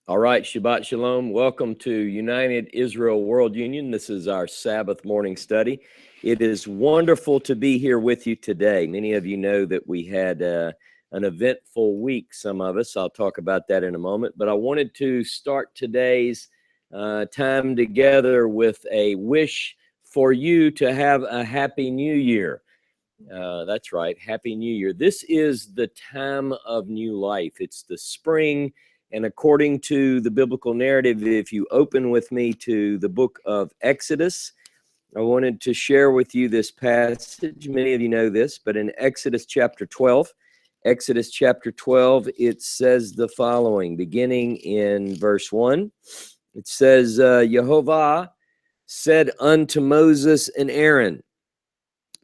All right, Shabbat Shalom. Welcome to United Israel World Union. This is our Sabbath morning study. It is wonderful to be here with you today. Many of you know that we had an eventful week, some of us. I'll talk about that in a moment. But I wanted to start today's time together with a wish for you to have a Happy New Year. That's right, Happy New Year. This is the time of new life. It's the spring. And according to the biblical narrative, if you open with me to the book of Exodus, I wanted to share with you this passage. Many of you know this, but in Exodus chapter 12, it says the following, beginning in verse 1. It says, Yahovah said unto Moses and Aaron,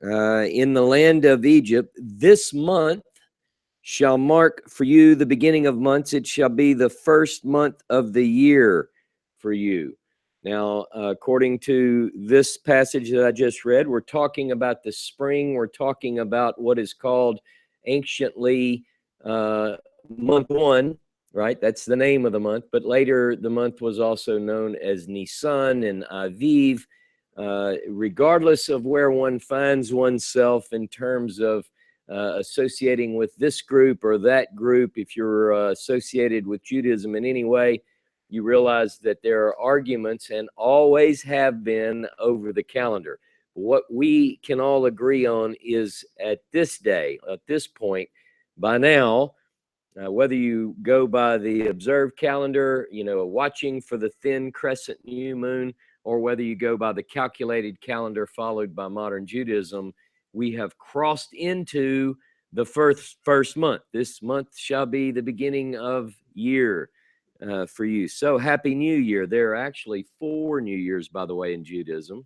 in the land of Egypt, this month shall mark for you the beginning of months. It shall be the first month of the year for you. Now, according to this passage that I just read, we're talking about the spring. We're talking about what is called anciently month one, right? That's the name of the month. But later, the month was also known as Nisan and Aviv. Regardless of where one finds oneself in terms of associating with this group or that group, if you're associated with Judaism in any way, you realize that there are arguments and always have been over the calendar. What we can all agree on is at this day, at this point, by now, whether you go by the observed calendar, watching for the thin crescent new moon, or whether you go by the calculated calendar followed by modern Judaism, we have crossed into the first month. This month shall be the beginning of year for you. So Happy New Year. There are actually 4 New Years, by the way, in Judaism.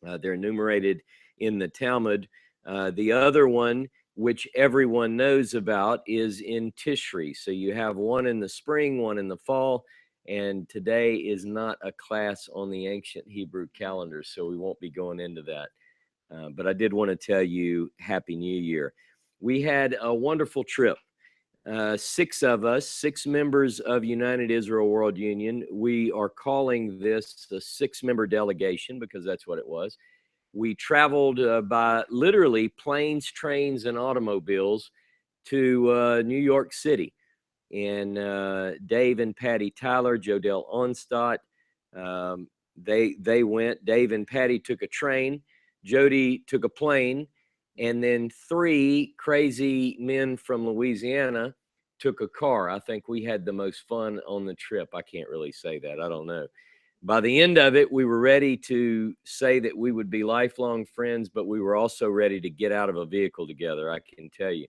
They're enumerated in the Talmud. The other one, which everyone knows about, is in Tishri. So you have one in the spring, one in the fall, and today is not a class on the ancient Hebrew calendar, so we won't be going into that. But I did want to tell you Happy New Year. We had a wonderful trip. 6 of us, 6 members of United Israel World Union. We are calling this a 6-member delegation because that's what it was. We traveled by literally planes, trains, and automobiles to New York City. And Dave and Patty Tyler, Jodell Onstott, they went. Dave and Patty took a train. Jody took a plane. And then 3 crazy men from Louisiana took a car. I think we had the most fun on the trip. I can't really say that. I don't know. By the end of it, we were ready to say that we would be lifelong friends, but we were also ready to get out of a vehicle together, I can tell you.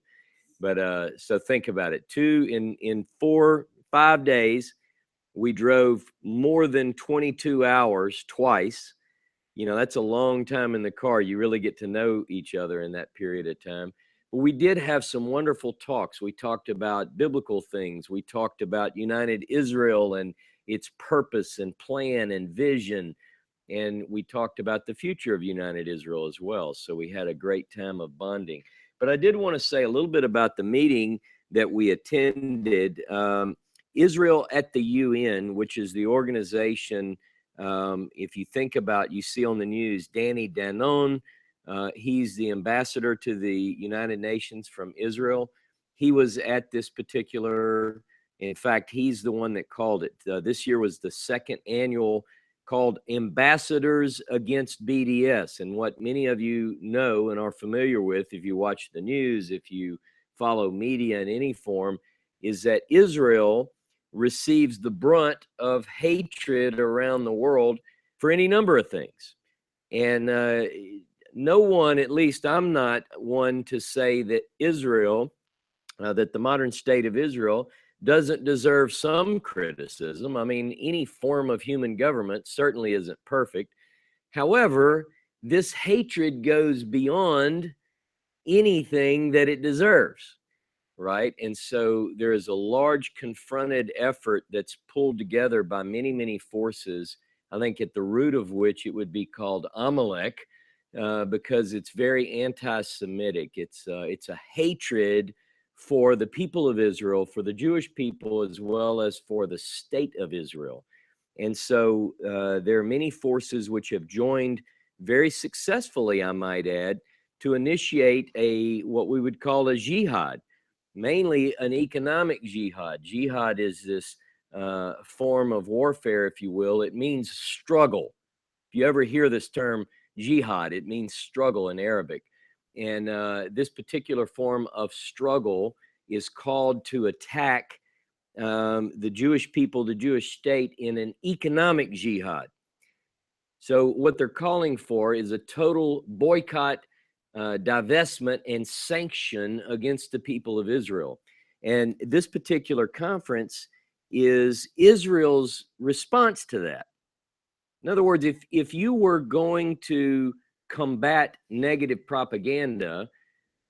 But so think about it. In 5 days, we drove more than 22 hours twice. That's a long time in the car. You really get to know each other in that period of time. But we did have some wonderful talks. We talked about biblical things. We talked about United Israel and its purpose and plan and vision. And we talked about the future of United Israel as well. So we had a great time of bonding. But I did want to say a little bit about the meeting that we attended. Israel at the UN, which is the organization, if you think about, you see on the news, Danny Danon, he's the ambassador to the United Nations from Israel. He was at this particular, in fact, he's the one that called it. This year was the 2nd annual, called Ambassadors Against BDS. And what many of you know and are familiar with, if you watch the news, if you follow media in any form, is that Israel receives the brunt of hatred around the world for any number of things. And no one, at least I'm not one to say that Israel, that the modern state of Israel doesn't deserve some criticism. I mean, any form of human government certainly isn't perfect. However, this hatred goes beyond anything that it deserves, right? And so there is a large confronted effort that's pulled together by many, many forces, I think at the root of which it would be called Amalek, because it's very anti-Semitic. It's a hatred for the people of Israel, for the Jewish people, as well as for the state of Israel. And so there are many forces which have joined very successfully, I might add, to initiate what we would call a jihad, mainly an economic jihad. Jihad is this form of warfare, if you will. It means struggle. If you ever hear this term jihad, it means struggle in Arabic. And this particular form of struggle is called to attack the Jewish people, the Jewish state, in an economic jihad. So what they're calling for is a total boycott, divestment, and sanction against the people of Israel. And this particular conference is Israel's response to that. In other words, if you were going to combat negative propaganda,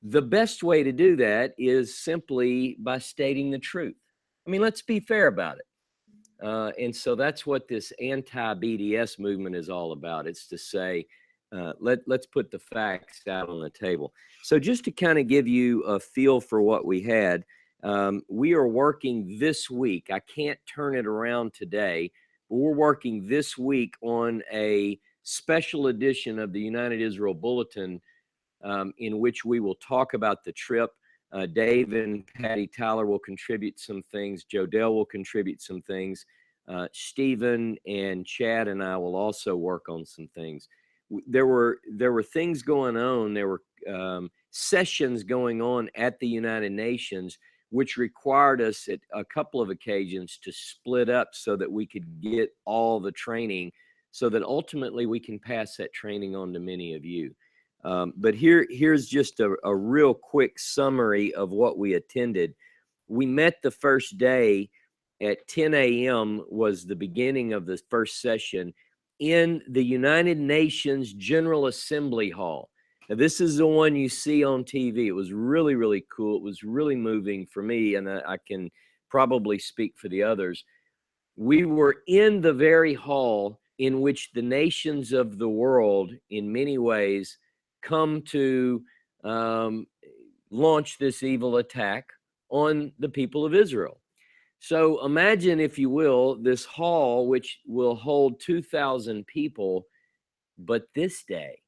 the best way to do that is simply by stating the truth. I mean, let's be fair about it. And so that's what this anti-BDS movement is all about. It's to say, let's put the facts out on the table. So just to kind of give you a feel for what we had, we are working this week. I can't turn it around today, but we're working this week on a special edition of the United Israel Bulletin, in which we will talk about the trip. Dave and Patty Tyler will contribute some things. Jodell will contribute some things. Stephen and Chad and I will also work on some things. There were things going on. There were sessions going on at the United Nations, which required us at a couple of occasions to split up so that we could get all the training, so that ultimately we can pass that training on to many of you. But here's just a real quick summary of what we attended. We met the first day at 10 a.m. was the beginning of the first session in the United Nations General Assembly Hall. Now, this is the one you see on TV. It was really, really cool. It was really moving for me, and I can probably speak for the others. We were in the very hall in which the nations of the world, in many ways, come to launch this evil attack on the people of Israel. So imagine, if you will, this hall which will hold 2,000 people, but this day,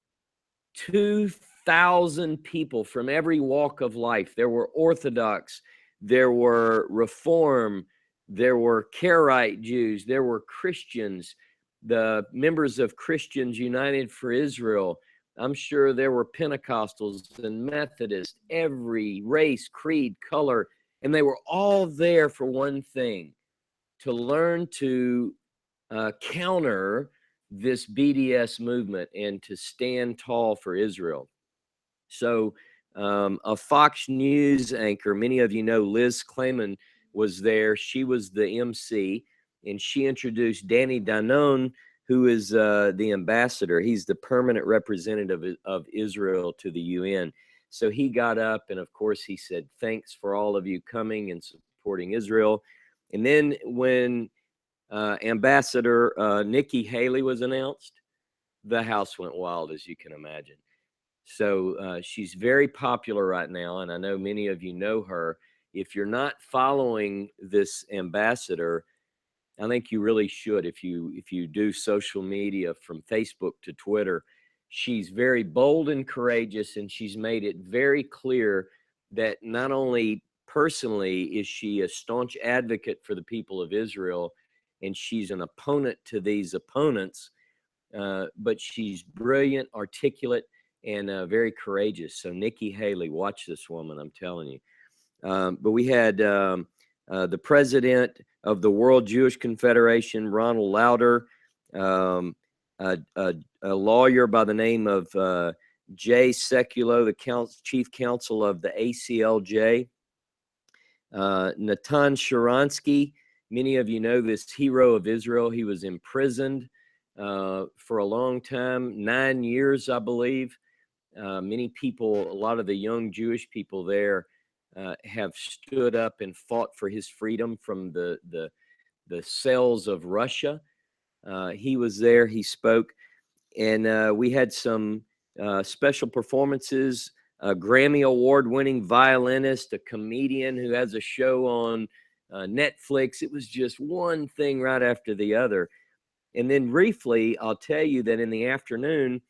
2,000 people from every walk of life. There were Orthodox, there were Reform, there were Karaite Jews, there were Christians, the members of Christians United for Israel. I'm sure there were Pentecostals and Methodists, every race, creed, color, and they were all there for one thing: to learn to counter this BDS movement and to stand tall for Israel. So a Fox News anchor, many of you know Liz Clayman was there. She was the MC, and she introduced Danny Danon, who is the ambassador. He's the permanent representative of Israel to the UN. So he got up, and of course he said, thanks for all of you coming and supporting Israel. And then when Ambassador Nikki Haley was announced, the house went wild, as you can imagine. So she's very popular right now, and I know many of you know her. If you're not following this ambassador, I think you really should. If you do social media from Facebook to Twitter, she's very bold and courageous, and she's made it very clear that not only personally is she a staunch advocate for the people of Israel, and she's an opponent to these opponents, but she's brilliant, articulate, and very courageous. So Nikki Haley, watch this woman, I'm telling you. But we had the president of the World Jewish Confederation, Ronald Lauder, a lawyer by the name of Jay Sekulow, the chief counsel of the ACLJ, Natan Sharansky. Many of you know this hero of Israel. He was imprisoned for a long time, 9 years, I believe. Many people, a lot of the young Jewish people there, have stood up and fought for his freedom from the cells of Russia. He was there. He spoke, and we had some special performances. a Grammy Award-winning violinist, a comedian who has a show on Netflix. It was just one thing right after the other. And then briefly, I'll tell you that in the afternoon,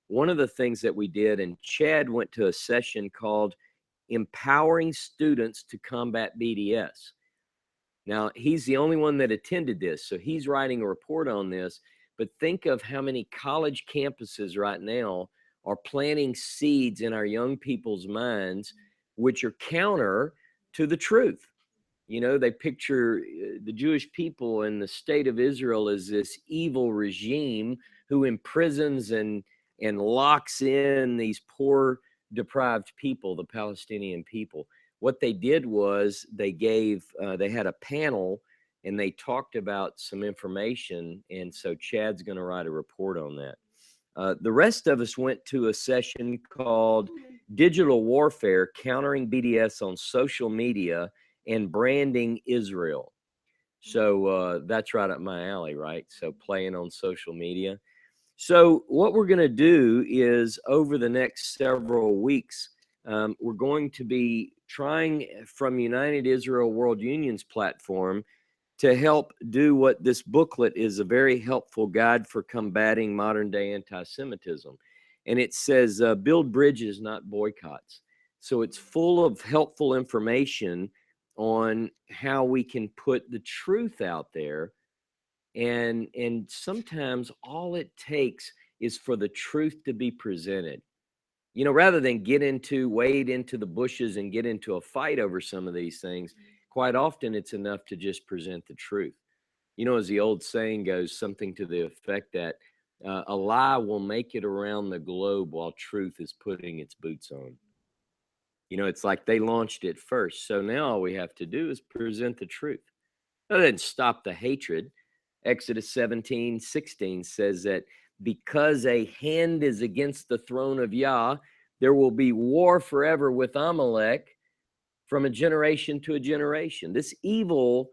one of the things that we did, and Chad went to a session called Empowering Students to Combat BDS. Now, he's the only one that attended this, so he's writing a report on this. But think of how many college campuses right now are planting seeds in our young people's minds, which are counter to the truth. You know, they picture the Jewish people and the state of Israel as this evil regime who imprisons and locks in these poor, deprived people, the Palestinian people. What they did was they had a panel and they talked about some information. And so Chad's going to write a report on that. The rest of us went to a session called Digital Warfare, Countering BDS on Social Media and Branding Israel. So that's right up my alley, right? So playing on social media. So what we're going to do is over the next several weeks, we're going to be trying from United Israel World Union's platform to help do what this booklet is, a very helpful guide for combating modern day anti-Semitism. And it says, build bridges, not boycotts. So it's full of helpful information on how we can put the truth out there. And sometimes all it takes is for the truth to be presented. You know, rather than wade into the bushes and get into a fight over some of these things, quite often it's enough to just present the truth. You know, as the old saying goes, something to the effect that a lie will make it around the globe while truth is putting its boots on. You know, it's like they launched it first. So now all we have to do is present the truth. That doesn't stop the hatred. Exodus 17:16 says that because a hand is against the throne of Yah, there will be war forever with Amalek from a generation to a generation. This evil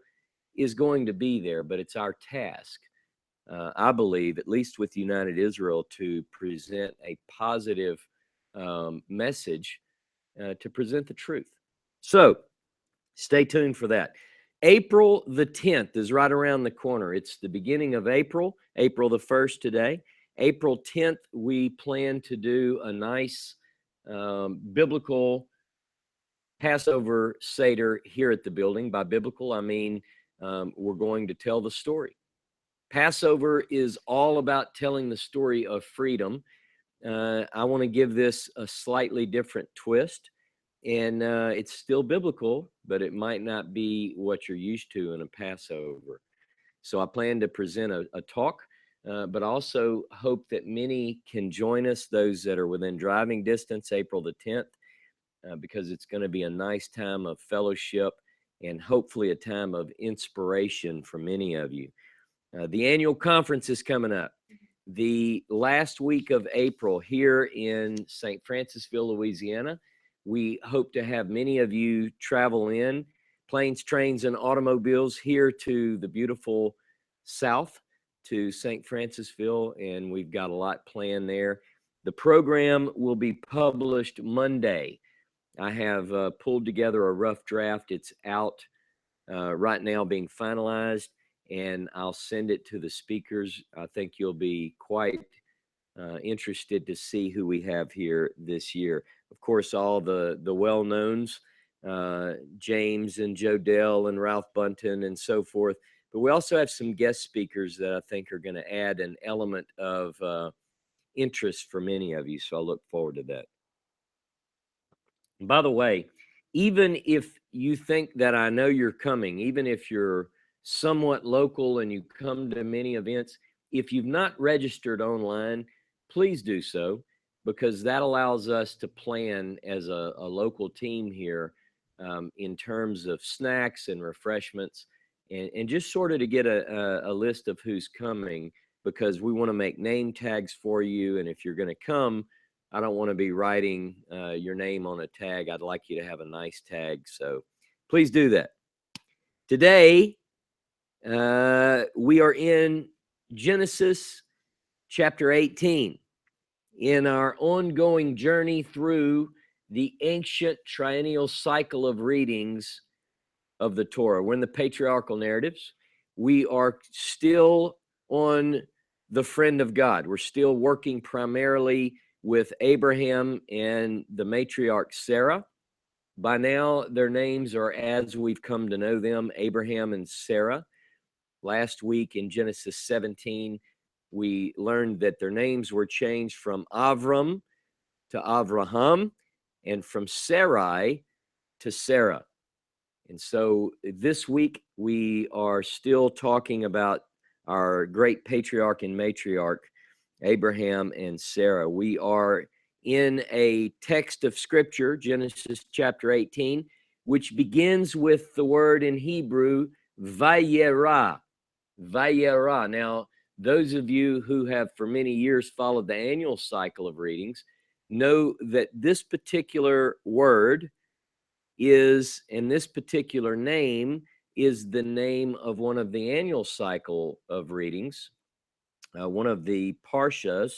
is going to be there, but it's our task, I believe, at least with United Israel, to present a positive message, to present the truth. So stay tuned for that. April the 10th is right around the corner. It's the beginning of April the 1st today. April 10th, we plan to do a nice biblical Passover Seder here at the building. By biblical, I mean we're going to tell the story. Passover is all about telling the story of freedom. I want to give this a slightly different twist. And it's still biblical, but it might not be what you're used to in a Passover. So I plan to present a talk, but also hope that many can join us, those that are within driving distance, April the 10th, because it's going to be a nice time of fellowship and hopefully a time of inspiration for many of you. The annual conference is coming up the last week of April here in St. Francisville, Louisiana. We hope to have many of you travel in planes, trains, and automobiles here to the beautiful South, to St. Francisville, and we've got a lot planned there. The program will be published Monday. I have pulled together a rough draft. It's out right now being finalized, and I'll send it to the speakers. I think you'll be quite interested to see who we have here this year. Of course, all the well-knowns, James and Joe Dell and Ralph Bunton and so forth. But we also have some guest speakers that I think are going to add an element of interest for many of you. So I look forward to that. And by the way, even if you think that I know you're coming, even if you're somewhat local and you come to many events, if you've not registered online, please do so, because that allows us to plan as a local team here in terms of snacks and refreshments, and just sort of to get a list of who's coming, because we want to make name tags for you. And if you're going to come, I don't want to be writing your name on a tag. I'd like you to have a nice tag. So please do that. Today, we are in Genesis chapter 18 in our ongoing journey through the ancient triennial cycle of readings of the Torah. We're in the patriarchal narratives. We are still on the friend of God. We're still working primarily with Abraham and the matriarch Sarah. By now, their names are as we've come to know them, Abraham and Sarah. Last week in Genesis 17, we learned that their names were changed from Avram to Avraham and from Sarai to Sarah. And so this week, we are still talking about our great patriarch and matriarch, Abraham and Sarah. We are in a text of scripture, Genesis chapter 18, which begins with the word in Hebrew, Vayera. Vayera. Now, those of you who have for many years followed the annual cycle of readings know that this particular word is, and this particular name is the name of one of the annual cycle of readings, one of the parshas,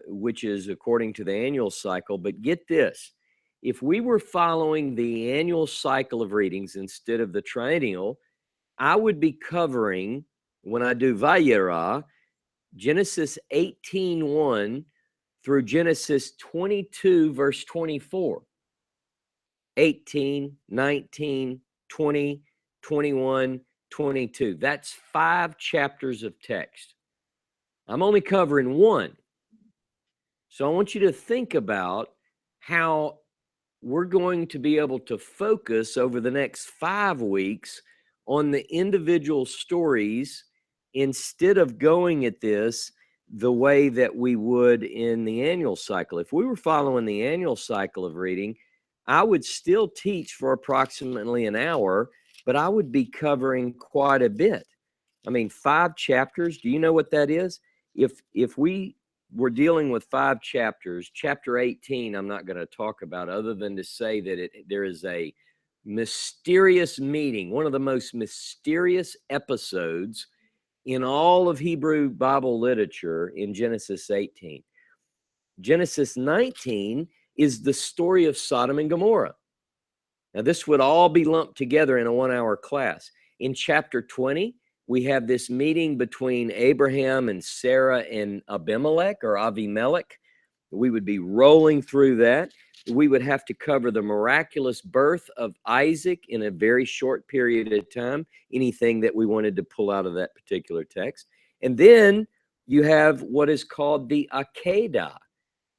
which is according to the annual cycle. But get this, if we were following the annual cycle of readings instead of the triennial, I would be covering, when I do Vayera, Genesis 18:1 through Genesis 22, verse 24. 18, 19, 20, 21, 22. That's 5 chapters of text. I'm only covering one. So I want you to think about how we're going to be able to focus over the next 5 weeks on the individual stories instead of going at this the way that we would in the annual cycle. If we were following the annual cycle of reading, I would still teach for approximately an hour, but I would be covering quite a bit. I mean, 5 chapters, do you know what that is? If we were dealing with 5 chapters, chapter 18, I'm not going to talk about other than to say that there is a mysterious meeting, one of the most mysterious episodes in all of Hebrew Bible literature in Genesis 18. Genesis 19 is the story of Sodom and Gomorrah. Now, this would all be lumped together in a 1-hour class. In chapter 20, we have this meeting between Abraham and Sarah and Abimelech or Avimelech. We would be rolling through that. We would have to cover the miraculous birth of Isaac in a very short period of time, anything that we wanted to pull out of that particular text. And then you have what is called the Akedah,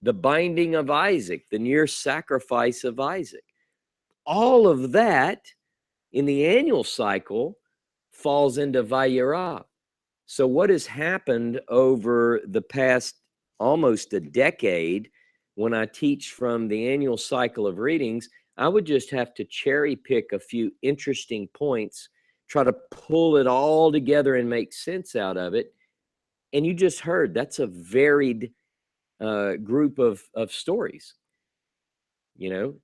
the binding of Isaac, the near sacrifice of Isaac. All of that in the annual cycle falls into Vayera. So what has happened over the past almost a decade when I teach from the annual cycle of readings, I would just have to cherry pick a few interesting points, try to pull it all together and make sense out of it. And you just heard that's a varied group of stories. You know,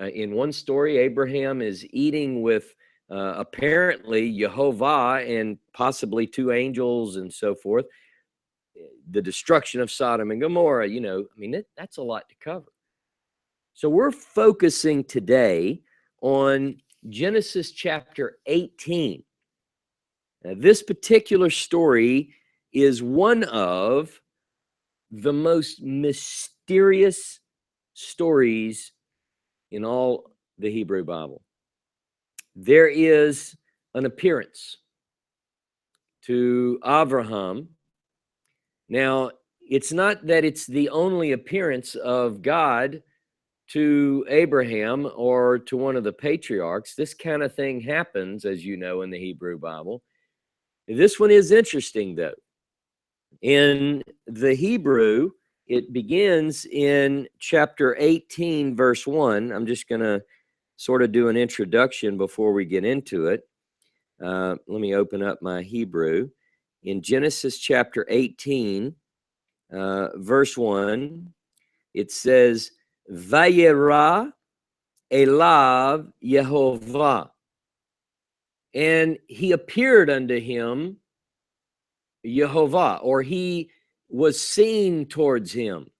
in one story, Abraham is eating with apparently Yahovah and possibly 2 angels and so forth. The destruction of Sodom and Gomorrah, you know, I mean, that's a lot to cover. So we're focusing today on Genesis chapter 18. Now, this particular story is one of the most mysterious stories in all the Hebrew Bible. There is an appearance to Abraham. Now, it's not that it's the only appearance of God to Abraham or to one of the patriarchs. This kind of thing happens, as you know, in the Hebrew Bible. This one is interesting, though. In the Hebrew, it begins in chapter 18, verse 1. I'm just going to sort of do an introduction before we get into it. Let me open up my Hebrew. In Genesis chapter 18, verse 1, it says, Vayera elav Yahovah. And he appeared unto him, Yahovah, or he was seen towards him.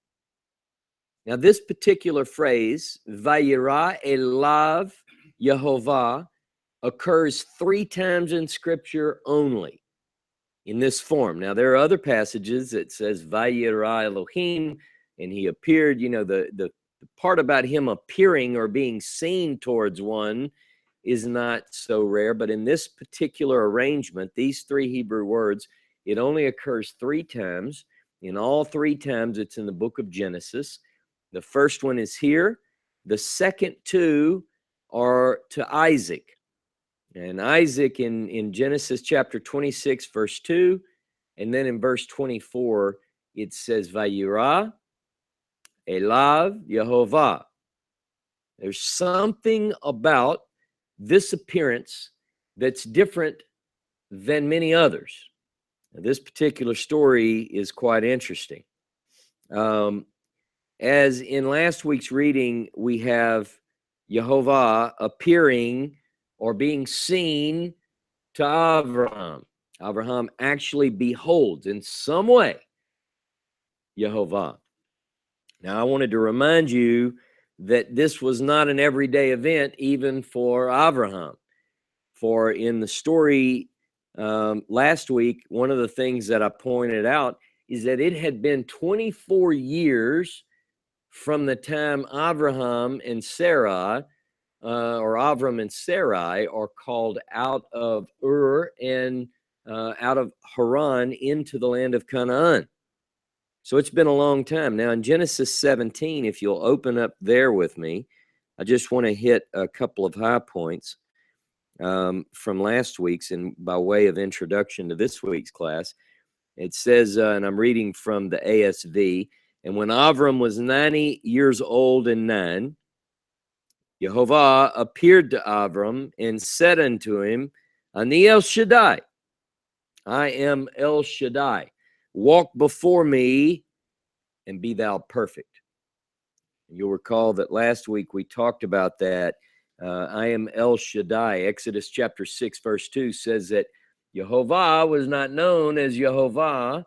Now, this particular phrase, Vayira elav Yahovah, occurs 3 times in Scripture only in this form. Now, there are other passages that says Vayira Elohim, and he appeared. You know, the part about him appearing or being seen towards one is not so rare, but in this particular arrangement, these 3 Hebrew words, it only occurs 3 times. In all 3 times, it's in the book of Genesis. The first one is here. The second 2 are to Isaac. And Isaac in Genesis chapter 26, verse 2, and then in verse 24, it says, Vayira elav Yahovah. There's something about this appearance that's different than many others. Now, this particular story is quite interesting. As in last week's reading, we have Yahovah appearing or being seen to Abraham. Abraham actually beholds in some way Yahovah. Now, I wanted to remind you that this was not an everyday event, even for Abraham. For in the story last week, one of the things that I pointed out is that it had been 24 years from the time Abraham and Sarai, or Avram and Sarai, are called out of Ur and out of Haran into the land of Canaan. So it's been a long time. Now in Genesis 17, if you'll open up there with me, I just want to hit a couple of high points from last week's, and by way of introduction to this week's class. It says, and I'm reading from the ASV, and when Avram was 90 years old and 9, Yahovah appeared to Avram and said unto him, Ani El Shaddai, I am El Shaddai. Walk before me and be thou perfect. You'll recall that last week we talked about that. I am El Shaddai. Exodus chapter 6, verse 2 says that Yahovah was not known as Yahovah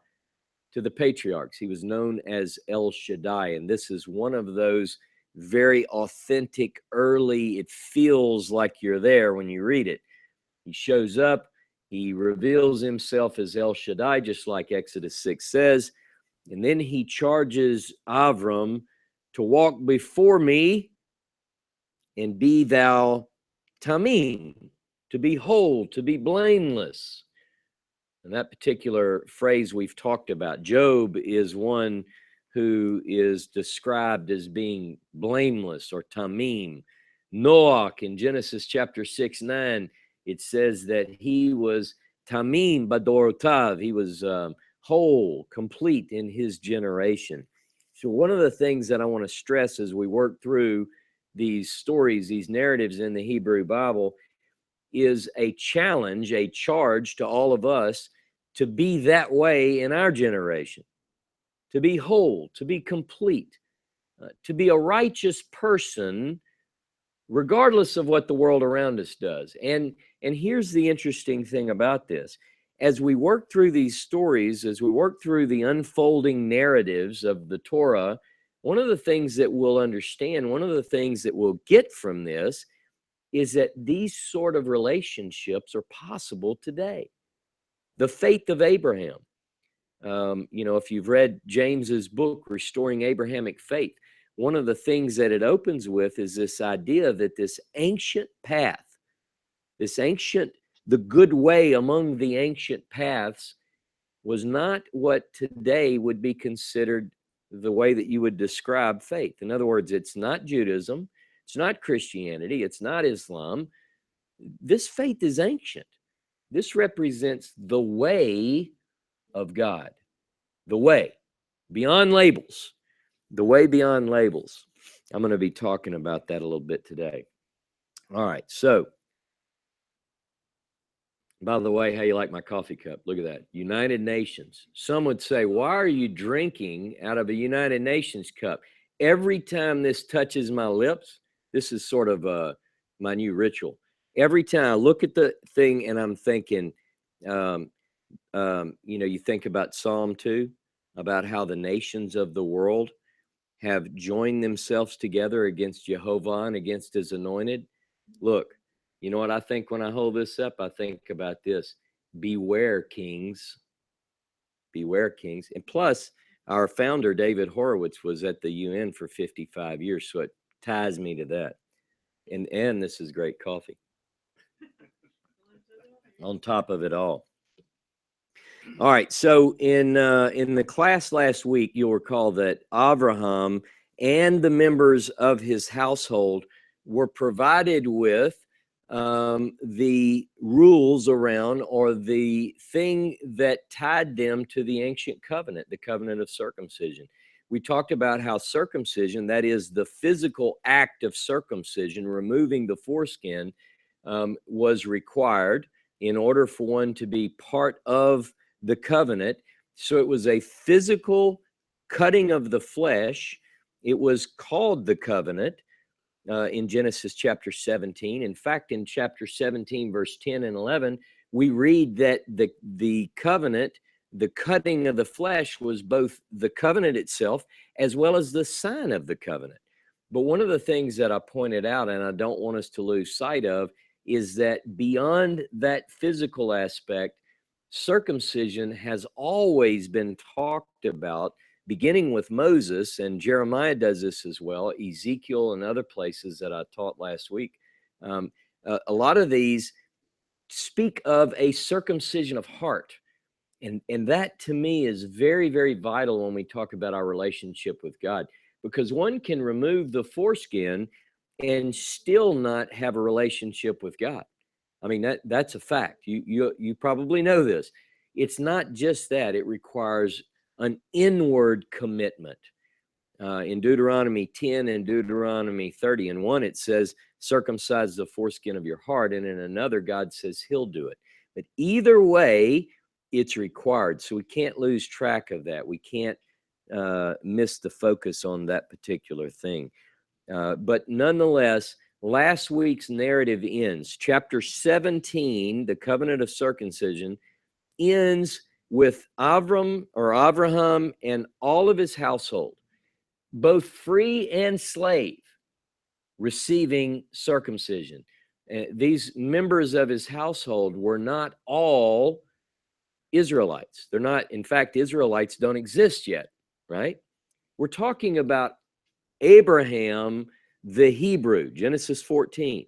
to the patriarchs. He was known as El Shaddai. And this is one of those very authentic, early, it feels like you're there when you read it. He shows up. He reveals himself as El Shaddai, just like Exodus 6 says. And then he charges Avram to walk before me and be thou tamim, to be whole, to be blameless. And that particular phrase we've talked about. Job is one who is described as being blameless or tamim. Noah in Genesis chapter 6-9, it says that he was tamim badorotav. He was whole, complete in his generation. So one of the things that I want to stress as we work through these stories, these narratives in the Hebrew Bible, is a challenge, a charge to all of us to be that way in our generation, to be whole, to be complete, to be a righteous person, regardless of what the world around us does. And here's the interesting thing about this. As we work through these stories, as we work through the unfolding narratives of the Torah, one of the things that we'll understand, one of the things that we'll get from this is that these sort of relationships are possible today. The faith of Abraham. If you've read James's book, Restoring Abrahamic Faith, one of the things that it opens with is this idea that this ancient path, the good way among the ancient paths was not what today would be considered the way that you would describe faith. In other words, it's not Judaism, it's not Christianity, it's not Islam. This faith is ancient. This represents the way of God, the way beyond labels, the way beyond labels. I'm going to be talking about that a little bit today. All right. So, by the way, how you like my coffee cup? Look at that. United Nations. Some would say, why are you drinking out of a United Nations cup? Every time this touches my lips, this is sort of my new ritual. Every time I look at the thing and I'm thinking, you think about Psalm 2, about how the nations of the world have joined themselves together against Yahovah and against his anointed. Look, you know what I think when I hold this up? I think about this. Beware, kings. Beware, kings. And plus, our founder, David Horowitz, was at the UN for 55 years, so it ties me to that. And this is great coffee on top of it all. All right, so in the class last week, you'll recall that Abraham and the members of his household were provided with the rules around, or the thing that tied them to the ancient covenant, the covenant of circumcision. We talked about how circumcision, that is the physical act of circumcision, removing the foreskin, was required in order for one to be part of the covenant. So it was a physical cutting of the flesh. It was called the covenant in Genesis chapter 17. In fact, in chapter 17, verse 10 and 11, we read that the covenant, the cutting of the flesh, was both the covenant itself as well as the sign of the covenant. But one of the things that I pointed out, and I don't want us to lose sight of, is that beyond that physical aspect, circumcision has always been talked about, beginning with Moses, and Jeremiah does this as well, Ezekiel and other places that I taught last week. A lot of these speak of a circumcision of heart. And that to me is very, very vital when we talk about our relationship with God, because one can remove the foreskin and still not have a relationship with God. I mean, that's a fact. You probably know this. It's not just that. It requires an inward commitment. In Deuteronomy 10 and Deuteronomy 30 and 1, it says, circumcise the foreskin of your heart. And in another, God says he'll do it. But either way, it's required. So we can't lose track of that. We can't miss the focus on that particular thing. But nonetheless, last week's narrative ends. Chapter 17, the covenant of circumcision, ends with Abraham and all of his household, both free and slave, receiving circumcision. These members of his household were not all Israelites. They're not, in fact, Israelites don't exist yet, right? We're talking about Abraham, the Hebrew, Genesis 14.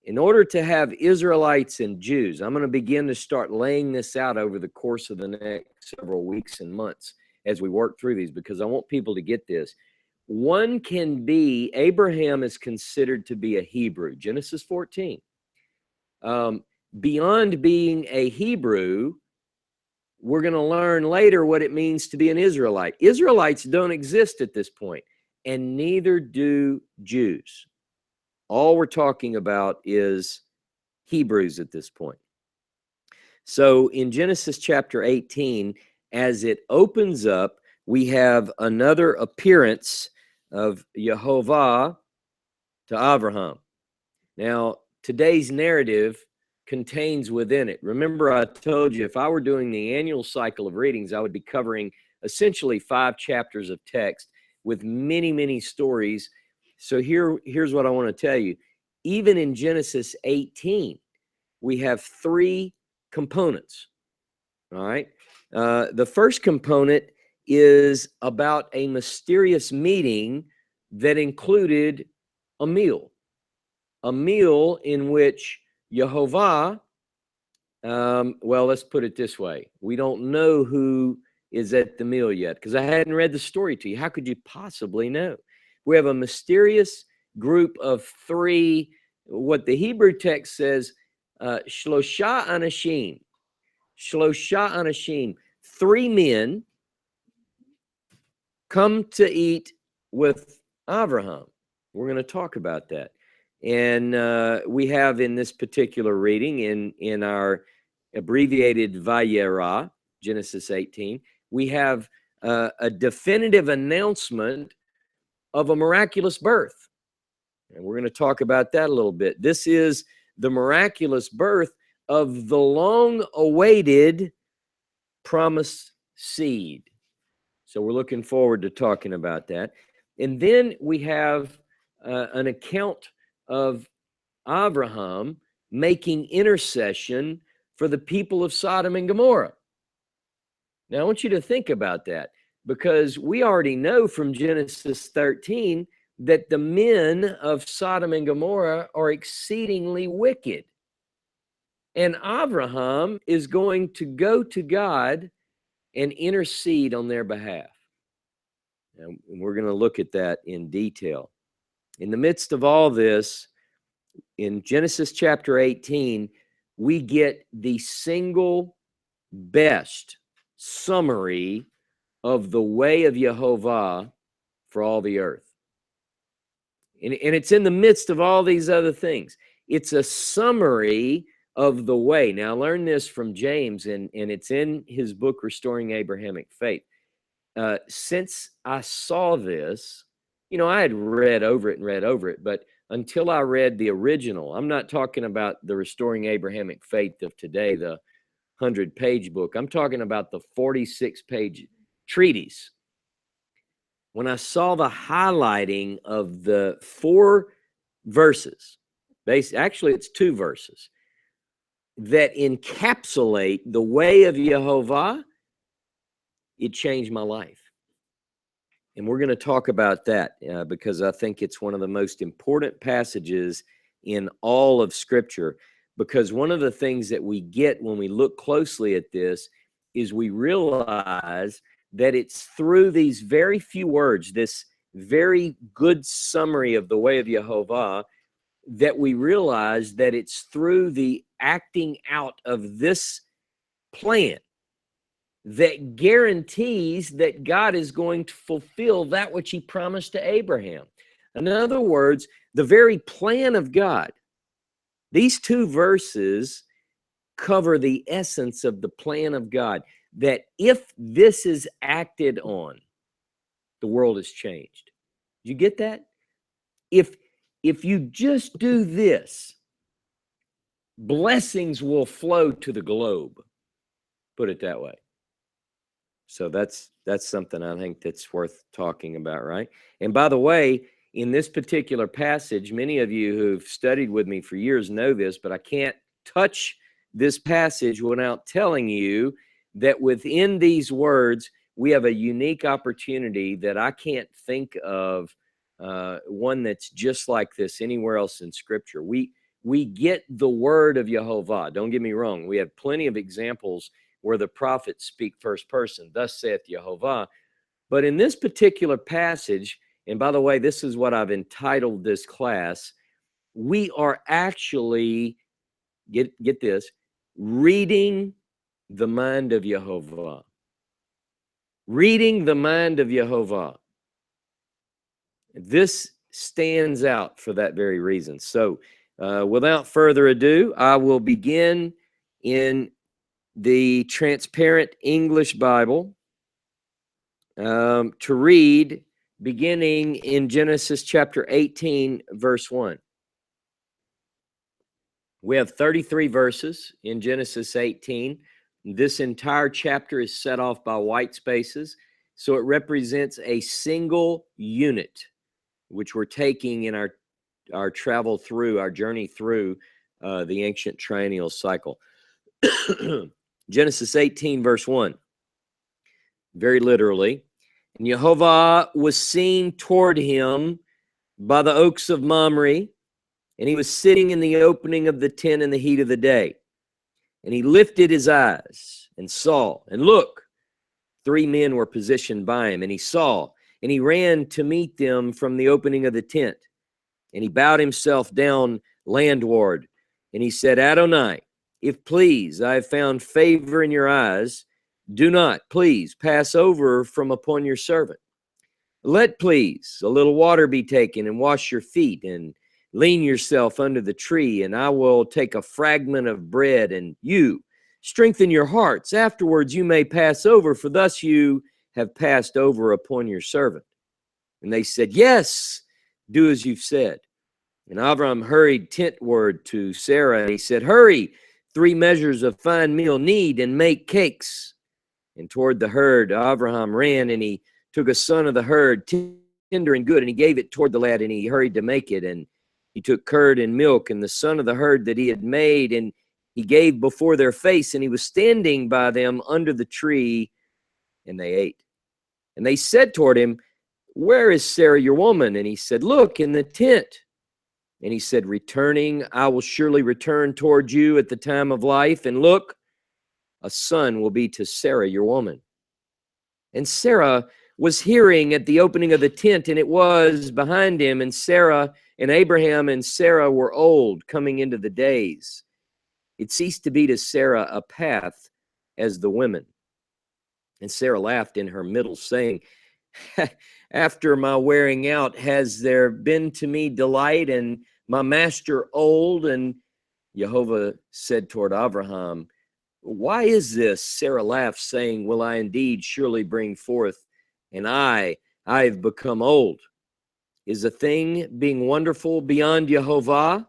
In order to have Israelites and Jews, I'm going to begin to start laying this out over the course of the next several weeks and months as we work through these, because I want people to get this. One can be, Abraham is considered to be a Hebrew, Genesis 14. Beyond being a Hebrew, we're going to learn later what it means to be an Israelite. Israelites don't exist at this point, and neither do Jews. All we're talking about is Hebrews at this point. So in Genesis chapter 18, as it opens up, we have another appearance of Yahovah to Abraham. Now, today's narrative contains within it. Remember, I told you if I were doing the annual cycle of readings, I would be covering essentially 5 chapters of text with many, many stories. So here's what I want to tell you. Even in Genesis 18, we have 3 components. All right. The first component is about a mysterious meeting that included a meal in which Yahovah, well, let's put it this way. We don't know who is at the meal yet, because I hadn't read the story to you. How could you possibly know? We have a mysterious group of 3, what the Hebrew text says, Shlosha Anashim. Shlosha Anashim. 3 men come to eat with Abraham. We're going to talk about that. And we have in this particular reading, in our abbreviated Vayera, Genesis 18, we have a definitive announcement of a miraculous birth. And we're going to talk about that a little bit. This is the miraculous birth of the long-awaited promised seed. So we're looking forward to talking about that. And then we have an account of Abraham making intercession for the people of Sodom and Gomorrah. Now, I want you to think about that, because we already know from Genesis 13 that the men of Sodom and Gomorrah are exceedingly wicked. And Abraham is going to go to God and intercede on their behalf. And we're going to look at that in detail. In the midst of all this, in Genesis chapter 18, we get the single best summary of the way of Yahovah for all the earth. And it's in the midst of all these other things. It's a summary of the way. Now, learn this from James, and it's in his book, Restoring Abrahamic Faith. Since I saw this, I had read over it, but until I read the original, I'm not talking about the Restoring Abrahamic Faith of today, the 100-page book. I'm talking about the 46-page treatise. When I saw the highlighting of the 4 verses, actually it's 2 verses, that encapsulate the way of Yahovah, it changed my life. And we're going to talk about that because I think it's one of the most important passages in all of Scripture. Because one of the things that we get when we look closely at this is we realize that it's through these very few words, this very good summary of the way of Yahovah, that we realize that it's through the acting out of this plan that guarantees that God is going to fulfill that which he promised to Abraham. In other words, the very plan of God. These 2 verses cover the essence of the plan of God, that if this is acted on, the world is changed. Did you get that? If you just do this, blessings will flow to the globe. Put it that way. So that's something I think that's worth talking about, right? And by the way, in this particular passage, many of you who've studied with me for years know this, but I can't touch this passage without telling you that within these words, we have a unique opportunity that I can't think of one that's just like this anywhere else in Scripture. We get the word of Yahovah. Don't get me wrong. We have plenty of examples where the prophets speak first person, thus saith Yahovah. But in this particular passage, and by the way, this is what I've entitled this class, we are actually, get this, reading the mind of Yahovah. Reading the mind of Yahovah. This stands out for that very reason. So without further ado, I will begin in the Transparent English Bible to read beginning in Genesis chapter 18, verse 1. We have 33 verses in Genesis 18. This entire chapter is set off by white spaces, so it represents a single unit, which we're taking in our travel through, our journey through the ancient triennial cycle. Genesis 18, verse 1, very literally, and Yahovah was seen toward him by the oaks of Mamre, and he was sitting in the opening of the tent in the heat of the day. And he lifted his eyes and saw, and look, 3 men were positioned by him, and he saw, and he ran to meet them from the opening of the tent. And he bowed himself down landward, and he said, Adonai, if please, I have found favor in your eyes, do not, please, pass over from upon your servant. Let, please, a little water be taken and wash your feet and lean yourself under the tree, and I will take a fragment of bread, and you strengthen your hearts. Afterwards you may pass over, for thus you have passed over upon your servant. And they said, yes, do as you've said. And Avram hurried tentward to Sarah, and he said, hurry, 3 measures of fine meal, knead and make cakes. And toward the herd, Abraham ran, and he took a son of the herd, tender and good, and he gave it toward the lad, and he hurried to make it. And he took curd and milk and the son of the herd that he had made, and he gave before their face, and he was standing by them under the tree, and they ate. And they said toward him, where is Sarah your woman? And he said, look, in the tent. And he said, returning, I will surely return toward you at the time of life, and look, a son will be to Sarah your woman. And Sarah was hearing at the opening of the tent, and it was behind him, and Sarah and Abraham and Sarah were old, coming into the days. It ceased to be to Sarah a path as the women. And Sarah laughed in her middle, saying, after my wearing out, has there been to me delight, and my master old? And Yahovah said toward Abraham, why is this? Sarah laughed, saying, will I indeed surely bring forth? And I've become old. Is a thing being wonderful beyond Yahovah?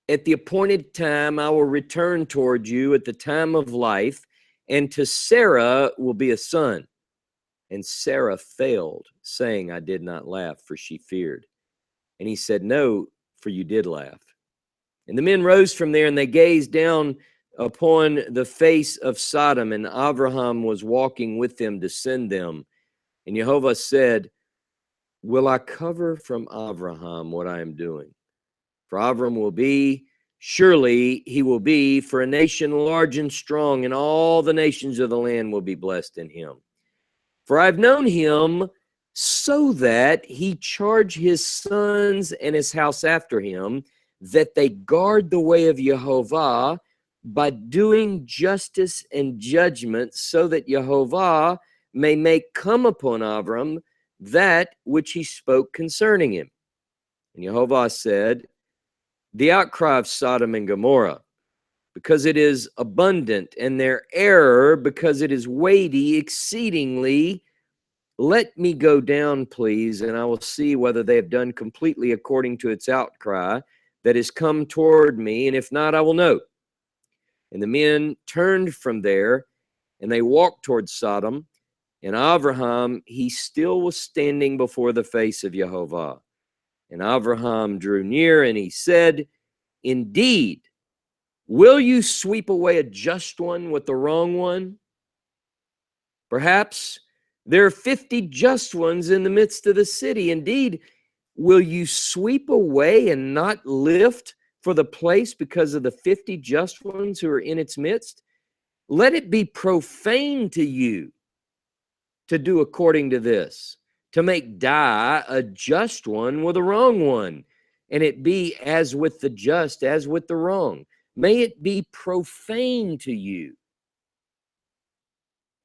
At the appointed time, I will return toward you at the time of life, and to Sarah will be a son. And Sarah failed, saying, I did not laugh, for she feared. And he said, no, for you did laugh. And the men rose from there, and they gazed down upon the face of Sodom, and Abraham was walking with them to send them. And Yahovah said, will I cover from Abraham what I am doing? For Abraham will be, surely he will be, for a nation large and strong, and all the nations of the land will be blessed in him. For I've known him so that he charged his sons and his house after him, that they guard the way of Yahovah by doing justice and judgment, so that Yahovah may make come upon Abram that which he spoke concerning him. And Yahovah said, the outcry of Sodom and Gomorrah, because it is abundant, and their error, because it is weighty exceedingly, let me go down, please, and I will see whether they have done completely according to its outcry that has come toward me, and if not, I will know. And the men turned from there, and they walked toward Sodom, and Abraham, he still was standing before the face of Yahovah. And Abraham drew near, and he said, indeed, will you sweep away a just one with the wrong one? Perhaps there are 50 just ones in the midst of the city. Indeed, will you sweep away and not lift for the place because of the 50 just ones who are in its midst? Let it be profane to you to do according to this, to make die a just one with a wrong one, and it be as with the just as with the wrong. May it be profane to you.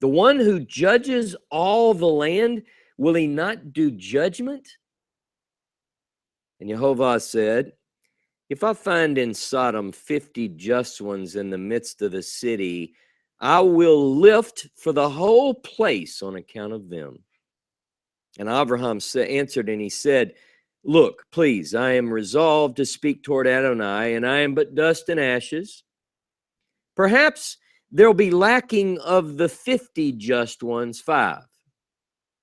The one who judges all the land, will he not do judgment? And Yahovah said, if I find in Sodom 50 just ones in the midst of the city, I will lift for the whole place on account of them. And Abraham answered, and he said, look, please, I am resolved to speak toward Adonai, and I am but dust and ashes. Perhaps there'll be lacking of the 50 just ones 5.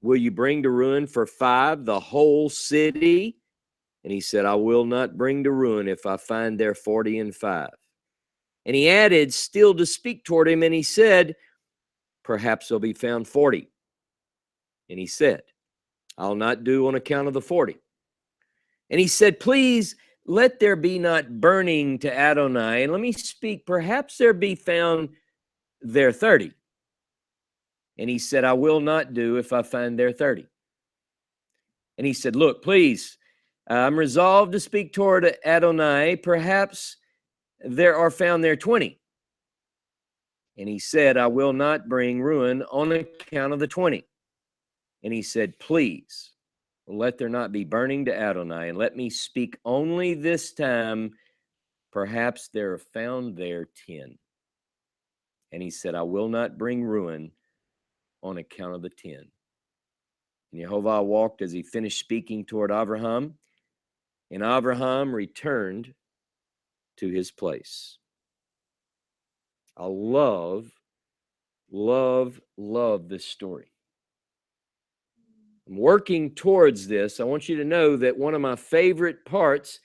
Will you bring to ruin for 5 the whole city? And he said, I will not bring to ruin if I find there 40 and 5. And he added still to speak toward him, and he said, perhaps there'll be found 40. And he said, I'll not do on account of the 40. And he said, please let there be not burning to Adonai, and let me speak, perhaps there be found there 30. And he said, I will not do if I find there 30. And he said, look, please, I'm resolved to speak toward Adonai, perhaps there are found there 20. And he said, I will not bring ruin on account of the 20. And he said, please, let there not be burning to Adonai, and let me speak only this time, perhaps there are found there 10. And he said, I will not bring ruin on account of the 10. And Yahovah walked as he finished speaking toward Abraham, and Abraham returned to his place. I love this story. I'm working towards this. I want you to know that one of my favorite parts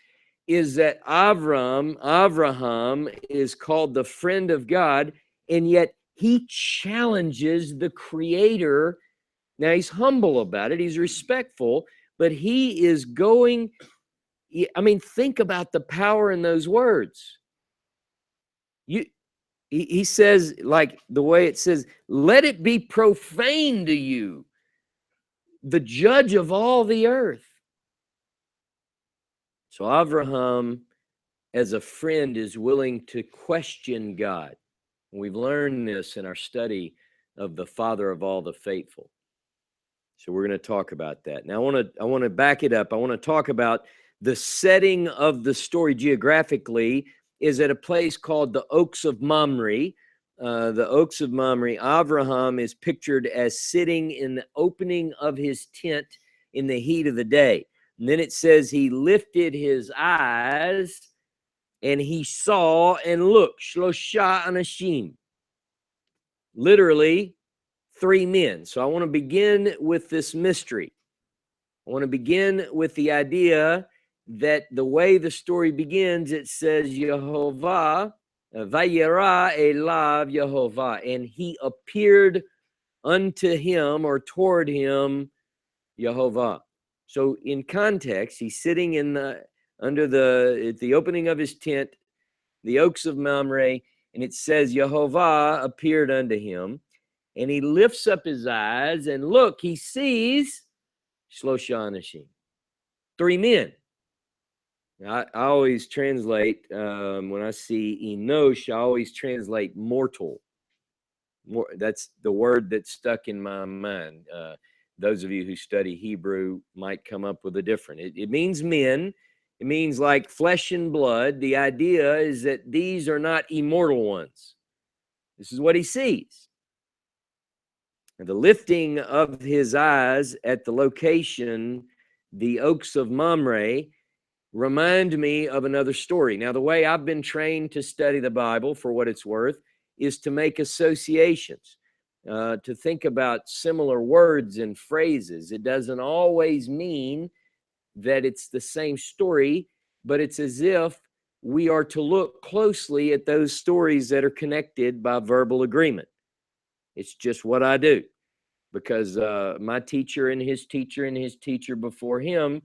is that Avraham is called the friend of God, and yet he challenges the Creator. Now, he's humble about it. He's respectful, but he is going, I mean, think about the power in those words. He says, like the way it says, let it be profane to you, the judge of all the earth. So Avraham, as a friend, is willing to question God. We've learned this in our study of the father of all the faithful. So we're going to talk about that. Now I want to back it up. I want to talk about the setting of the story geographically is at a place called the Oaks of Mamre. The Oaks of Mamre. Avraham is pictured as sitting in the opening of his tent in the heat of the day. And then it says he lifted his eyes and he saw and looked. Shlosha anashim. Literally, 3 men. So I want to begin with this mystery. I want to begin with the idea that the way the story begins, it says Yahovah, Vayera elav Yahovah, and he appeared unto him or toward him, Yahovah. So in context, he's sitting in at the opening of his tent, the Oaks of Mamre, and it says Yahovah appeared unto him. And he lifts up his eyes, and look, he sees Shlosha anashim, 3 men. I always translate, when I see Enosh, I always translate mortal. That's the word that stuck in my mind. Those of you who study Hebrew might come up with a different. It means men. It means like flesh and blood. The idea is that these are not immortal ones. This is what he sees. And the lifting of his eyes at the location, the Oaks of Mamre, remind me of another story. Now, the way I've been trained to study the Bible, for what it's worth, is to make associations, to think about similar words and phrases. It doesn't always mean that it's the same story, but it's as if we are to look closely at those stories that are connected by verbal agreement. It's just what I do, because my teacher and his teacher and his teacher before him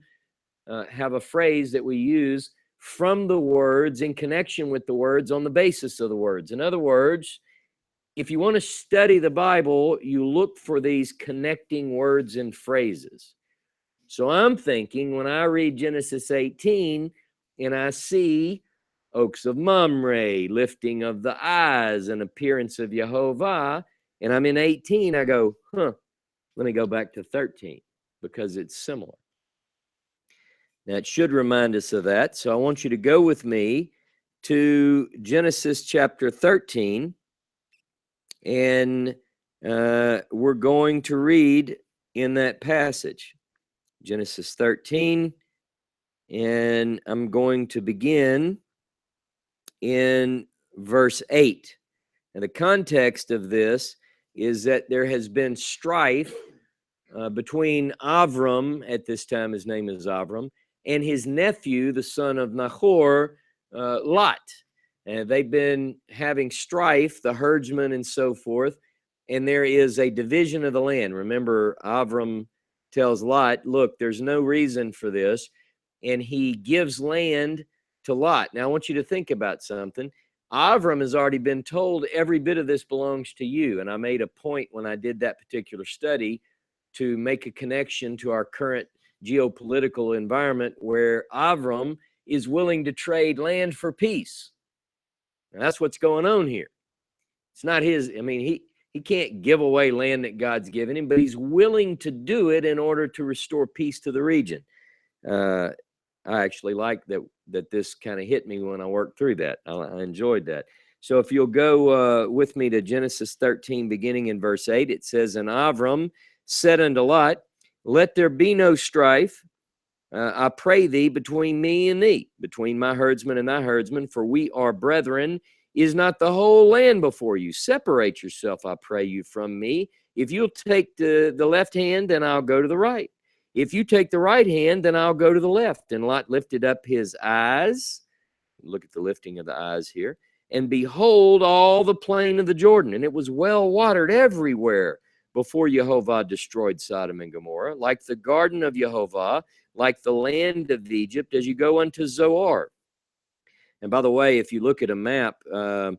have a phrase that we use from the words in connection with the words on the basis of the words. In other words, if you want to study the Bible, you look for these connecting words and phrases. So I'm thinking when I read Genesis 18 and I see Oaks of Mamre, lifting of the eyes, and appearance of Yahovah, and I'm in 18, I go, let me go back to 13 because it's similar. Now, it should remind us of that. So I want you to go with me to Genesis chapter 13, and we're going to read in that passage, Genesis 13, and I'm going to begin in verse 8. And the context of this is that there has been strife between Avram, at this time his name is Avram, and his nephew, the son of Nahor, Lot. And they've been having strife, the herdsmen and so forth, and there is a division of the land. Remember, Avram tells Lot, look, there's no reason for this, and he gives land to Lot. Now, I want you to think about something. Avram has already been told every bit of this belongs to you, and I made a point when I did that particular study to make a connection to our current geopolitical environment where Avram is willing to trade land for peace. Now, that's what's going on here. It's not his, I mean, he can't give away land that God's given him, but he's willing to do it in order to restore peace to the region. I actually like that this kind of hit me when I worked through that. I enjoyed that. So if you'll go with me to Genesis 13, beginning in verse 8, it says, and Avram said unto Lot, let there be no strife, I pray thee, between me and thee, between my herdsmen and thy herdsmen, for we are brethren Is not the whole land before you? Separate yourself, I pray you, from me. If you'll take the left hand, then I'll go to the right. If you take the right hand, then I'll go to the left. And Lot lifted up his eyes. Look at the lifting of the eyes here. And behold, all the plain of the Jordan, and it was well watered everywhere before Yahovah destroyed Sodom and Gomorrah, like the garden of Yahovah, like the land of Egypt, as you go unto Zoar. And by the way, if you look at a map, the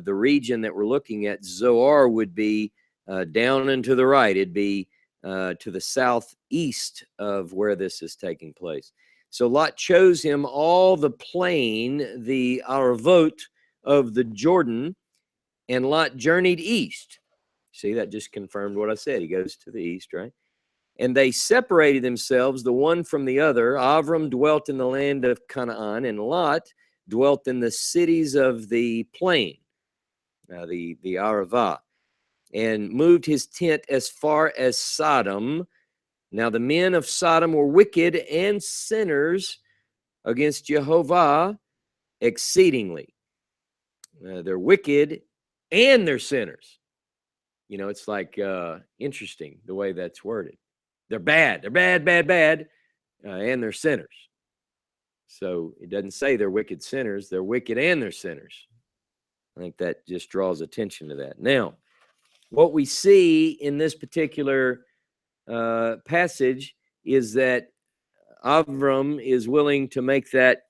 region that we're looking at, Zoar, would be down and to the right. It'd be to the southeast of where this is taking place. So Lot chose him all the plain, the Aravot of the Jordan, and Lot journeyed east. See, that just confirmed what I said. He goes to the east, right? And they separated themselves, the one from the other. Avram dwelt in the land of Canaan, and Lot dwelt in the cities of the plain, the Arava, and moved his tent as far as Sodom. Now the men of Sodom were wicked and sinners against Yahovah exceedingly. They're wicked and they're sinners. You know, it's like interesting the way that's worded. They're bad. They're bad, bad, bad, and they're sinners. So it doesn't say they're wicked sinners. They're wicked and they're sinners. I think that just draws attention to that. Now, what we see in this particular passage is that Avram is willing to make that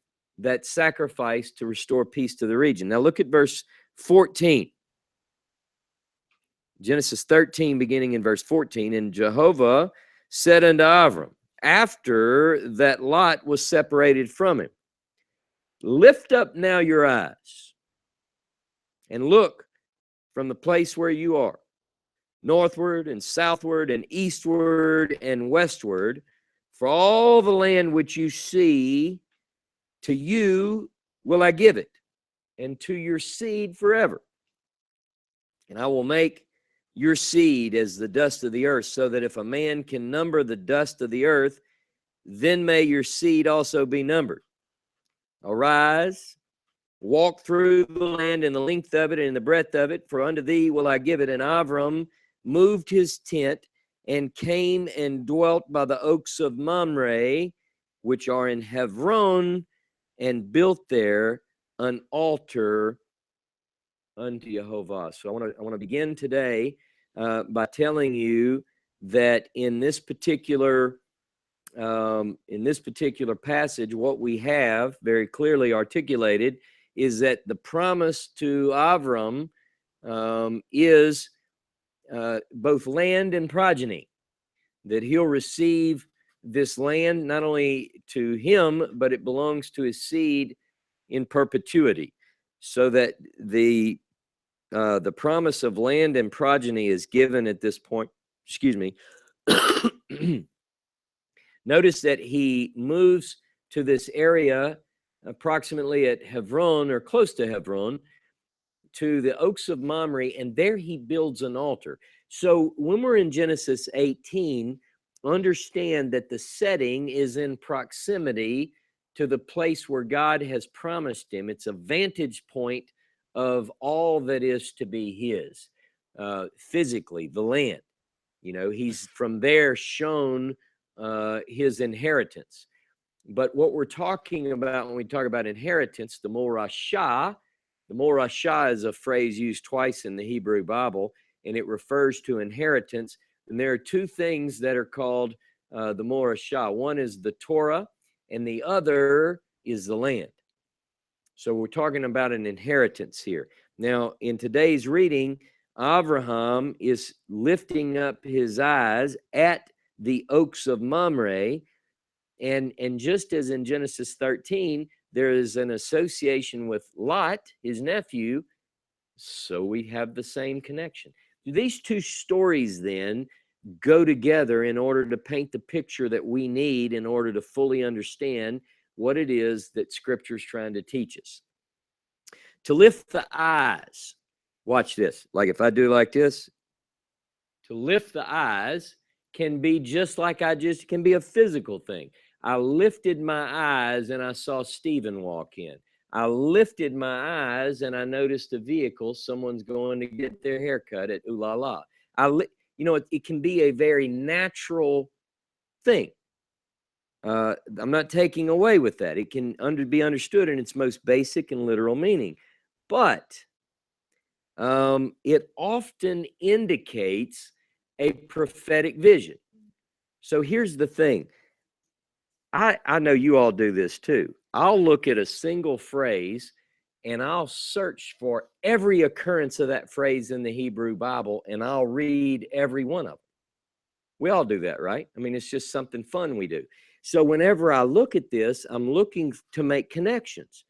sacrifice to restore peace to the region. Now look at verse 14. Genesis 13, beginning in verse 14. And Jehovah said unto Avram, after that Lot was separated from him, lift up now your eyes and look from the place where you are, northward and southward and eastward and westward, for all the land which you see, to you will I give it, and to your seed forever. And I will make your seed as the dust of the earth, so that if a man can number the dust of the earth, then may your seed also be numbered. Arise, walk through the land in the length of it and in the breadth of it, for unto thee will I give it. And Avram moved his tent and came and dwelt by the oaks of Mamre, which are in Hebron, and built there an altar unto Yahovah. So I want to begin today by telling you that in this particular passage, what we have very clearly articulated is that the promise to Avram is both land and progeny, that he'll receive this land not only to him, but it belongs to his seed in perpetuity, so that the promise of land and progeny is given at this point. Excuse me. Notice that he moves to this area approximately at Hebron or close to Hebron, to the oaks of Mamre, and there he builds an altar. So when we're in Genesis 18, understand that the setting is in proximity to the place where God has promised him. It's a vantage point of all that is to be his, physically, the land. You know, he's from there shown his inheritance. But what we're talking about when we talk about inheritance, the morashah is a phrase used twice in the Hebrew Bible, and it refers to inheritance. And there are two things that are called the morashah. One is the Torah, and the other is the land. So we're talking about an inheritance here. Now, in today's reading, Abraham is lifting up his eyes at the oaks of Mamre, and just as in Genesis 13, there is an association with Lot, his nephew, so we have the same connection. These two stories then go together in order to paint the picture that we need in order to fully understand what it is that Scripture is trying to teach us. To lift the eyes, watch this, like if I do like this, to lift the eyes can be just like can be a physical thing. I lifted my eyes and I saw Stephen walk in. I lifted my eyes and I noticed a vehicle. Someone's going to get their hair cut at Ooh La La. It can be a very natural thing. I'm not taking away with that. It can be understood in its most basic and literal meaning. But it often indicates a prophetic vision. So here's the thing. I know you all do this too. I'll look at a single phrase and I'll search for every occurrence of that phrase in the Hebrew Bible, and I'll read every one of them. We all do that, right? I mean, it's just something fun we do. So whenever I look at this, I'm looking to make connections.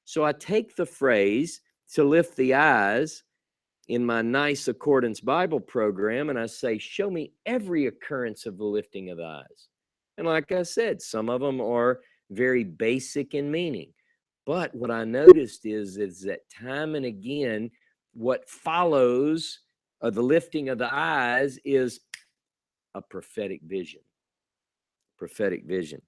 So I take the phrase to lift the eyes in my nice Accordance Bible program, and I say, show me every occurrence of the lifting of the eyes. And like I said, some of them are very basic in meaning. But what I noticed is that time and again, what follows the lifting of the eyes is a prophetic vision. Prophetic vision.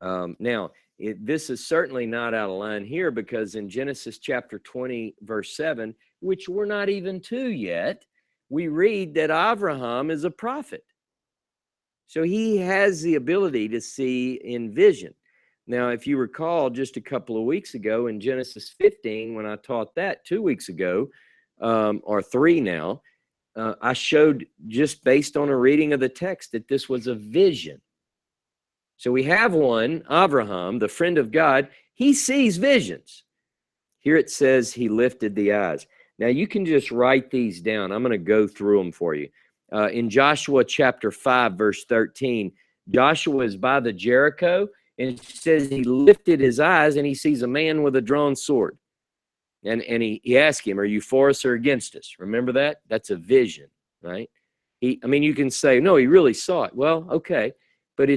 Now, this is certainly not out of line here, because in Genesis chapter 20, verse 7, which we're not even to yet, we read that Abraham is a prophet. So he has the ability to see in vision. Now, if you recall, just a couple of weeks ago in Genesis 15, when I taught that 2 weeks ago, or 3 now, I showed, just based on a reading of the text, that this was a vision. So we have one, Abraham, the friend of God. He sees visions. Here it says he lifted the eyes. Now you can just write these down. I'm going to go through them for you. In Joshua chapter 5, verse 13, Joshua is by the Jericho, and it says he lifted his eyes and he sees a man with a drawn sword. And he asked him, are you for us or against us? Remember that? That's a vision, right? You can say, no, he really saw it. Well, okay. But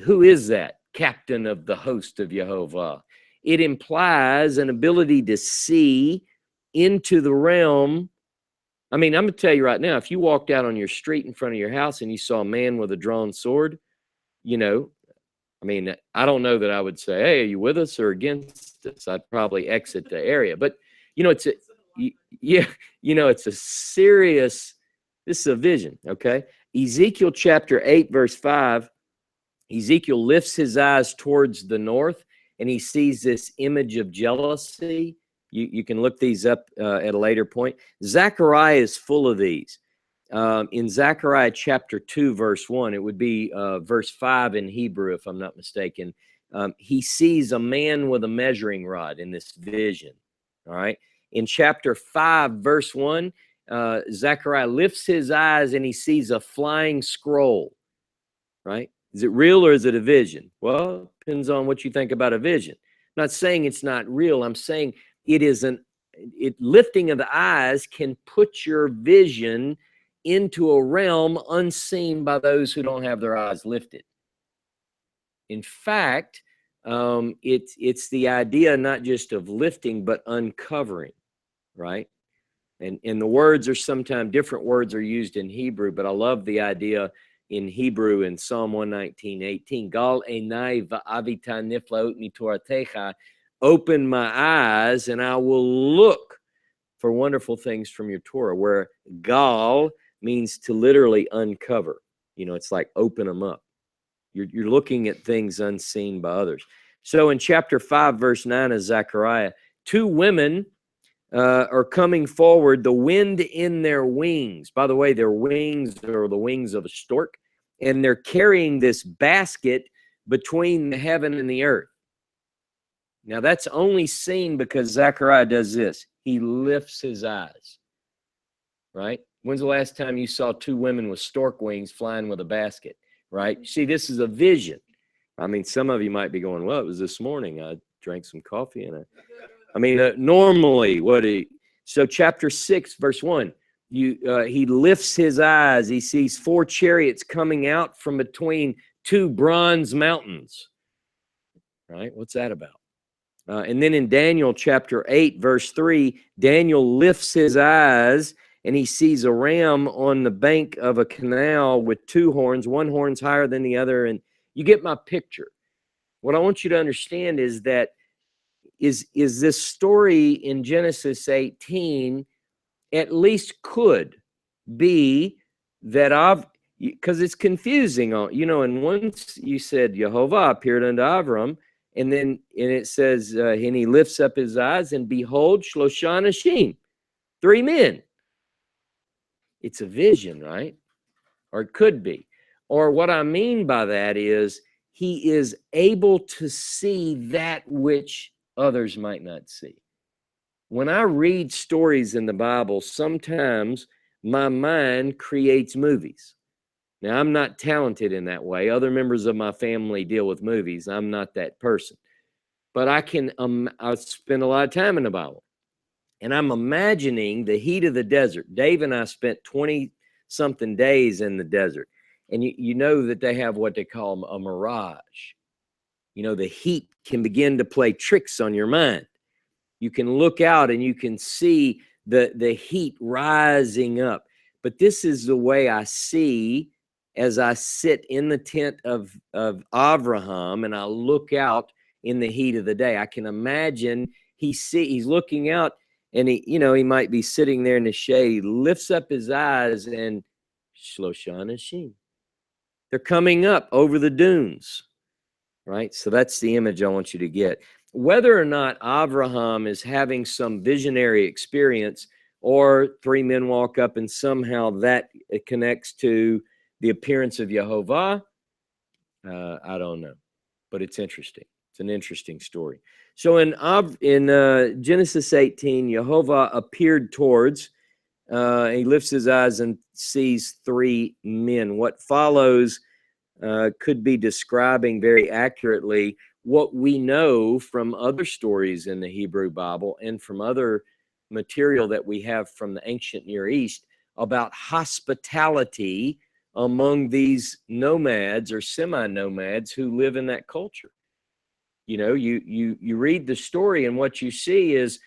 who is that? Captain of the host of Yahovah. It implies an ability to see into the realm. I'm going to tell you right now, if you walked out on your street in front of your house and you saw a man with a drawn sword, I don't know that I would say, hey, are you with us or against us? I'd probably exit the area. But, it's a serious, this is a vision, okay? Ezekiel chapter 8, verse 5, Ezekiel lifts his eyes towards the north, and he sees this image of jealousy. You can look these up at a later point. Zechariah is full of these. In Zechariah chapter 2, verse 1, it would be verse 5 in Hebrew, if I'm not mistaken. He sees a man with a measuring rod in this vision. All right. In chapter 5, verse 1, Zechariah lifts his eyes and he sees a flying scroll. Right? Is it real or is it a vision? Well, it depends on what you think about a vision. I'm not saying it's not real. I'm saying lifting of the eyes can put your vision into a realm unseen by those who don't have their eyes lifted. In fact, it's the idea not just of lifting, but uncovering, right? And the words are sometimes, different words are used in Hebrew, but I love the idea in Hebrew in Psalm 119:18. Gal einai va'avita niflaot mitoratecha. Open my eyes and I will look for wonderful things from your Torah, where gal means to literally uncover. It's like open them up. You're looking at things unseen by others. So in chapter 5, verse 9 of Zechariah, 2 women are coming forward, the wind in their wings. By the way, their wings are the wings of a stork, and they're carrying this basket between the heaven and the earth. Now, that's only seen because Zechariah does this. He lifts his eyes, right? When's the last time you saw 2 women with stork wings flying with a basket, right? See, this is a vision. Some of you might be going, well, it was this morning. I drank some coffee and normally so chapter 6, verse 1, he lifts his eyes. He sees 4 chariots coming out from between 2 bronze mountains, right? What's that about? And then in Daniel chapter 8, verse 3, Daniel lifts his eyes and he sees a ram on the bank of a canal with 2 horns. One horn's higher than the other. And you get my picture. What I want you to understand is that is this story in Genesis 18 at least could be that because it's confusing. And once you said Yahovah appeared unto Avram, and it says, and he lifts up his eyes, and behold, Shlosha Anashim, 3 men. It's a vision, right? Or it could be. Or what I mean by that is he is able to see that which others might not see. When I read stories in the Bible, sometimes my mind creates movies. Now, I'm not talented in that way. Other members of my family deal with movies. I'm not that person. But I spend a lot of time in the Bible. And I'm imagining the heat of the desert. Dave and I spent 20-something days in the desert. And you know that they have what they call a mirage. You know, the heat can begin to play tricks on your mind. You can look out and you can see the heat rising up. But this is the way I see as I sit in the tent of Abraham and I look out in the heat of the day. I can imagine he's looking out, and he might be sitting there in the shade. He lifts up his eyes, and Shlosha Anashim, they're coming up over the dunes, right? So that's the image I want you to get. Whether or not Abraham is having some visionary experience, or 3 men walk up and somehow that connects to the appearance of Yahovah, I don't know, but it's interesting. It's an interesting story. So in Genesis 18, Yahovah appeared towards, he lifts his eyes and sees 3 men. What follows could be describing very accurately what we know from other stories in the Hebrew Bible and from other material that we have from the ancient Near East about hospitality among these nomads or semi-nomads who live in that culture. You know, you read the story, and what you see is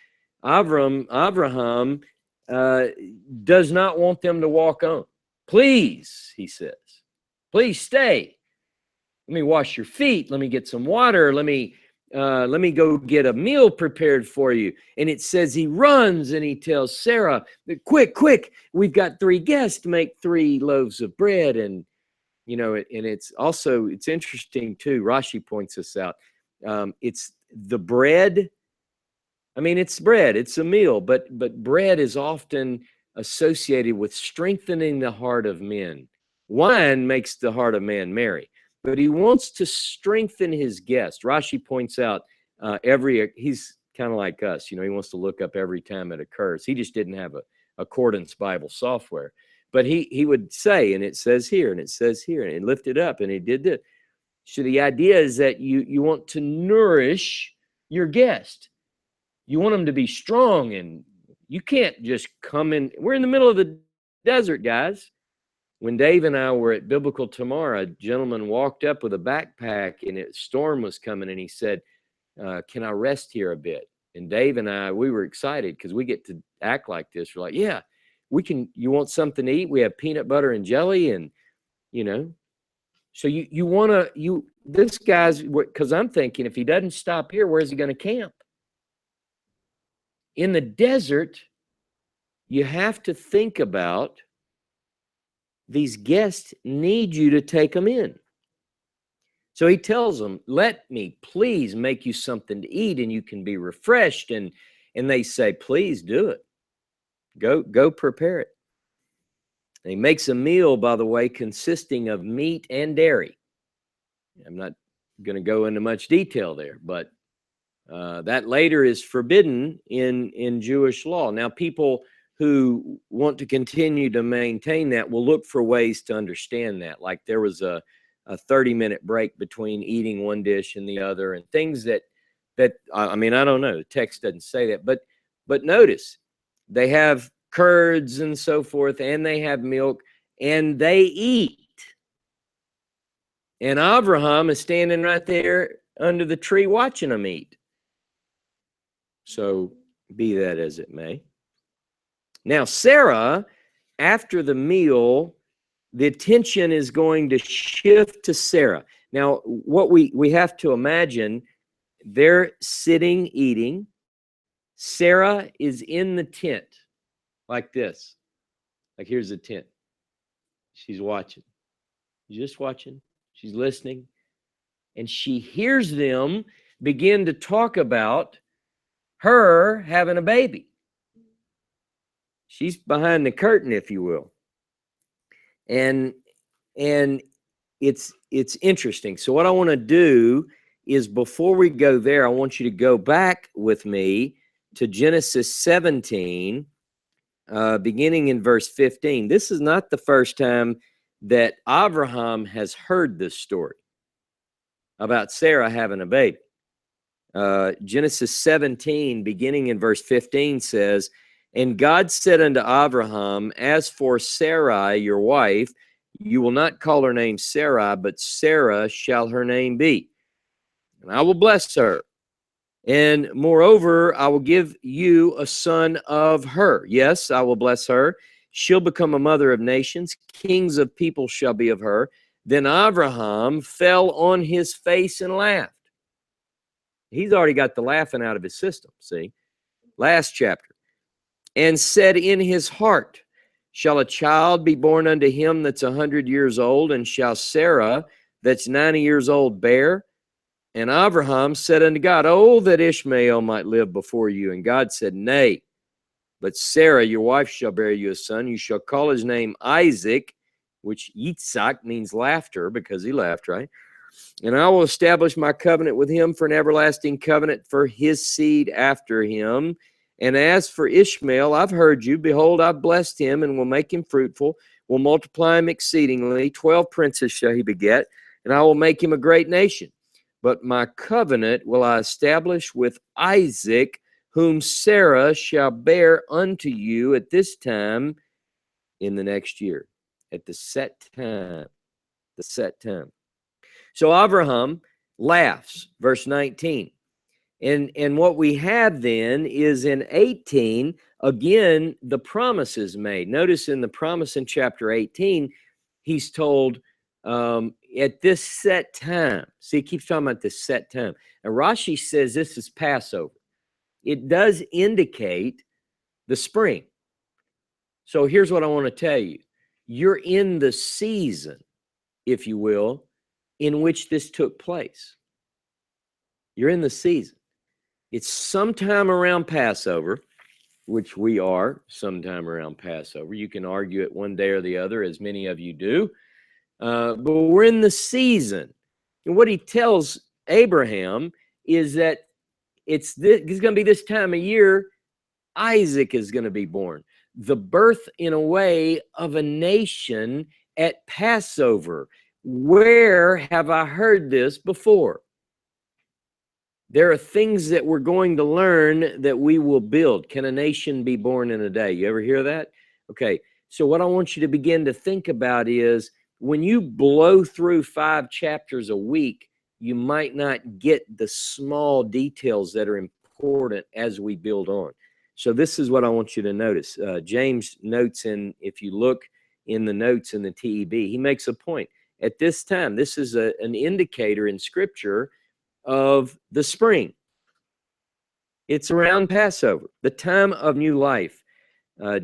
Abraham does not want them to walk on. Please, he says, please stay. Let me wash your feet. Let me get some water. Let me go get a meal prepared for you. And it says he runs and he tells Sarah, quick, we've got 3 guests to make 3 loaves of bread. And, it's interesting too. Rashi points this out. It's the bread. I mean, it's bread. It's a meal, but bread is often associated with strengthening the heart of men. Wine makes the heart of man merry, but he wants to strengthen his guest. Rashi points out he's kind of like us. He wants to look up every time it occurs. He just didn't have a Accordance Bible software, but he would say, and it says here, and it says here, and he lifted up, and he did this. So the idea is that you want to nourish your guest. You want them to be strong, and you can't just come in. We're in the middle of the desert, guys. When Dave and I were at Biblical Tomorrow, a gentleman walked up with a backpack, and a storm was coming, and he said, can I rest here a bit? And Dave and I, we were excited because we get to act like this. We're like, yeah, we can. You want something to eat? We have peanut butter and jelly, and, So you want to, this guy's, because I'm thinking if he doesn't stop here, where's he going to camp? In the desert, you have to think about these guests need you to take them in. So he tells them, let me please make you something to eat and you can be refreshed. And they say, please do it. Go prepare it. And he makes a meal, by the way, consisting of meat and dairy. I'm not going to go into much detail there, but that later is forbidden in Jewish law. Now, people who want to continue to maintain that will look for ways to understand that. Like there was a 30-minute break between eating one dish and the other, and things that I mean, I don't know. The text doesn't say that, but notice they have curds and so forth, and they have milk, and they eat. And Abraham is standing right there under the tree watching them eat. So be that as it may. Now, Sarah, after the meal, the attention is going to shift to Sarah. Now, what we have to imagine, They're sitting, eating. Sarah is in the tent like this. Like, here's the tent. She's watching. Just watching. She's listening. And she hears them begin to talk about her having a baby. She's behind the curtain, if you will. And it's interesting. So what I want to do is, before we go there, I want you to go back with me to Genesis 17, beginning in verse 15. This is not the first time that Abraham has heard this story about Sarah having a baby. Genesis 17, beginning in verse 15, says, "And God said unto Abraham, As for Sarai, your wife, you will not call her name Sarai, but Sarah shall her name be. And I will bless her. And moreover, I will give you a son of her. Yes, I will bless her. She'll become a mother of nations. Kings of people shall be of her." Then Abraham fell on his face and laughed. He's already got the laughing out of his system, see? Last chapter. "And said in his heart, Shall a child be born unto him that's 100 years old? And shall Sarah that's 90 years old bear? And Abraham said unto God, Oh, that Ishmael might live before you. And God said, Nay, but Sarah, your wife, shall bear you a son. You shall call his name Isaac," which Yitzhak means laughter, because he laughed, right? "And I will establish my covenant with him for an everlasting covenant for his seed after him. And as for Ishmael, I've heard you. Behold, I've blessed him and will make him fruitful, will multiply him exceedingly. 12 princes shall he beget, and I will make him a great nation. But my covenant will I establish with Isaac, whom Sarah shall bear unto you at this time in the next year." At the set time. The set time. So Abraham laughs, verse 19. And what we have then is in 18, again, the promise is made. Notice in the promise in chapter 18, he's told at this set time. See, he keeps talking about this set time. And Rashi says this is Passover. It does indicate the spring. So here's what I want to tell you. You're in the season, if you will, in which this took place. You're in the season. It's sometime around Passover, which we are sometime around Passover. You can argue it one day or the other, as many of you do. But we're in the season. And what he tells Abraham is that it's going to be this time of year, Isaac is going to be born. The birth, in a way, of a nation at Passover. Where have I heard this before? There are things that we're going to learn that we will build. Can a nation be born in a day? You ever hear that? Okay, so what I want you to begin to think about is, when you blow through 5 chapters a week, you might not get the small details that are important as we build on. So this is what I want you to notice. James notes in, if you look in the notes in the TEB, he makes a point. At this time, this is an indicator in Scripture of the spring. It's around Passover, the time of new life.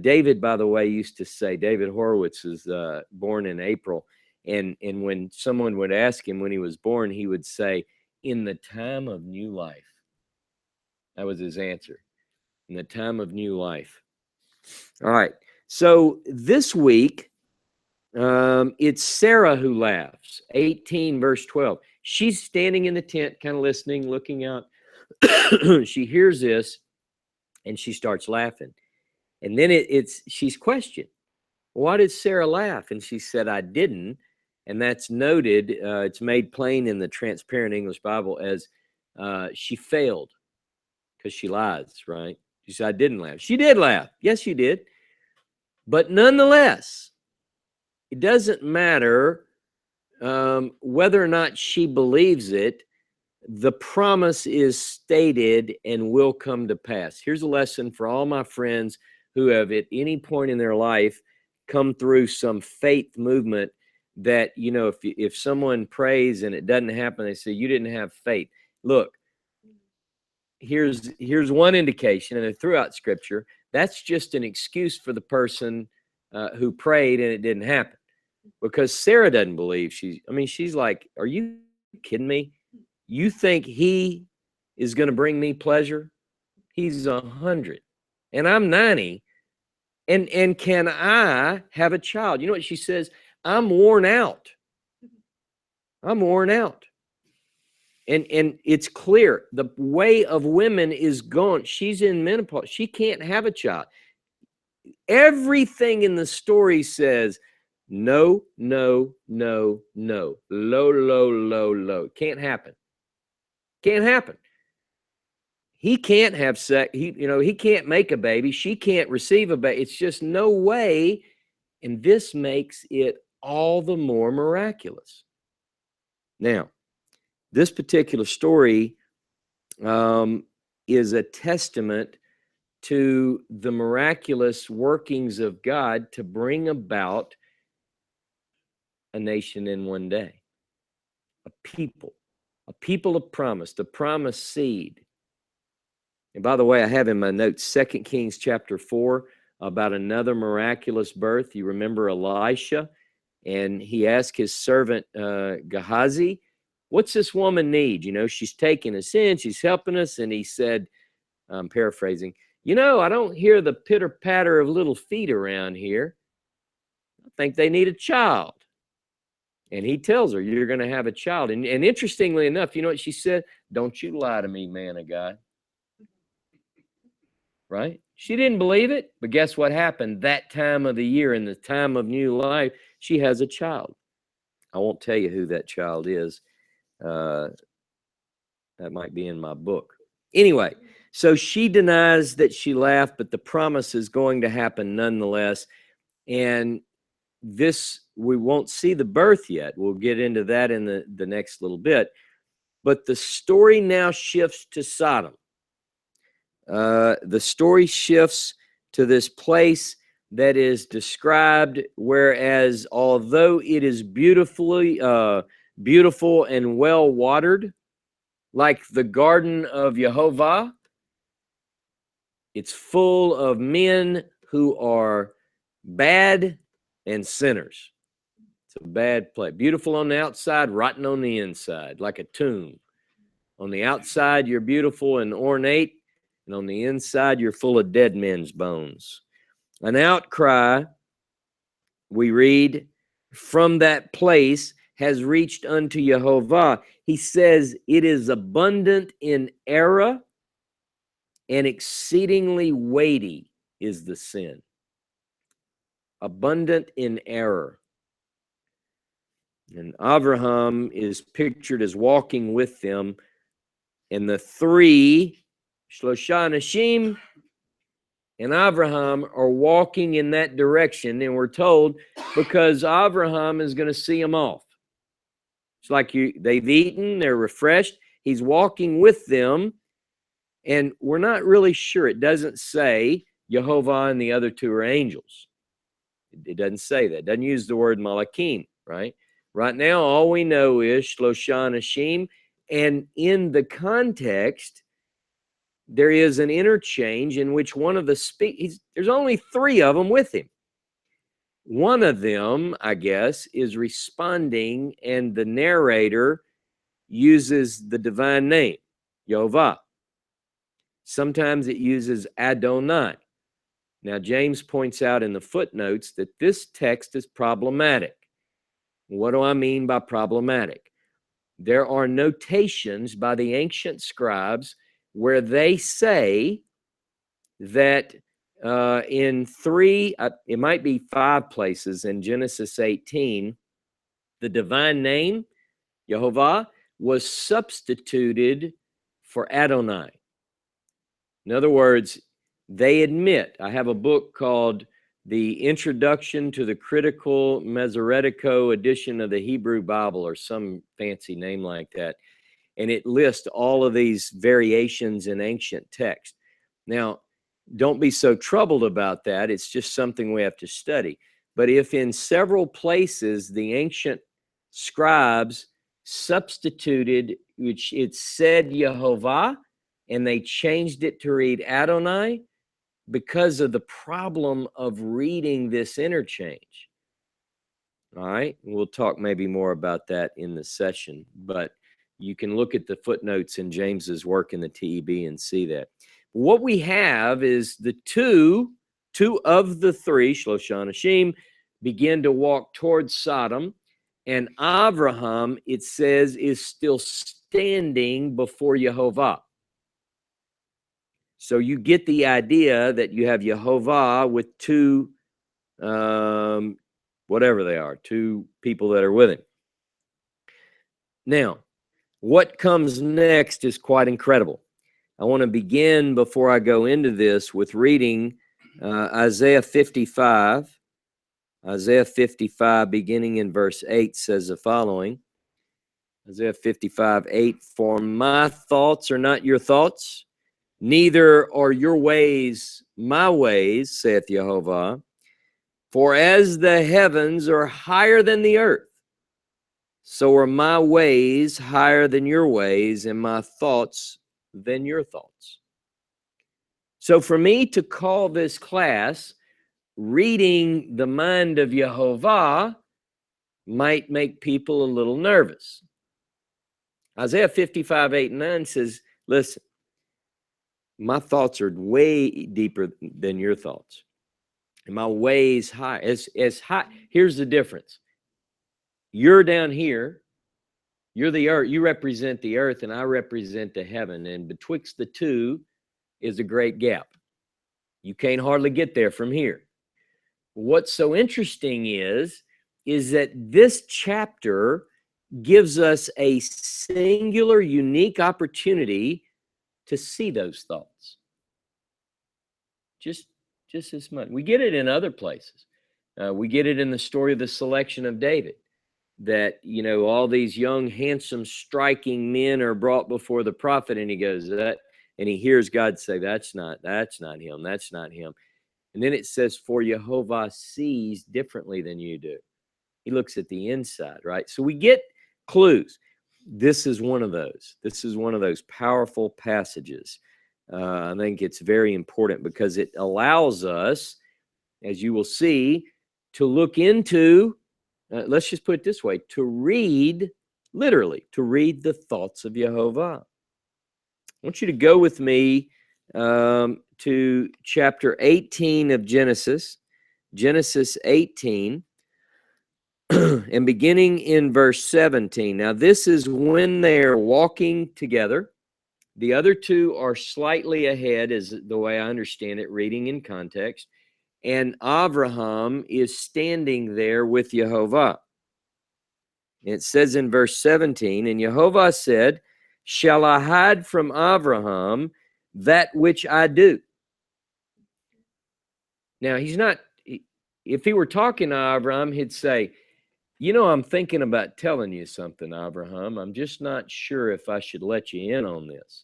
David, by the way, used to say, David Horowitz is born in April. And when someone would ask him when he was born, he would say, in the time of new life. That was his answer. In the time of new life. All right. So this week, it's Sarah who laughs. 18, verse 12. She's standing in the tent, kind of listening, looking out. She hears this, and she starts laughing. And then she's questioned. Why did Sarah laugh? And she said, I didn't. And that's noted. It's made plain in the Transparent English Bible as she failed, because she lies, right? She said, I didn't laugh. She did laugh. Yes, you did. But nonetheless, it doesn't matter whether or not she believes it. The promise is stated and will come to pass. Here's a lesson for all my friends who have at any point in their life come through some faith movement that, you know, if someone prays and it doesn't happen, they say, you didn't have faith. Look, here's one indication, and throughout Scripture, that's just an excuse for the person who prayed and it didn't happen. Because Sarah doesn't believe. She's like, are you kidding me? You think he is going to bring me pleasure? He's 100 and I'm 90. And can I have a child? You know what she says? I'm worn out. I'm worn out. And it's clear the way of women is gone. She's in menopause. She can't have a child. Everything in the story says no, no, no, no. Low, low, low, low. Can't happen. Can't happen. He can't have sex. He can't make a baby. She can't receive a baby. It's just no way. And this makes it all the more miraculous. Now, this particular story is a testament to the miraculous workings of God to bring about a nation in one day, a people of promise, the promised seed. And by the way, I have in my notes 2 Kings chapter 4 about another miraculous birth. You remember Elisha, and he asked his servant Gehazi, what's this woman need? She's taking us in, she's helping us. And he said, I'm paraphrasing, I don't hear the pitter patter of little feet around here. I think they need a child. And he tells her, you're going to have a child. And interestingly enough, you know what she said? Don't you lie to me, man of God. Right? She didn't believe it. But guess what happened? That time of the year, in the time of new life, she has a child. I won't tell you who that child is. That might be in my book. Anyway, so she denies that she laughed, but the promise is going to happen nonetheless. And this, we won't see the birth yet. We'll get into that in the next little bit. But the story now shifts to Sodom. The story shifts to this place that is described, whereas although it is beautiful and well watered, like the garden of Yahovah, it's full of men who are bad and sinners. It's a bad place. Beautiful on the outside, rotten on the inside, like a tomb. On the outside, you're beautiful and ornate, and on the inside, you're full of dead men's bones. An outcry, we read, from that place has reached unto Yahovah. He says it is abundant in error and exceedingly weighty is the sin. Abundant in error. And Abraham is pictured as walking with them, and the three, Shlosha Nashim and Abraham, are walking in that direction. And we're told because Abraham is going to see them off. It's like they've eaten, they're refreshed. He's walking with them. And we're not really sure. It doesn't say Yahovah and the other two are angels. It doesn't say that. It doesn't use the word Malakim, right? Right now, all we know is Shlosha Nashim. And in the context, there is an interchange in which one of the there's only three of them with him. One of them, I guess, is responding, and the narrator uses the divine name, Yahovah. Sometimes it uses Adonai. Now, James points out in the footnotes that this text is problematic. What do I mean by problematic? There are notations by the ancient scribes where they say that in it might be 5 places in Genesis 18, the divine name, Yahovah, was substituted for Adonai. In other words, they admit, I have a book called The Introduction to the Critical Masoretico Edition of the Hebrew Bible, or some fancy name like that. And it lists all of these variations in ancient text. Now, don't be so troubled about that. It's just something we have to study. But if in several places the ancient scribes substituted, which it said Yahovah, and they changed it to read Adonai because of the problem of reading this interchange. All right, we'll talk maybe more about that in the session, but you can look at the footnotes in James's work in the TEB and see that. What we have is the two of the three, Shloshah Anashim, begin to walk towards Sodom, and Abraham, it says, is still standing before Yahovah. So you get the idea that you have Yahovah with two, whatever they are, two people that are with him. Now, what comes next is quite incredible. I want to begin, before I go into this, with reading Isaiah 55. Isaiah 55, beginning in verse 8, says the following. Isaiah 55:8, for my thoughts are not your thoughts, neither are your ways my ways, saith Yahovah. For as the heavens are higher than the earth, so are my ways higher than your ways, and my thoughts than your thoughts. So for me to call this class reading the mind of Yahovah might make people a little nervous. Isaiah 55:8-9 says, listen, my thoughts are way deeper than your thoughts, and my ways high. As high. Here's the difference. You're down here. You're the earth. You represent the earth, and I represent the heaven. And betwixt the two is a great gap. You can't hardly get there from here. What's so interesting is that this chapter gives us a singular, unique opportunity to see those thoughts. Just this much. We get it in other places. We get it in the story of the selection of David, that, you know, all these young, handsome, striking men are brought before the prophet, and he goes, that, and he hears God say, that's not him, that's not him. And then it says, for Yahovah sees differently than you do. He looks at the inside, right? So we get clues. This is one of those. This is one of those powerful passages. I think it's very important because it allows us, as you will see, to look into, let's just put it this way, to read, literally, to read the thoughts of Yahovah. I want you to go with me to chapter 18 of Genesis, Genesis 18, and beginning in verse 17. Now, this is when they are walking together. The other two are slightly ahead, is the way I understand it, reading in context. And Abraham is standing there with Yahovah. It says in verse 17, and Yahovah said, shall I hide from Abraham that which I do? Now, he's not, if he were talking to Abraham, he'd say, you know, I'm thinking about telling you something, Abraham. I'm just not sure if I should let you in on this.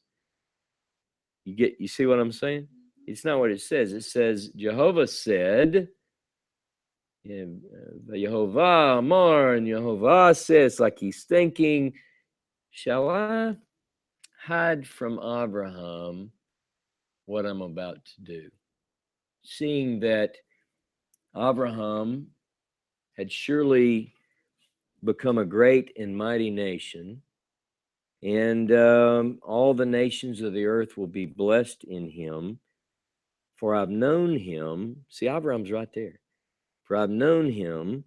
You see what I'm saying? It's not what it says. It says, Jehovah said, Yahovah Amar, and Yahovah says, like he's thinking, shall I hide from Abraham what I'm about to do? Seeing that Abraham had surely become a great and mighty nation, and all the nations of the earth will be blessed in him. For I've known him. See, Abraham's right there. For I've known him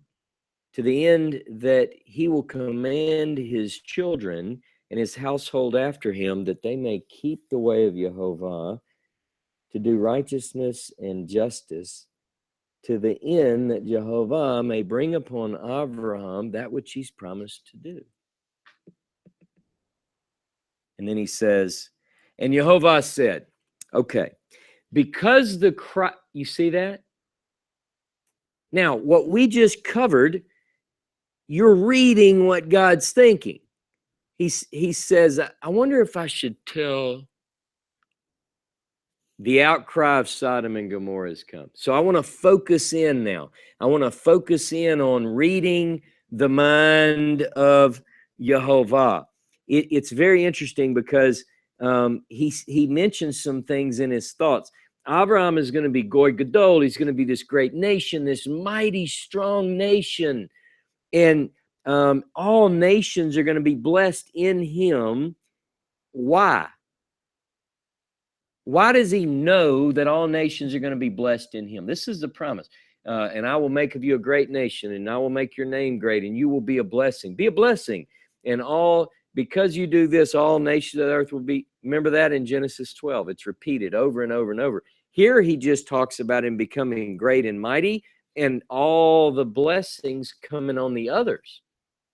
to the end that he will command his children and his household after him, that they may keep the way of Yahovah, to do righteousness and justice, to the end that Yahovah may bring upon Abraham that which he's promised to do. And then he says, and Yahovah said, okay, because you see that? Now, what we just covered, you're reading what God's thinking. He says, I wonder if I should tell the outcry of Sodom and Gomorrah has come. So I want to focus in now. I want to focus in on reading the mind of Yahovah. It's very interesting because he mentions some things in his thoughts. Abraham is going to be Goy Gadol. He's going to be this great nation, this mighty, strong nation. And all nations are going to be blessed in him. Why? Why does he know that all nations are going to be blessed in him? This is the promise. And I will make of you a great nation, and I will make your name great, and you will be a blessing. Be a blessing. And because you do this, all nations of the earth will be. Remember that in Genesis 12. It's repeated over and over and over. Here he just talks about him becoming great and mighty, and all the blessings coming on the others.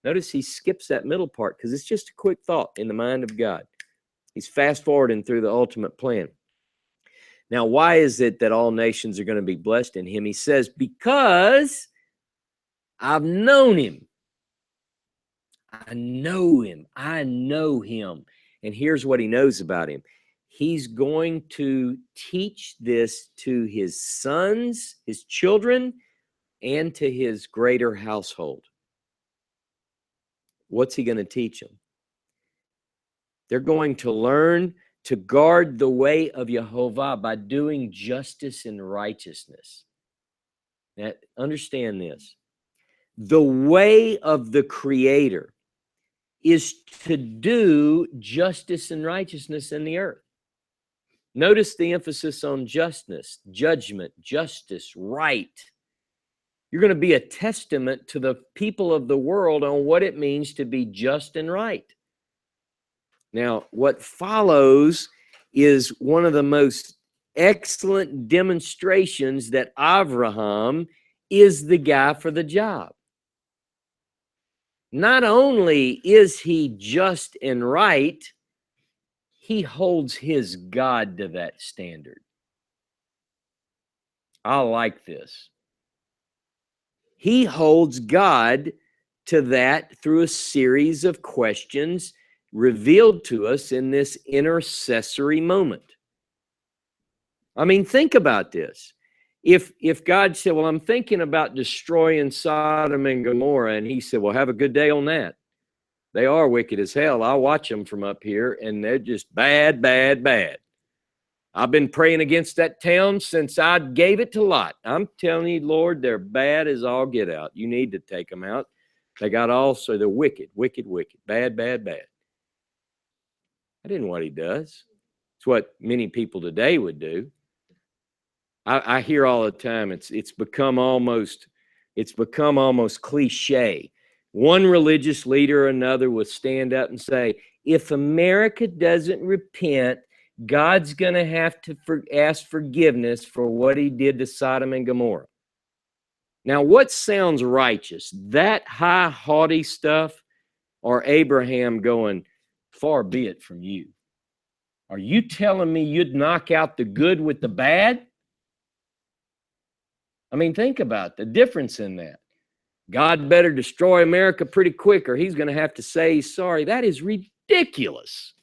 Notice he skips that middle part because it's just a quick thought in the mind of God. He's fast forwarding through the ultimate plan. Now, why is it that all nations are going to be blessed in him? He says, because I've known him. I know him. I know him. And here's what he knows about him. He's going to teach this to his sons, his children, and to his greater household. What's he going to teach them? They're going to learn to guard the way of Yahovah by doing justice and righteousness. Now, understand this. The way of the Creator is to do justice and righteousness in the earth. Notice the emphasis on justness, judgment, justice, right. You're going to be a testament to the people of the world on what it means to be just and right. Now, what follows is one of the most excellent demonstrations that Abraham is the guy for the job. Not only is he just and right, he holds his God to that standard. I like this. He holds God to that through a series of questions revealed to us in this intercessory moment. I mean, think about this. If God said, well, I'm thinking about destroying Sodom and Gomorrah, and he said, well, have a good day on that. They are wicked as hell. I watch them from up here, and they're just bad, bad, bad. I've been praying against that town since I gave it to Lot. I'm telling you, Lord, they're bad as all get out. You need to take them out. They're wicked, wicked, wicked, bad, bad, bad. That isn't what he does. It's what many people today would do. I hear all the time, it's become almost cliche. One religious leader or another will stand up and say, if America doesn't repent, God's going to have to ask forgiveness for what he did to Sodom and Gomorrah. Now, what sounds righteous? That high, haughty stuff, or Abraham going, far be it from you? Are you telling me you'd knock out the good with the bad? I mean, think about the difference in that. God better destroy America pretty quick or he's going to have to say he's sorry. That is ridiculous.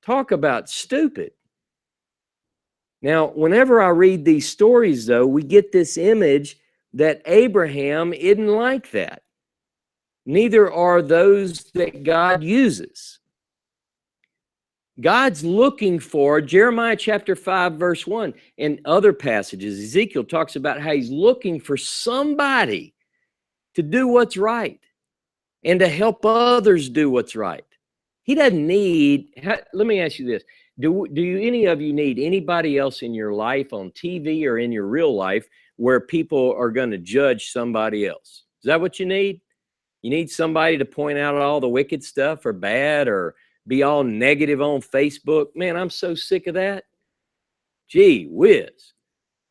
Talk about stupid. Now, whenever I read these stories, though, we get this image that Abraham isn't like that. Neither are those that God uses. God's looking for, Jeremiah chapter 5, verse 1, and other passages, Ezekiel talks about how he's looking for somebody to do what's right and to help others do what's right. He doesn't need, let me ask you this. Do any of you need anybody else in your life on TV or in your real life where people are going to judge somebody else? Is that what you need? You need somebody to point out all the wicked stuff or bad or be all negative on Facebook. Man, I'm so sick of that. Gee whiz.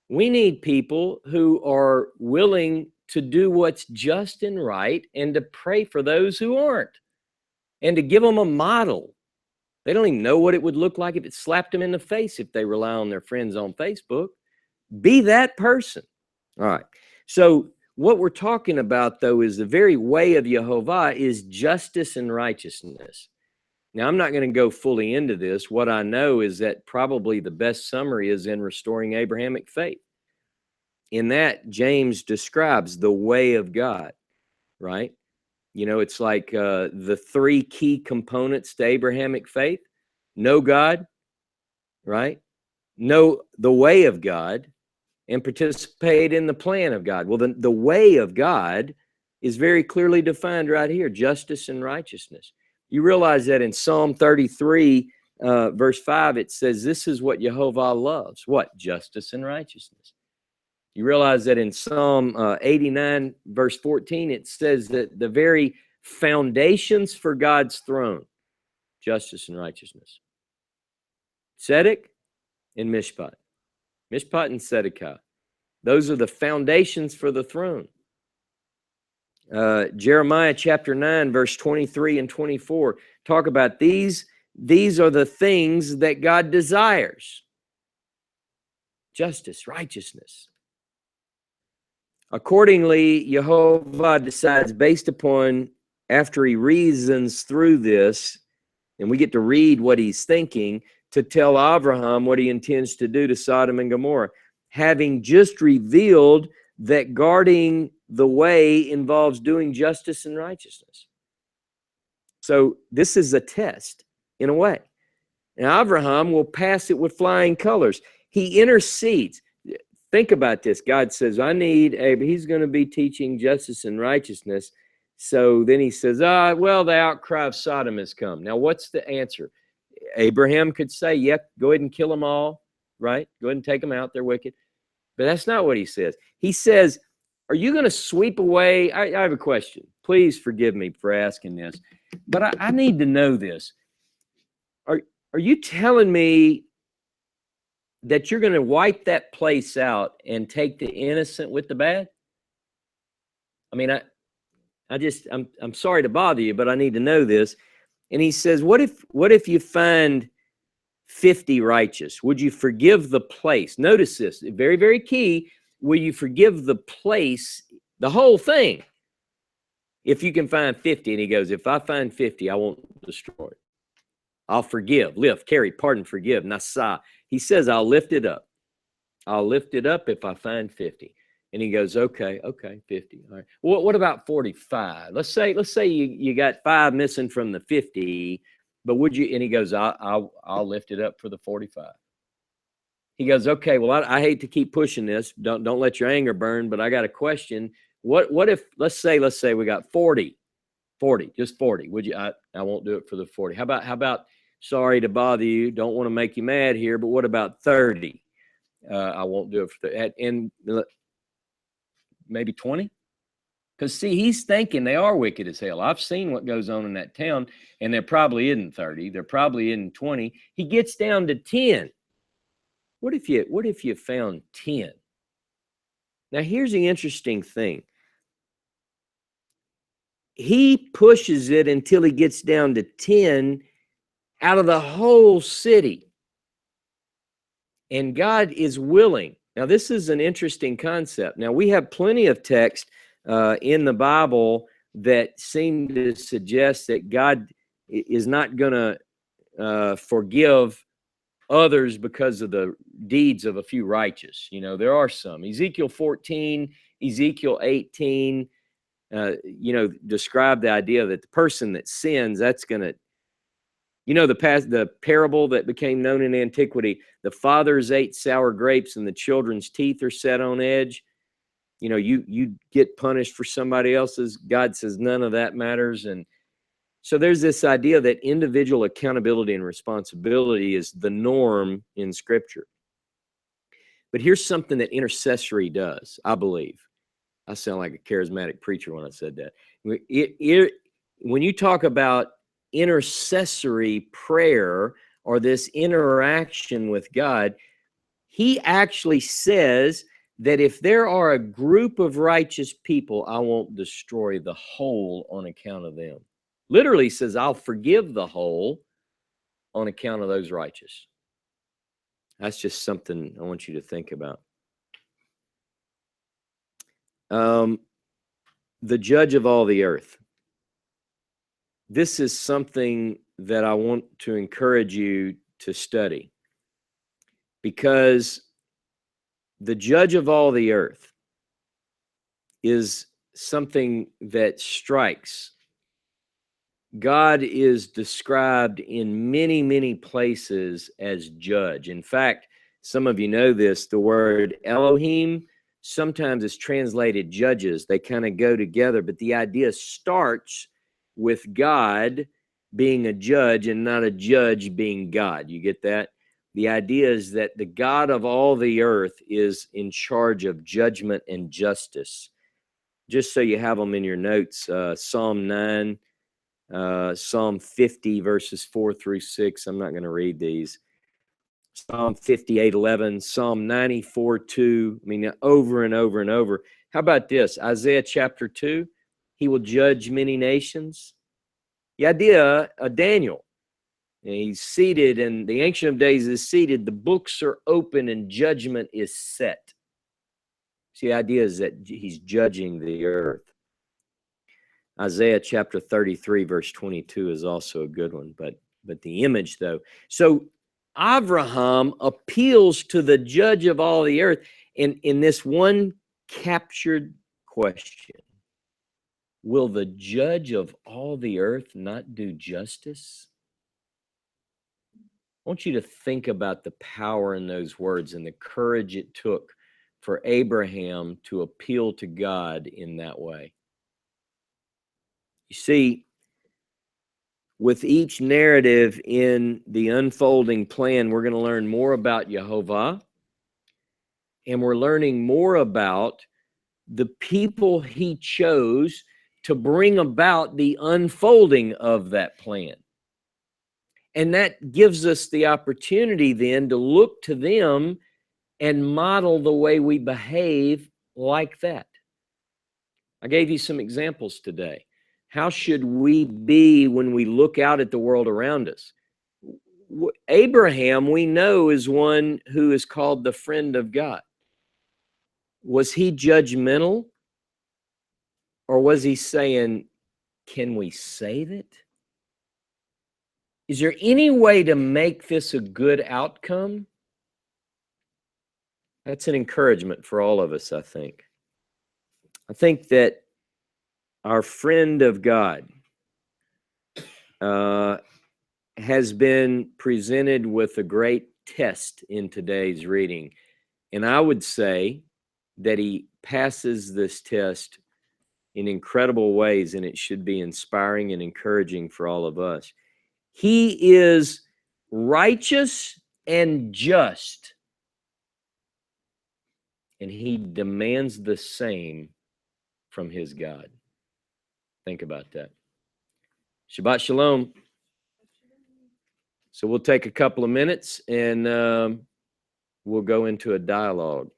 We need people who are willing to do what's just and right and to pray for those who aren't and to give them a model. They don't even know what it would look like if it slapped them in the face if they rely on their friends on Facebook. Be that person. All right. So what we're talking about, though, is the very way of Yahovah is justice and righteousness. Now, I'm not going to go fully into this. What I know is that probably the best summary is in Restoring Abrahamic Faith. In that, James describes the way of God, right? You know, it's like the three key components to Abrahamic faith. know God, right? Know the way of God and participate in the plan of God. Well, the way of God is very clearly defined right here, justice and righteousness. You realize that in Psalm 33, verse 5, it says, this is what Yahovah loves. What? Justice and righteousness. You realize that in Psalm 89, verse 14, it says that the very foundations for God's throne, justice and righteousness. Tzedek and Mishpat. Mishpat and Tzedekah. Those are the foundations for the throne. Jeremiah chapter 9, verse 23 and 24 talk about these are the things that God desires. Justice, righteousness. Accordingly, Yahovah decides based upon, after he reasons through this, and we get to read what he's thinking, to tell Abraham what he intends to do to Sodom and Gomorrah, having just revealed that guarding the way involves doing justice and righteousness. So this is a test, in a way. And Abraham will pass it with flying colors. He intercedes. Think about this. God says, I need Abraham. He's going to be teaching justice and righteousness. So then he says, well, the outcry of Sodom has come. Now, what's the answer? Abraham could say, yep, go ahead and kill them all, right? Go ahead and take them out. They're wicked. But that's not what he says. He says, are you going to sweep away? I have a question. Please forgive me for asking this, but I need to know this. Are you telling me that you're going to wipe that place out and take the innocent with the bad? I mean, I'm sorry to bother you, but I need to know this. And he says, what if you find 50 righteous? Would you forgive the place? Notice this, very, very key. Will you forgive the place, the whole thing, if you can find 50? And he goes, if I find 50, I won't destroy it. I'll forgive, lift, carry, pardon, forgive, nasa. He says, I'll lift it up. I'll lift it up if I find 50. And he goes, okay, 50. All right. Well, what about 45? Let's say you got 5 missing from the 50, but would you? And he goes, I'll lift it up for the 45. He goes, okay, well, I hate to keep pushing this. Don't let your anger burn, but I got a question. What if, let's say we got 40, just 40. Would you? I won't do it for the 40. How about, sorry to bother you, don't want to make you mad here, but what about 30? I won't do it for that. And maybe 20? Because see, he's thinking they are wicked as hell. I've seen what goes on in that town, and there probably isn't 30. There probably isn't 20. He gets down to 10. What if you found 10? Now, here's the interesting thing. He pushes it until he gets down to 10 out of the whole city. And God is willing. Now, this is an interesting concept. Now, we have plenty of text in the Bible that seem to suggest that God is not going to forgive others because of the deeds of a few righteous. You know, there are some. Ezekiel 14, Ezekiel 18, describe the idea that the person that sins, that's going to, the parable that became known in antiquity, the fathers ate sour grapes and the children's teeth are set on edge. You get punished for somebody else's. God says none of that matters. And so there's this idea that individual accountability and responsibility is the norm in Scripture. But here's something that intercessory does, I believe. I sound like a charismatic preacher when I said that. When you talk about intercessory prayer or this interaction with God, he actually says that if there are a group of righteous people, I won't destroy the whole on account of them. Literally says, I'll forgive the whole on account of those righteous. That's just something I want you to think about. The judge of all the earth. This is something that I want to encourage you to study, because the judge of all the earth is something that strikes God is described in many, many places as judge. In fact, some of you know this, the word Elohim sometimes is translated judges. They kind of go together, but the idea starts with God being a judge and not a judge being God. You get that? The idea is that the God of all the earth is in charge of judgment and justice. Just so you have them in your notes, Psalm 9, Psalm 50, verses 4 through 6. I'm not going to read these. Psalm 58:11, Psalm 94:2. I mean, over and over and over. How about this? Isaiah chapter 2. He will judge many nations. The idea, Daniel, he's seated, and the Ancient of Days is seated. The books are open, and judgment is set. See, the idea is that he's judging the earth. Isaiah chapter 33, verse 22 is also a good one, but the image, though. So Abraham appeals to the judge of all the earth in this one captured question. Will the judge of all the earth not do justice? I want you to think about the power in those words and the courage it took for Abraham to appeal to God in that way. You see, with each narrative in the unfolding plan, we're going to learn more about Yahovah, and we're learning more about the people he chose to bring about the unfolding of that plan. And that gives us the opportunity then to look to them and model the way we behave like that. I gave you some examples today. How should we be when we look out at the world around us? Abraham, we know, is one who is called the friend of God. Was he judgmental? Or was he saying, can we save it? Is there any way to make this a good outcome? That's an encouragement for all of us, I think. I think that our friend of God has been presented with a great test in today's reading. And I would say that he passes this test in incredible ways, and it should be inspiring and encouraging for all of us. He is righteous and just, and he demands the same from his God. Think about that. Shabbat Shalom. So we'll take a couple of minutes, and we'll go into a dialogue.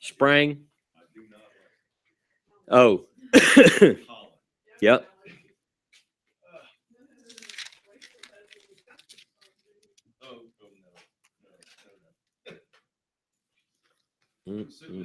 Sprang. Oh. Yep. Mm-hmm.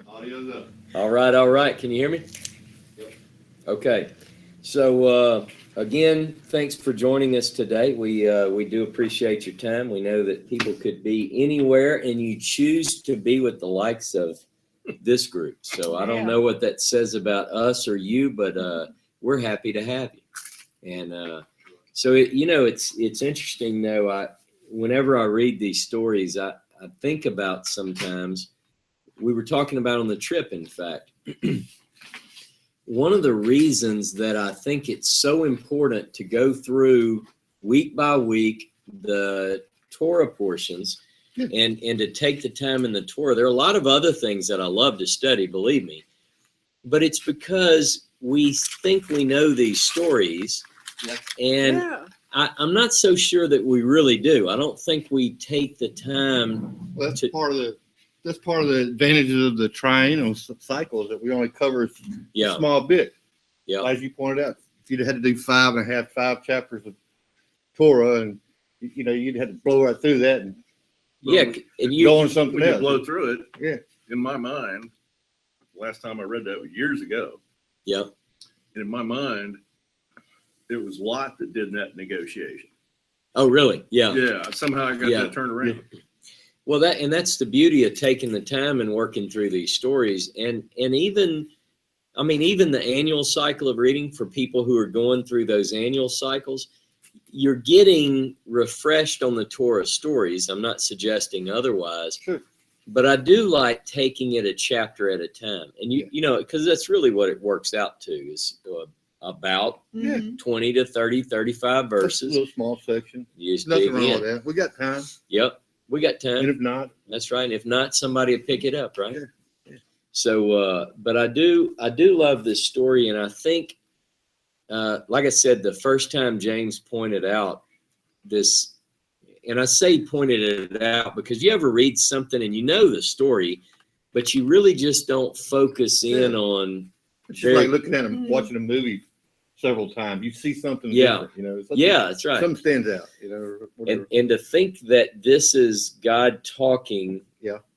Audio's up. All right. Can you hear me? Yep. Okay. So again, thanks for joining us today. We do appreciate your time. We know that people could be anywhere, and you choose to be with the likes of this group. So I don't know what that says about us or you, but we're happy to have you. And so it's interesting though. Whenever I read these stories, I think about sometimes. We were talking about on the trip, in fact. One of the reasons that I think it's so important to go through week by week the Torah portions and to take the time in the Torah. There are a lot of other things that I love to study, believe me, but it's because we think we know these stories, and I'm not so sure that we really do. I don't think we take the time. Well, that's part of the advantages of the triennial cycles, that we only cover a small bit. Yeah. As you pointed out, if you'd had to do 5 chapters of Torah, and you'd have to blow right through that and go on something else. Blow through it. Yeah. In my mind, last time I read that was years ago. Yeah. And in my mind, it was Lot that did that negotiation. Oh, really? Yeah. Yeah. Somehow I got that turned around. Yeah. Well, that's the beauty of taking the time and working through these stories, and even the annual cycle of reading for people who are going through those annual cycles, you're getting refreshed on the Torah stories. I'm not suggesting otherwise, sure, but I do like taking it a chapter at a time, and because that's really what it works out to is about 20 to 30, 35 verses. That's a little small section. Nothing wrong with that. We got time. Yep. We got time. And if not, that's right. And if not, somebody will pick it up, right? Yeah. So, but I do love this story, and I think, like I said, the first time James pointed out this, and I say pointed it out because you ever read something and you know the story, but you really just don't focus in on. It's just like looking at them, watching a movie several times. You see something different, that's right. Something stands out, And to think that this is God talking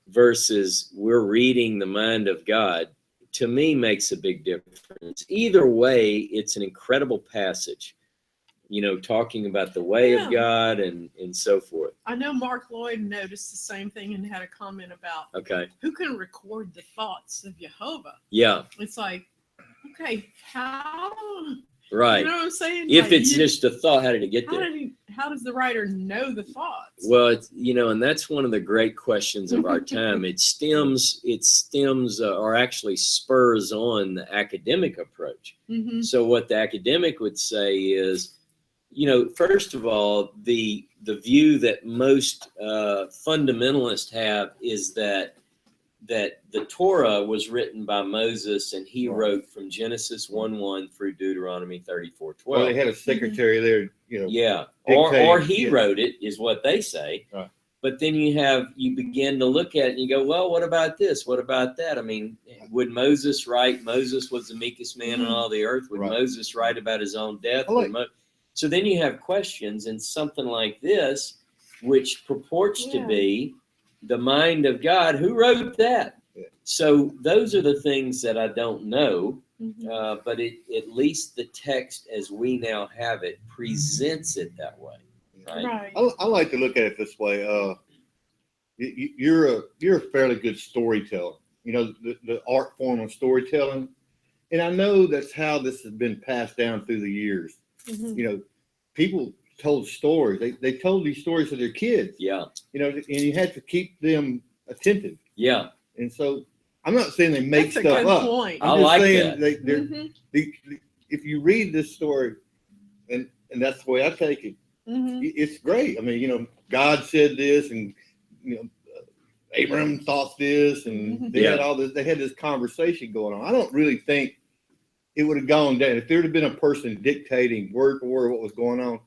versus we're reading the mind of God, to me makes a big difference. Either way, it's an incredible passage, talking about the way of God and so forth. I know Mark Lloyd noticed the same thing and had a comment about who can record the thoughts of Yahovah. Yeah. It's like, okay, how? Right. You know what I'm saying? If it's just a thought, how did it get there? How does the writer know the thoughts? Well, it's, and that's one of the great questions of our time. It stems, or actually spurs on the academic approach. Mm-hmm. So what the academic would say is, first of all, the view that most fundamentalists have is that the Torah was written by Moses, and he wrote from Genesis 1:1 through Deuteronomy 34:12. Well, they had a secretary there, Yeah, or he wrote it, is what they say. Right. But then you begin to look at it and you go, well, what about this? What about that? I mean, would Moses write? Moses was the meekest man on all the earth. Would Moses write about his own death? So then you have questions, and something like this, which purports to be the mind of God. Who wrote that? Yeah. So those are the things that I don't know, but at least the text as we now have it presents it that way. Right. I like to look at it this way. You're a fairly good storyteller. The art form of storytelling, and I know that's how this has been passed down through the years. Mm-hmm. People told stories. They told these stories to their kids. Yeah. And you had to keep them attentive. Yeah. And so I'm not saying they make That's stuff a good up. point. I'm just saying that. If you read this story, and that's the way I take it, it's great. I mean, God said this, and Abraham thought this, and they had all this. They had this conversation going on. I don't really think it would have gone down if there had been a person dictating word for word what was going on.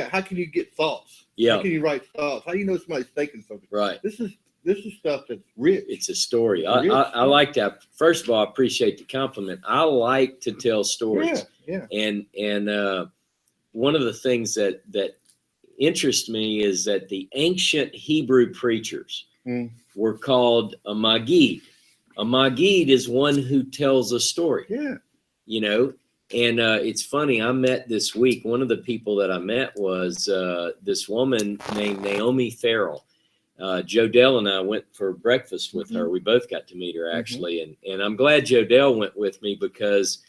How can you get thoughts? Yeah. How can you write thoughts? How do you know somebody's thinking something? Right. This is stuff that's rich. It's a story. I like that. First of all, I appreciate the compliment. I like to tell stories. Yeah. And one of the things that interests me is that the ancient Hebrew preachers, were called a Magid. A Magid is one who tells a story. Yeah. You know, and it's funny. I met this week. One of the people that I met was this woman named Naomi Farrell. Jodell and I went for breakfast with her. We both got to meet her actually, and I'm glad Jodell went with me because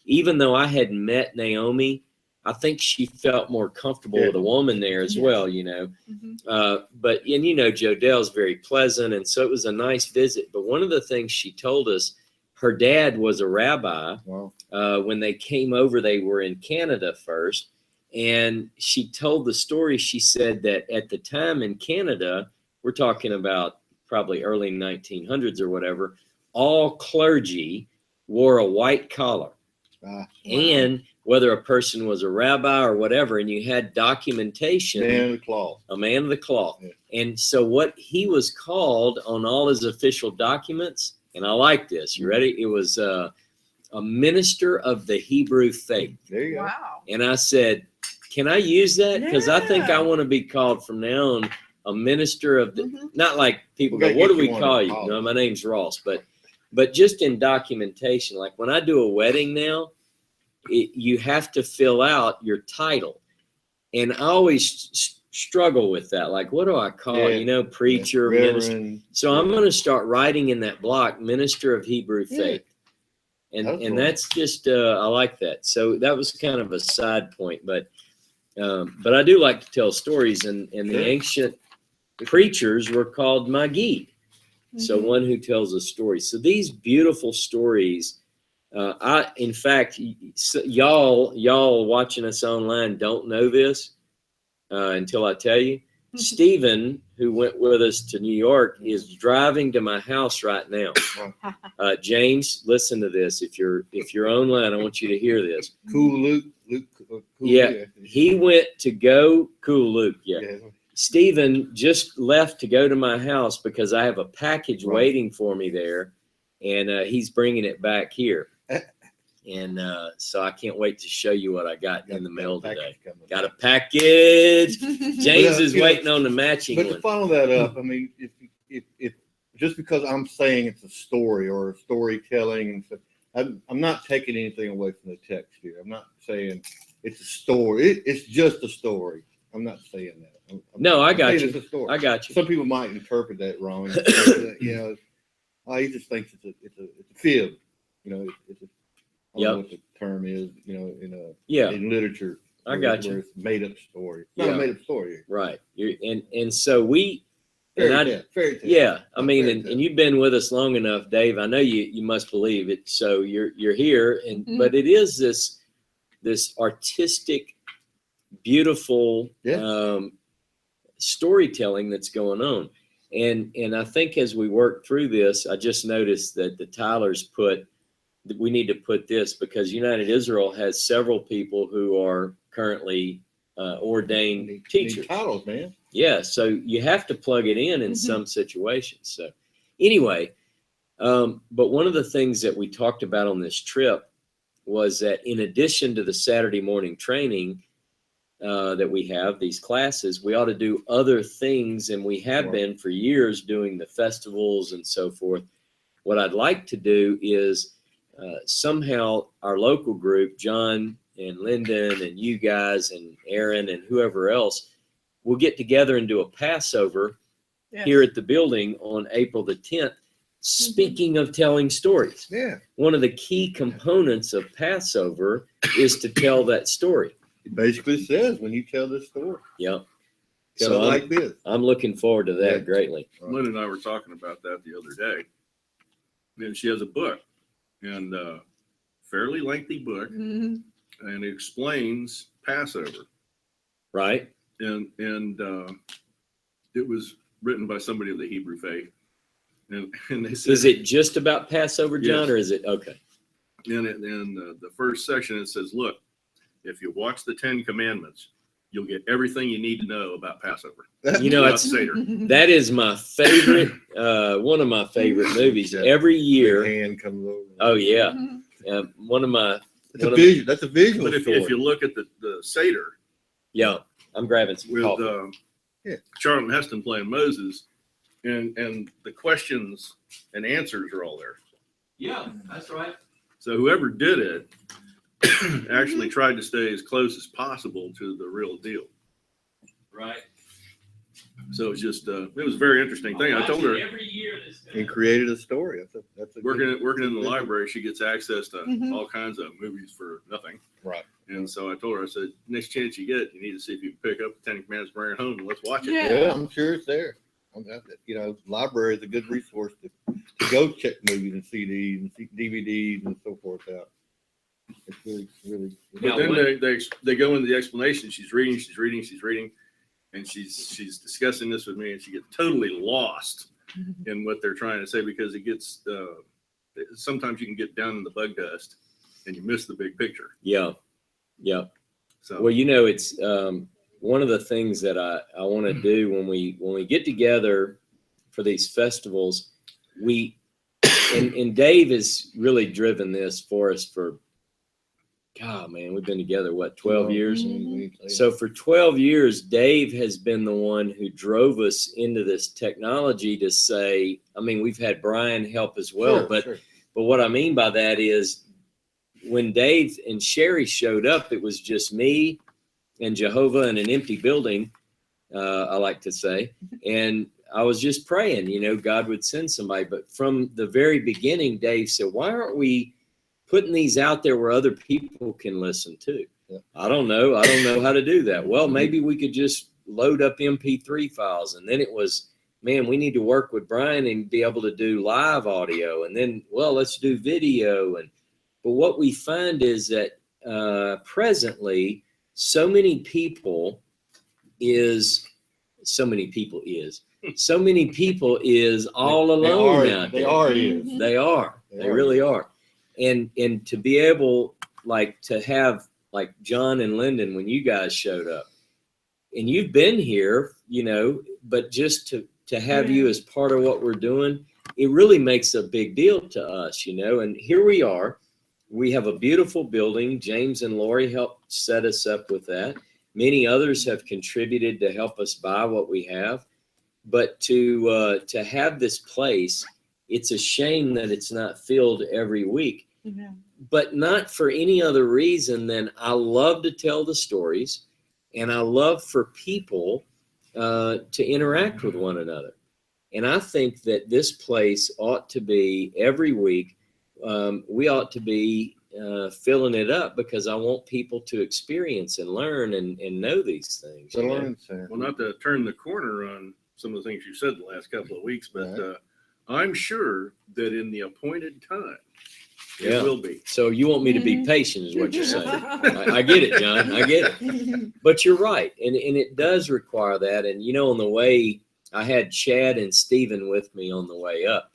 even though I hadn't met Naomi, I think she felt more comfortable with a woman there as well, you know. But you know, Jodell's very pleasant, and so it was a nice visit. But one of the things she told us, her dad was a rabbi. Wow. When they came over, they were in Canada first, and she told the story. She said that at the time in Canada, we're talking about probably early 1900s or whatever, all clergy wore a white collar. And whether a person was a rabbi or whatever, and you had documentation. Man of the cloth. A man of the cloth. Yeah. And so what he was called on all his official documents, and I like this, you ready? It was a minister of the Hebrew faith. There you go. Wow. And I said, can I use that? Because I think I want to be called from now on a minister of the, not like people go, what do we call you? No, my name's Ross, but just in documentation, like when I do a wedding now, you have to fill out your title. And I always struggle with that. Like, what do I call it? You know, preacher, minister. So I'm going to start writing in that block, minister of Hebrew faith. And that's just, I like that. So that was kind of a side point, but I do like to tell stories, and the ancient preachers were called Magid. So one who tells a story. So these beautiful stories, in fact, y'all watching us online don't know this until I tell you. Stephen, who went with us to New York, is driving to my house right now. James, listen to this. If you're online, I want you to hear this. Cool Luke. Cool, he went to go. Cool Luke. Yeah. Stephen just left to go to my house because I have a package waiting for me there, and he's bringing it back here. And so I can't wait to show you what I got in the mail today. Got a package. James is waiting on the matching one. But to follow that up, I mean, if just because I'm saying it's a story or storytelling and stuff, I'm not taking anything away from the text here. I'm not saying it's a story. It's just a story. I'm not saying that. I got you. It's a story. I got you. Some people might interpret that wrong. You know, he just thinks it's a fib. You know, it's a, I don't know what the term is. You know, in literature. I got you. It's made up story. It's not a made up story. Right. And so we. Fairy tale. Yeah, I mean, and you've been with us long enough, Dave. I know you must believe it. So you're here, and but it is this artistic, beautiful storytelling that's going on, and I think as we work through this, I just noticed that the Tylers we need to put this because United Israel has several people who are currently ordained teachers. Titles, man. Yeah, so you have to plug it in some situations. So anyway, but one of the things that we talked about on this trip was that in addition to the Saturday morning training that we have, these classes, we ought to do other things, and we have been for years doing the festivals and so forth. What I'd like to do is somehow our local group, John and Lyndon and you guys and Aaron and whoever else, we'll get together and do a Passover here at the building on April the 10th. Speaking of telling stories, one of the key components of Passover is to tell that story. It basically says when you tell this story. Yep. Tell it like this. I'm looking forward to that greatly. Lynn and I were talking about that the other day. And she has a book, and fairly lengthy book, and it explains Passover. Right. And it was written by somebody of the Hebrew faith. And they said, is it just about Passover, John, or is it okay? In the first section, it says, look, if you watch the 10 Commandments, you'll get everything you need to know about Passover. You know, that is my favorite, one of my favorite movies. Every year. The hand comes over. Oh, yeah. One of my. That's a vision. That's a visual But if you look at the Seder. Yeah, I'm grabbing some with coffee. Charlton Heston playing Moses, and the questions and answers are all there. Yeah, that's right. So whoever did it actually tried to stay as close as possible to the real deal. Right. So it's just it was a very interesting thing. I told her every year. And created a story. That's a working in the library, she gets access to all kinds of movies for nothing. Right. And so I told her, I said, next chance you get, you need to see if you can pick up the 10 Commandments, bring it home, and let's watch it. Yeah, I'm sure it's there. Library is a good resource to go check movies and CDs and DVDs and so forth out. It's really, really. But then they go into the explanation. She's reading, and she's discussing this with me, and she gets totally lost in what they're trying to say, because it gets sometimes you can get down in the bug dust and you miss the big picture. Yeah. So Well, it's one of the things that I want to do when we get together for these festivals. And Dave has really driven this for us for, God, man, we've been together, 12 years? So for 12 years, Dave has been the one who drove us into this technology to say, we've had Brian help as well, but what I mean by that is when Dave and Sherry showed up, it was just me and Yahovah in an empty building, I like to say, and I was just praying, God would send somebody. But from the very beginning, Dave said, why aren't we putting these out there where other people can listen to? Yeah. I don't know how to do that. Well, maybe we could just load up MP3 files. And then it was, man, we need to work with Brian and be able to do live audio. And then, well, let's do video. But what we find is that presently, so many people is all alone out there. They really are. And to be able to have John and Lyndon, when you guys showed up, and you've been here, but just to have you as part of what we're doing, it really makes a big deal to us, and here we are. We have a beautiful building. James and Lori helped set us up with that. Many others have contributed to help us buy what we have. But to have this place, it's a shame that it's not filled every week. Yeah. But not for any other reason than I love to tell the stories, and I love for people to interact with one another. And I think that this place ought to be every week. We ought to be filling it up, because I want people to experience and learn and know these things. Well, not to turn the corner on some of the things you said the last couple of weeks, but I'm sure that in the appointed time, it will be. So you want me to be patient is what you're saying. I get it, John. I get it. But you're right. And it does require that. And, on the way, I had Chad and Stephen with me on the way up.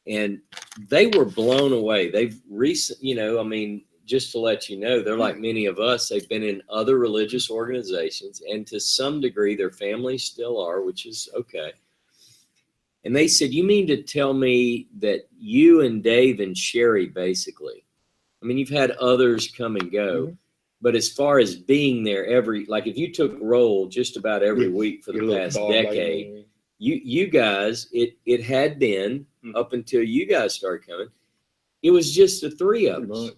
And they were blown away. They've just to let you know, they're like many of us. They've been in other religious organizations, and to some degree, their families still are, which is okay. And they said, you mean to tell me that you and Dave and Sherry, basically, you've had others come and go, but as far as being there if you took roll just about every week for the past decade, you guys, it had been up until you guys started coming, it was just the three of us.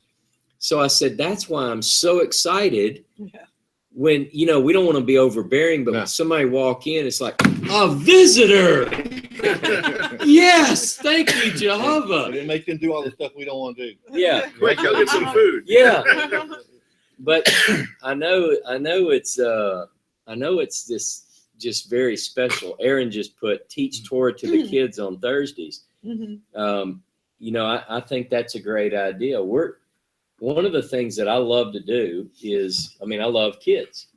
So I said, that's why I'm so excited when, we don't want to be overbearing, but when somebody walk in, it's like, a visitor. Yes, thank you, Yahovah. It makes them do all the stuff we don't want to do. Yeah. Quick, go get some food. Yeah. But I know it's this just very special. Aaron just put teach Torah to the kids on Thursdays. I think that's a great idea. One of the things that I love to do is, I love kids.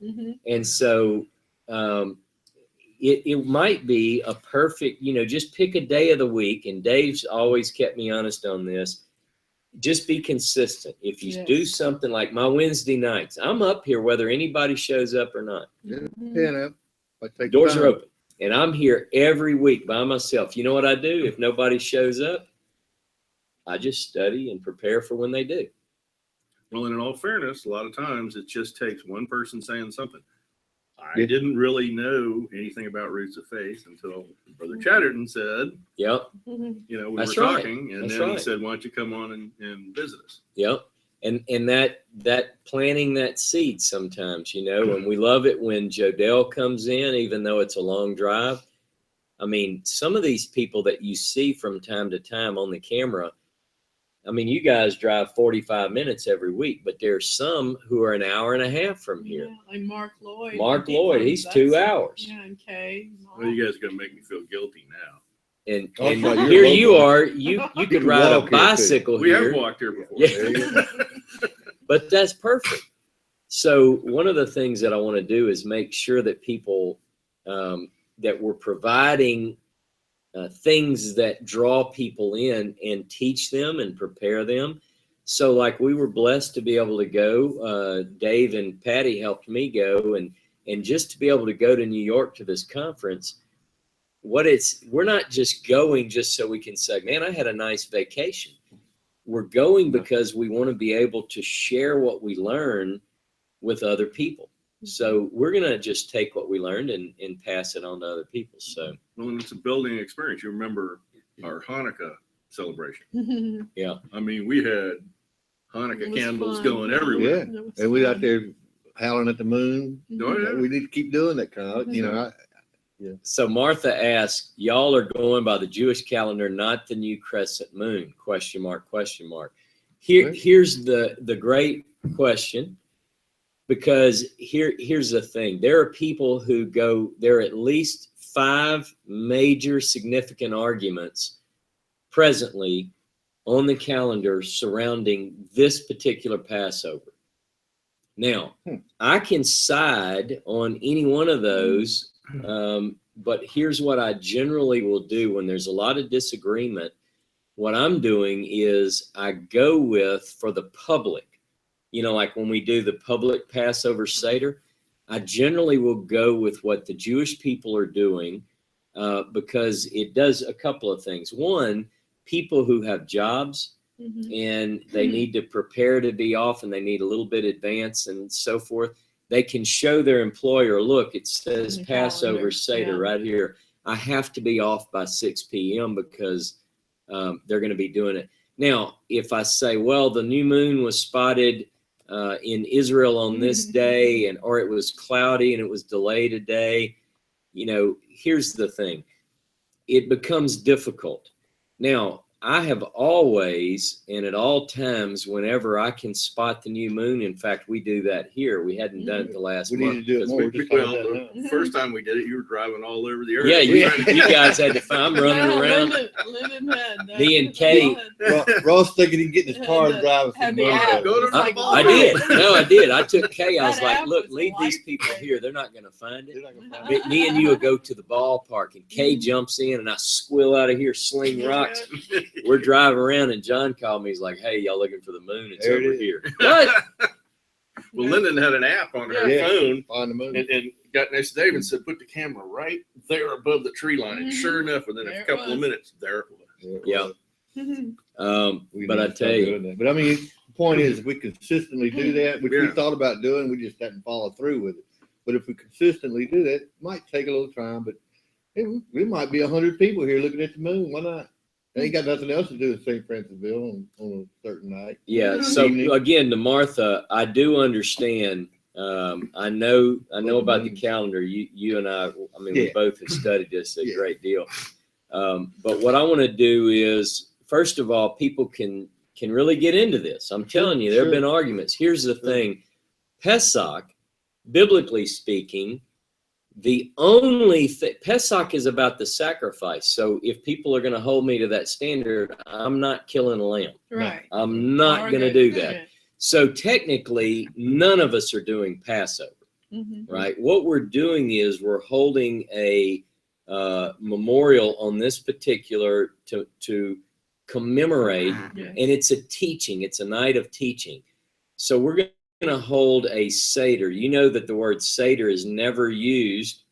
And so it might be a perfect, just pick a day of the week. And Dave's always kept me honest on this. Just be consistent. If you do something like my Wednesday nights, I'm up here whether anybody shows up or not. Doors are open. And I'm here every week by myself. You know what I do? If nobody shows up, I just study and prepare for when they do. Well, and in all fairness, a lot of times it just takes one person saying something. I didn't really know anything about Roots of Faith until Brother Chatterton said, Yep. you know, we That's were right. talking, and That's then he right. said, why don't you come on and visit us? Yep. And that planting that seed sometimes, you know, and we love it when Jodell comes in, even though it's a long drive. I mean, some of these people that you see from time to time on the camera, I mean, you guys drive 45 minutes every week, but there's some who are an hour and a half from here. Yeah, like Mark Lloyd. Mark Lloyd, he's 2 hours. Yeah, and Kay. Well, you guys are going to make me feel guilty now. And Oh, so you're here local. you are, you could can ride a walk here, too. bicycle We here. have walked here before. Yeah. But that's perfect. So one of the things that I want to do is make sure that people, that we're providing things that draw people in and teach them and prepare them. So like we were blessed to be able to go, Dave and Patty helped me go, and just to be able to go to New York to this conference, we're not just going just so we can say, man, I had a nice vacation. We're going because we want to be able to share what we learn with other people. So we're going to just take what we learned and pass it on to other people. So, Well, it's a building experience. You remember our Hanukkah celebration. yeah. I mean, we had Hanukkah It was candles fun. going everywhere. Yeah. It was And we out fun. there howling at the moon. Oh, yeah. We need to keep doing that kind of, you know. So Martha asked, y'all are going by the Jewish calendar, not the new crescent moon, question mark. Here's the great question, because here's the thing. There are people who go, there are at least 5 major significant arguments presently on the calendar surrounding this particular Passover. Now, I can side on any one of those. But here's what I generally will do when there's a lot of disagreement. What I'm doing is I go with, for the public, you know, like when we do the public Passover Seder, I generally will go with what the Jewish people are doing, because it does a couple of things. One, people who have jobs and they need to prepare to be off and they need a little bit advance and so forth. They can show their employer, look, it says Passover Seder right here. I have to be off by 6 p.m. because they're going to be doing it. Now, if I say, well, the new moon was spotted in Israel on this day, or it was cloudy and it was delayed a day, you know, here's the thing. It becomes difficult. Now, I have always, and at all times, whenever I can spot the new moon, in fact, we do that here. We hadn't done it the last month. We need to do it more. Well, the first time we did it, you were driving all over the area. Yeah, you guys had to find, I'm running around. Lyndon had that. Me and Kate. Ross thinking he'd get in his car and drive us. Had to the app. Go to It's like, I did. No, I did. I took Kay. I was That like, app look, was leave these people life-saving. here. They're not going to find it. They're not gonna find it. Me and you will go to the ballpark, and Kay jumps in, and I squill out of here, sling rocks. We're driving around, and John called me. He's like, hey, y'all looking for the moon? It's There it over is. here. What? Well, Lyndon had an app on her Yeah. phone Find the moon. and got next to Dave and said, put the camera right there above the tree line. And sure enough, within There a it couple of was. minutes, there it was. Yeah. We But need I to tell start you, doing that. But I mean, the point is, if we consistently do that, which we Yeah. thought about doing, we just hadn't followed through with it. But if we consistently do that, it might take a little time, but we might be 100 people here looking at the moon. Why not? They ain't got nothing else to do in St. Francisville on a certain night. yeah. So Evening. again, to Martha, I do understand. I know about the calendar. You and I mean, we Yeah. both have studied this a Yeah. great deal. But what I want to do is, first of all, people can really get into this. I'm telling you, there have Sure. been arguments. Here's the thing. Pesach, biblically speaking, the only thing, Pesach is about the sacrifice. So if people are going to hold me to that standard, I'm not killing a lamb. Right. I'm not going to do that. So technically, none of us are doing Passover, right? What we're doing is we're holding a memorial on this particular to commemorate, and it's a teaching. It's a night of teaching. So we're going to hold a Seder. You know that the word Seder is never used.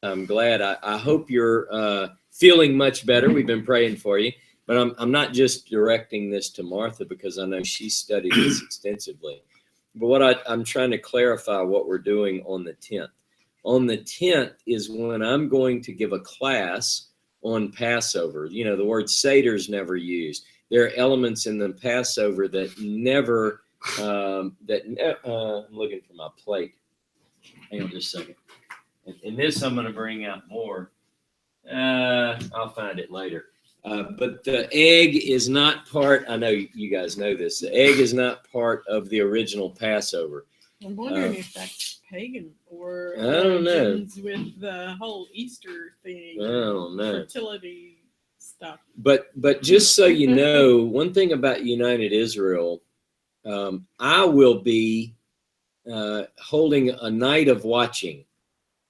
I'm glad. I hope you're feeling much better. We've been praying for you. But I'm not just directing this to Martha because I know she studied this extensively. But what I'm trying to clarify what we're doing on the 10th. On the 10th is when I'm going to give a class on Passover. You know, the word Seder is never used. There are elements in the Passover that never, I'm looking for my plate. Hang on just a second. And this I'm going to bring out more. I'll find it later. But the egg is not part, I know you guys know this, the egg is not part of the original Passover. I'm wondering if that's pagan or I don't know. origins with the whole Easter thing. I don't know. Fertility stuff. But just so you know, one thing about United Israel, I will be holding a night of watching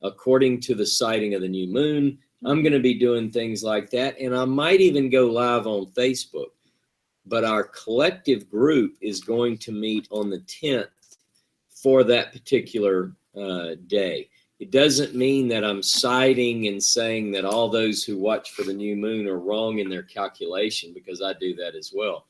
according to the sighting of the new moon. I'm going to be doing things like that, and I might even go live on Facebook. But our collective group is going to meet on the 10th for that particular day. It doesn't mean that I'm citing and saying that all those who watch for the new moon are wrong in their calculation, because I do that as well.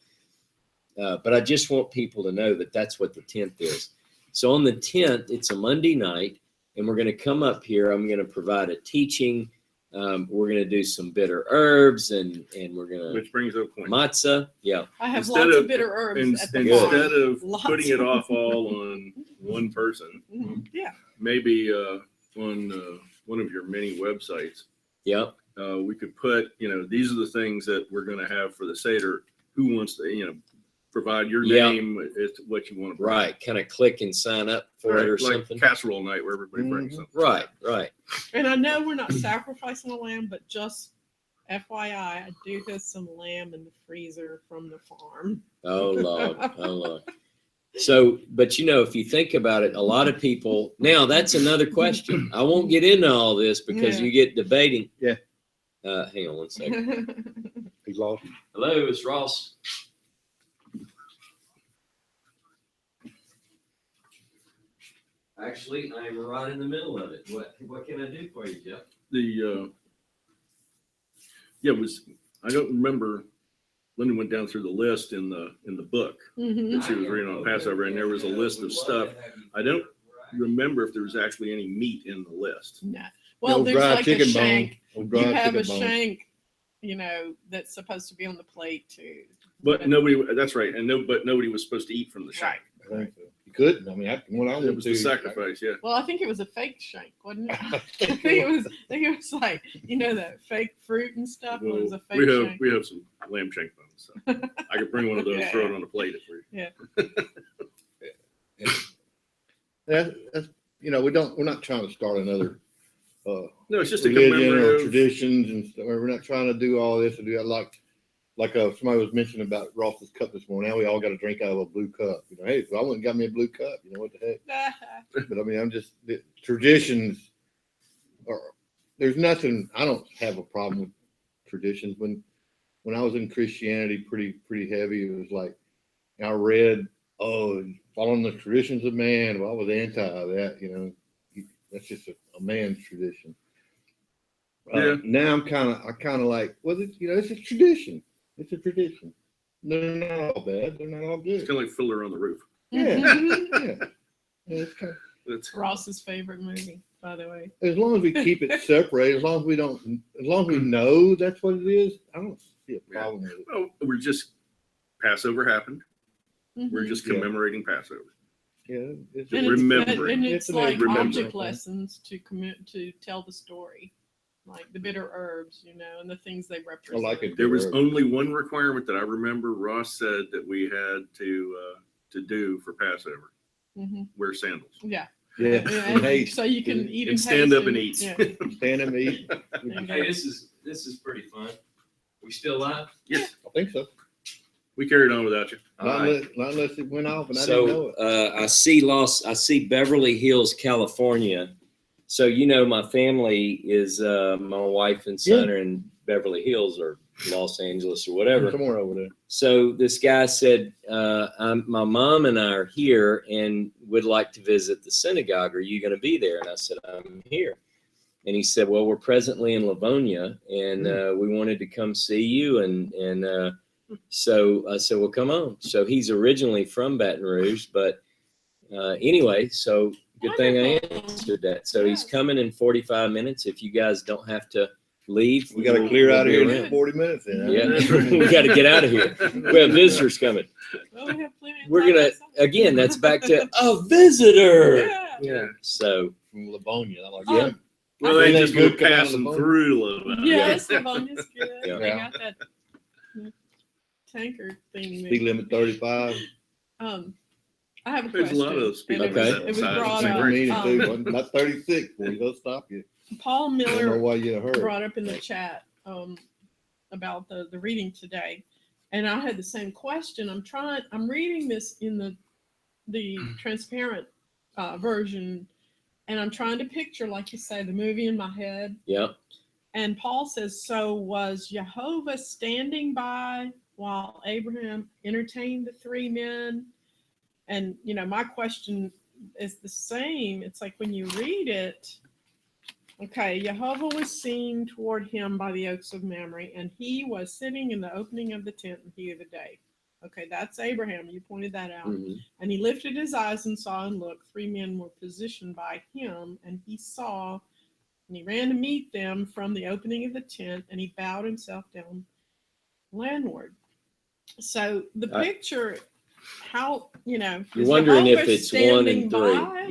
But I just want people to know that that's what the 10th is. So on the 10th, it's a Monday night, and we're going to come up here. I'm going to provide a teaching. We're going to do some bitter herbs, and we're going to, Which brings up point. Matzah. Yeah. I have Instead lots of- of bitter herbs at the Good. farm. Instead of Lots. putting it off all on one person, Yeah. maybe on one of your many websites, Yep. we could put, these are the things that we're going to have for the Seder. Who wants to, provide your Yeah. name as to what you want to provide. Right. Kind of click and sign up for it or like something. casserole night where everybody brings something. Right. Right. And I know we're not sacrificing a lamb, but just FYI, I do have some lamb in the freezer from the farm. Oh, Lord. Oh, Lord. So, but if you think about it, a lot of people, now that's another question. I won't get into all this because Yeah. you get debating. Yeah. Hang on one second. He's lost. Hello, it's Ross. Actually, I'm right in the middle of it. What can I do for you, Jeff? I don't remember. Linda went down through the list in the book Mhm. that she was reading on Passover, and there was a list of stuff. I don't remember if there was actually any meat in the list. No. Well, No there's dry like a chicken shank. bone. No You dry have a chicken bone. shank, that's supposed to be on the plate too. But nobody, that's right, but nobody was supposed to eat from the shank. I think so. You couldn't. I mean, when I It went was to the sacrifice, yeah. Well, I think it was a fake shank, wasn't it? I think it was like, that fake fruit and stuff. It was a fake shank. We have some lamb shank bones, so I could bring one of those, Yeah. throw it on a plate for you. that's we're not trying to start another No, it's just a religion or commemorative. traditions and stuff. We're not trying to do all this and do that like somebody was mentioning about Ross's cup this morning. Now we all got to drink out of a blue cup. Hey, if I wouldn't got me a blue cup, what the heck? But I mean, the traditions there's nothing. I don't have a problem with traditions. When I was in Christianity, pretty heavy, it was like I read, following the traditions of man. Well, I was anti that. That's just a man's tradition. Now I kind of like, well, it's a tradition. It's a tradition. They're not all bad. They're not all good. It's kind of like Fiddler on the Roof. Yeah. Mhm. Yeah. It's kind of, That's Ross's favorite movie, by the way. as long as we keep it separate, as long as we know that's what it is, I don't see a problem with it. well, Passover happened. We're Mhm. just Yeah. commemorating Passover. Yeah, it's And And remembering. it's It's like remembering. object lessons to tell the story, like the bitter herbs, and the things they I represent. like it. There was only one requirement that I remember Ross said that we had to do for Passover: Mhm. wear sandals Yeah. Yeah. And Hey, so you can eat and stand haste up and eat. Yeah. stand and eat. Hey, this is pretty fun. We still live? Yes, I think so. we carried on without you. All right. Not unless it went off and I didn't know So it. I see Beverly Hills, California. So my family is my wife and son are in Beverly Hills or Los Angeles or whatever. Somewhere over there. So this guy said, my mom and I are here and would like to visit the synagogue. Are you going to be there? And I said, I'm here. And he said, well, we're presently in Livonia and we wanted to come see you. And so I said, well, come on. So he's originally from Baton Rouge, but anyway, so Good thing I Wonderful. answered that. So he's Yes. coming in 45 minutes. If you guys don't have to leave, We got to we'll- clear we'll out of be here around. in 40 minutes. Then. Yeah, That's right. we got to get out of here. We have visitors coming. Well, we have plenty of We're time gonna outside. again. That's back to a visitor. Yeah. Yeah. So From Livonia. I like Yeah. that. Well, they When they just go go come out of passing the boat. through Livonia. Yes, Livonia's good. Yeah. They got that tanker thing. Speed limit 35. I have a There's a question. lot of those speed and limits it was outside. brought Same up. I mean, thing. not 36. Boy, they'll stop you. Paul I don't know Miller why you're in a hurry. brought up in the chat about the reading today, and I had the same question. I'm reading this in the transparent version, and I'm trying to picture, like you say, the movie in my head. yeah. And Paul says, so was Yahovah standing by while Abraham entertained the three men? And, my question is the same. It's like when you read it, okay, Yahovah was seen toward him by the oaks of Mamre, and he was sitting in the opening of the tent in the heat of the day. Okay, that's Abraham. You pointed that out. Mhm. And he lifted his eyes and saw, and look, three men were positioned by him, and he saw, and he ran to meet them from the opening of the tent, and he bowed himself down landward. So the picture, how, You're is wondering if Yahovah it's one standing and three. by?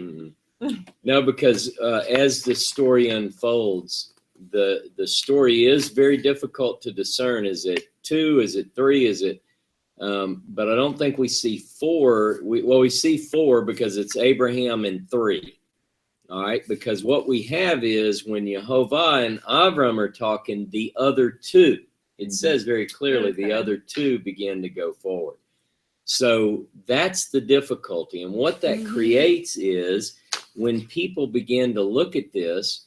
Mhm. No, because as the story unfolds, the story is very difficult to discern. Is it two? Is it three? Is it? But I don't think we see four. We see four because it's Abraham and three. All right, because what we have is when Yahovah and Avram are talking, the other two. It says very clearly the Okay. other two begin to go forward. So that's the difficulty. And what that Mhm. creates is when people begin to look at this,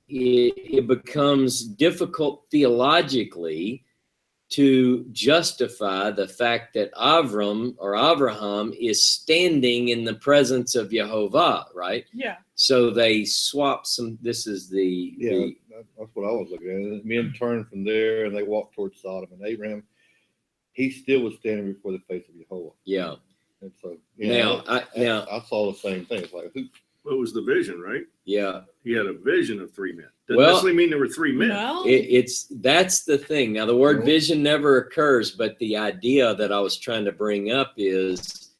it becomes difficult theologically to justify the fact that Avram or Abraham is standing in the presence of Yahovah, right? Yeah. So they swap some. This is the That's what I was looking at. Men turned from there and they walked towards Sodom. And Abraham, he still was standing before the face of Yahovah. yeah. And so I I saw the same thing. It's like, What was the vision, right? yeah. He had a vision of three men. Doesn't Well, necessarily mean there were three men. No. That's the thing. Now the word vision never occurs, but the idea that I was trying to bring up is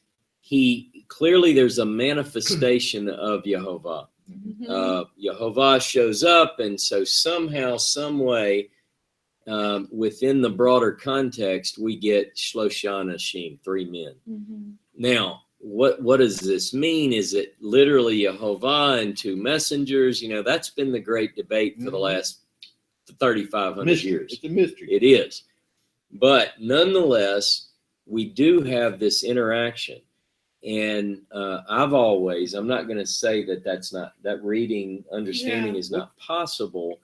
there's a manifestation of Yahovah. Mhm. Yahovah shows up, and so somehow, some way, within the broader context, we get Shlosha Anashim, three men. Mhm. Now, what does this mean? Is it literally Yahovah and two messengers? That's been the great debate for the last 3,500 mystery. years. It's a mystery. It is. But nonetheless, we do have this interaction. And I'm not going to say that reading, understanding is not possible,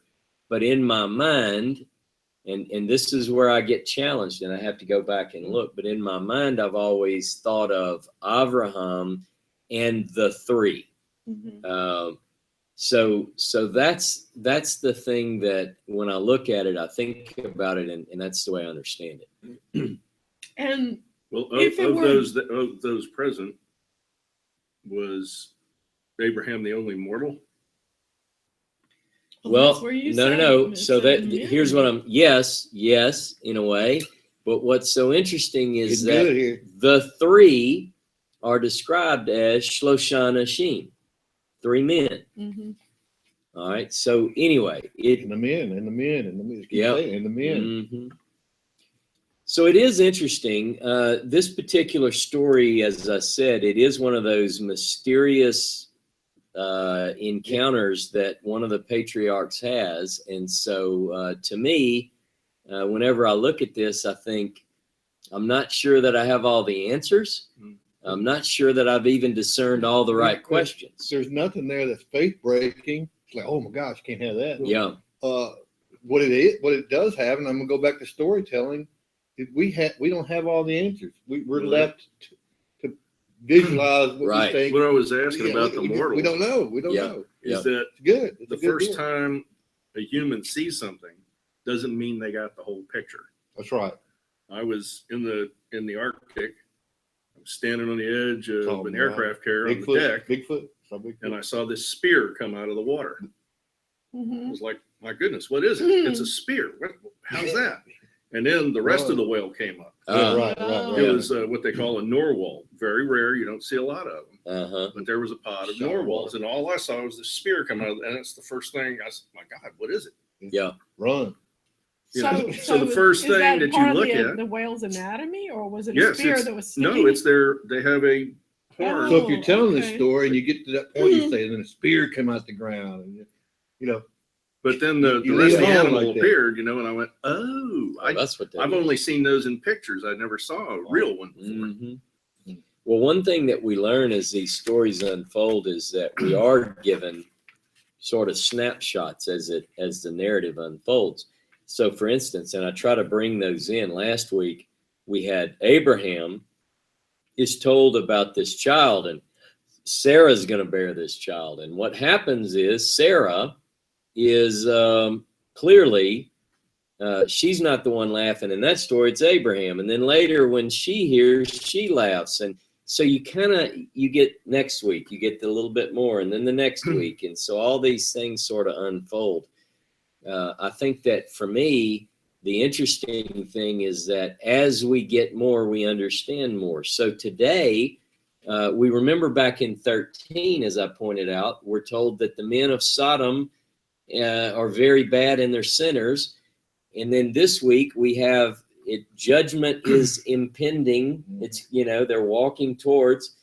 but in my mind, and this is where I get challenged and I have to go back and look, but in my mind, I've always thought of Abraham and the three. Mhm. So that's the thing that when I look at it, I think about it, and that's the way I understand it. And Well, If it of were- those present, was Abraham the only mortal? Well, that's where you no. say So that men. here's what yes, in a way. But what's so interesting is It's good that here. the three are described as Shlosha Anashim, three men. Mhm. All right. So anyway, And the men. Keep Yep. saying, and the men. Mhm. So it is interesting. This particular story, as I said, it is one of those mysterious encounters that one of the patriarchs has. And so to me, whenever I look at this, I think, I'm not sure that I have all the answers. I'm not sure that I've even discerned all the right questions. There's nothing there that's faith breaking. It's like, oh my gosh, can't have that. Yeah. What it does have, and I'm gonna go back to storytelling. We don't have all the answers. We're left to visualize what Right. we think. What I was asking about the we mortal don't know. We don't Yeah. know. Yeah. is that It's good. It's the a good first deal. time a human sees something doesn't mean they got the whole picture. That's right. I was in the Arctic. standing on the edge of Oh, an man. aircraft carrier on the deck, Bigfoot. and I saw this spear come out of the water. I Mhm. was like, my goodness, what is it? It's a spear. How's that? And then the rest of the whale came up. Right. It was what they call a narwhal. Very rare. You don't see a lot of them. Uh-huh. But there was a pod of narwhals, and all I saw was the spear come out. And that's the first thing I said, my God, what is it? Yeah. Run. You know, so the first is thing that you part of look the, at, the whale's anatomy, or was it a yes, spear it's, that was sticking? no, it's they have a horn. So if you're telling this okay. story and you get to that point, you say, and then a spear came out the ground, and you know. But then the You rest of the leave it on animal like that. appeared, you know, and I went, oh, That's what I've only seen those in pictures. I never saw a real one before. Mm-hmm. Well, one thing that we learn as these stories unfold is that we are given sort of snapshots as the narrative unfolds. So, for instance, and I try to bring those in. Last week, we had Abraham is told about this child, and Sarah's going to bear this child. And what happens is Sarah is clearly she's not the one laughing in that story. It's Abraham. And then later when she hears, she laughs. And so you get next week, you get a little bit more, and then the next week. And so all these things sort of unfold. I think that for me, the interesting thing is that as we get more, we understand more. So today, we remember back in 13, as I pointed out, we're told that the men of Sodom are very bad and they're sinners. And then this week we have judgment is impending. It's, they're walking towards.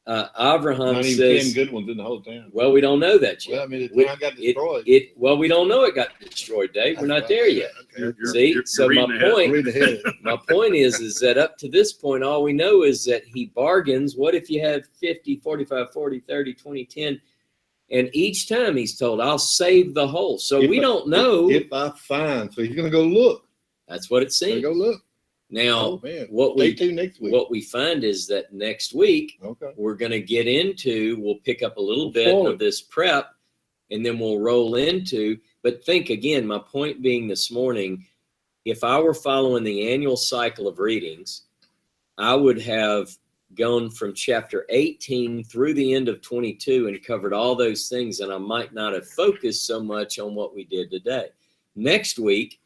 Abraham Not even says, 10 good ones in the whole town. well, we don't know that yet. Well, I mean, the town got destroyed. Well, we don't know it got destroyed, Dave. We're not there yet. See, so my point is that up to this point, all we know is that he bargains. What if you have 50, 45, 40, 30, 20, 10? And each time he's told, I'll save the whole. So we don't know. If I find, so he's going to go look. That's what it seems. Go look. Now, what we find is that next week, we're going to get into, we'll pick up a little bit of this prep, and then we'll roll into, but think again, my point being this morning, if I were following the annual cycle of readings, I would have gone from chapter 18 through the end of 22 and covered all those things, and I might not have focused so much on what we did today. Next week,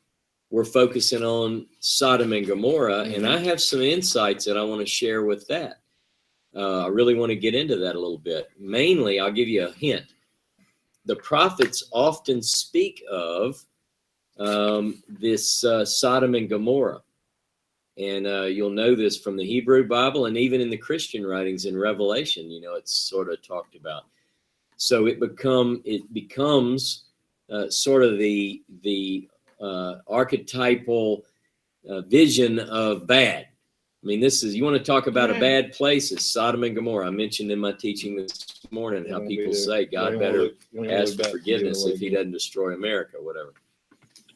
we're focusing on Sodom and Gomorrah, and I have some insights that I want to share with that. I really want to get into that a little bit. Mainly, I'll give you a hint. The prophets often speak of this Sodom and Gomorrah. And you'll know this from the Hebrew Bible and even in the Christian writings in Revelation, it's sort of talked about. So it becomes sort of the archetypal vision of bad. I mean, you want to talk about a bad place, it's Sodom and Gomorrah. I mentioned in my teaching this morning how people say God better ask for forgiveness if he doesn't destroy America, whatever.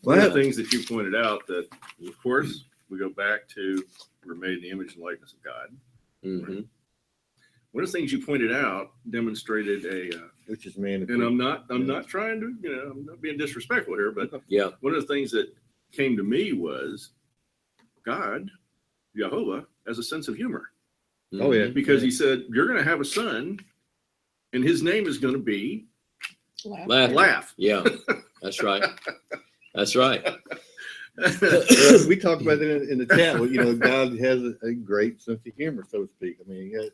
One of the things that you pointed out that, of course, we go back to we're made in the image and likeness of God. Mm-hmm. Right? One of the things you pointed out demonstrated which is man. And I'm not trying to, I'm not being disrespectful here, but yeah, one of the things that came to me was God, Yahovah, has a sense of humor. Oh yeah, because he said you're going to have a son, and his name is going to be Laugh. Yeah, that's right. That's right. We talked about that in the chat. God has a great sense of humor, so to speak. I mean,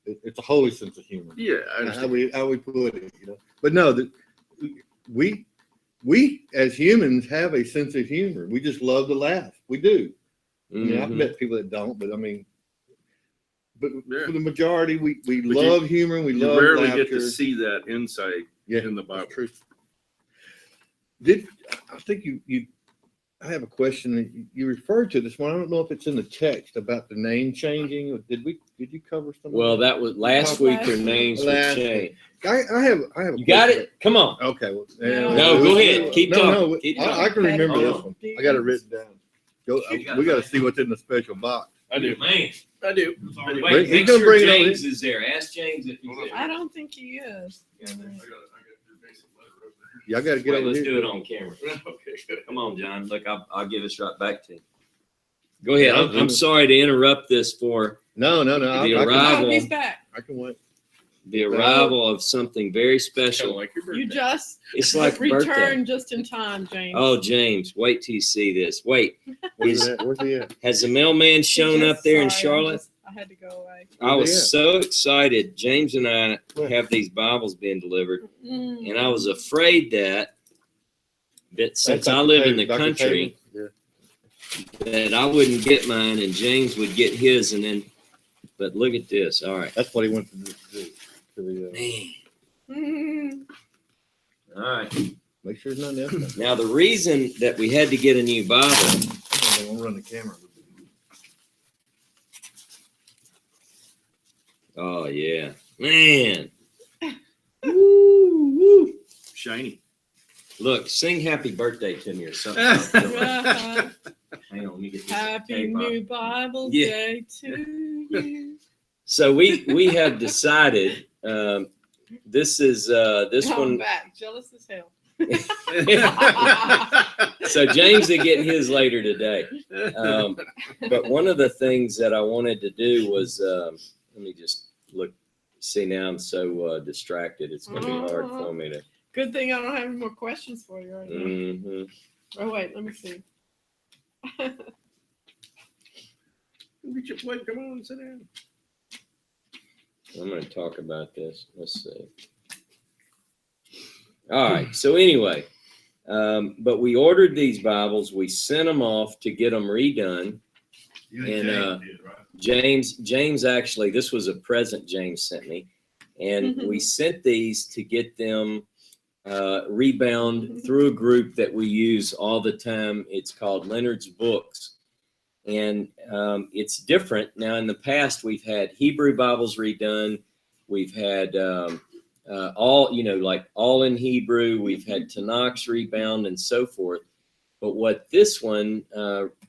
it's a holy sense of humor. Yeah, I understand. How we put it, But no, we as humans have a sense of humor. We just love to laugh. We do. I mean, I've met people that don't, but I mean, for the majority, we love humor. And we love laughter. You rarely get to see that insight in the Bible. True. I think I have a question that you referred to this one. I don't know if it's in the text about the name changing. Did you cover something? Well, that was last week. Their names were changed. I have. You got it? Come on. Okay. Well, no, go ahead. Keep talking. I can remember this one. I got it written down. We got to see what's in the special box. I do. Man, I do. Wait, make sure James is there. Ask James if he's there. I don't think he is. Y'all got to get over Let's here. do it on camera. Okay, good. Come on, John. Look, I'll give us right back to you. Go ahead. Yeah, I'm sorry to interrupt this for No. The I arrival. Oh, he's back. can wait. the arrival of something very Kind of special. like your birthday. You just It's like a birthday. returned just in time, James. Oh, James, wait till you see this. Wait, Where's he at? Where's he at? has the mailman shown up there in Charlotte? I had to go away. I was Yeah. so excited. James and I Where? have these Bibles being delivered, Mm. and I was afraid that since That's I Dr. live in the Dr. country, Tatum. that I wouldn't get mine and James would get his, and then. But look at this. All right, That's what he went to the man. Mm. All right. make sure there's nothing else. Now the reason that we had to get a new Bible. I don't want to run the camera. Oh yeah, man. Woo, woo. Shiny. Look, sing "Happy Birthday" to me or something. Uh, Hang on, let me get this. Happy tape off. New Bible Yeah. Day to you. So we have decided. This is this I'm one. back, jealous as hell. So James will get his later today. But one of the things that I wanted to do was let me just look. See, now I'm so distracted. It's going to be hard for me to. Good thing I don't have any more questions for you right now. Mhm. Oh wait, let me see. Get your plate. Come on, sit down. I'm going to talk about this. Let's see. All right. So anyway, but we ordered these Bibles. We sent them off to get them redone. And James actually, this was a present James sent me, and we sent these to get them rebound through a group that we use all the time. It's called Leonard's Books. And it's different. Now, in the past, we've had Hebrew Bibles redone. We've had all in Hebrew. We've had Tanakhs rebound and so forth. But what this one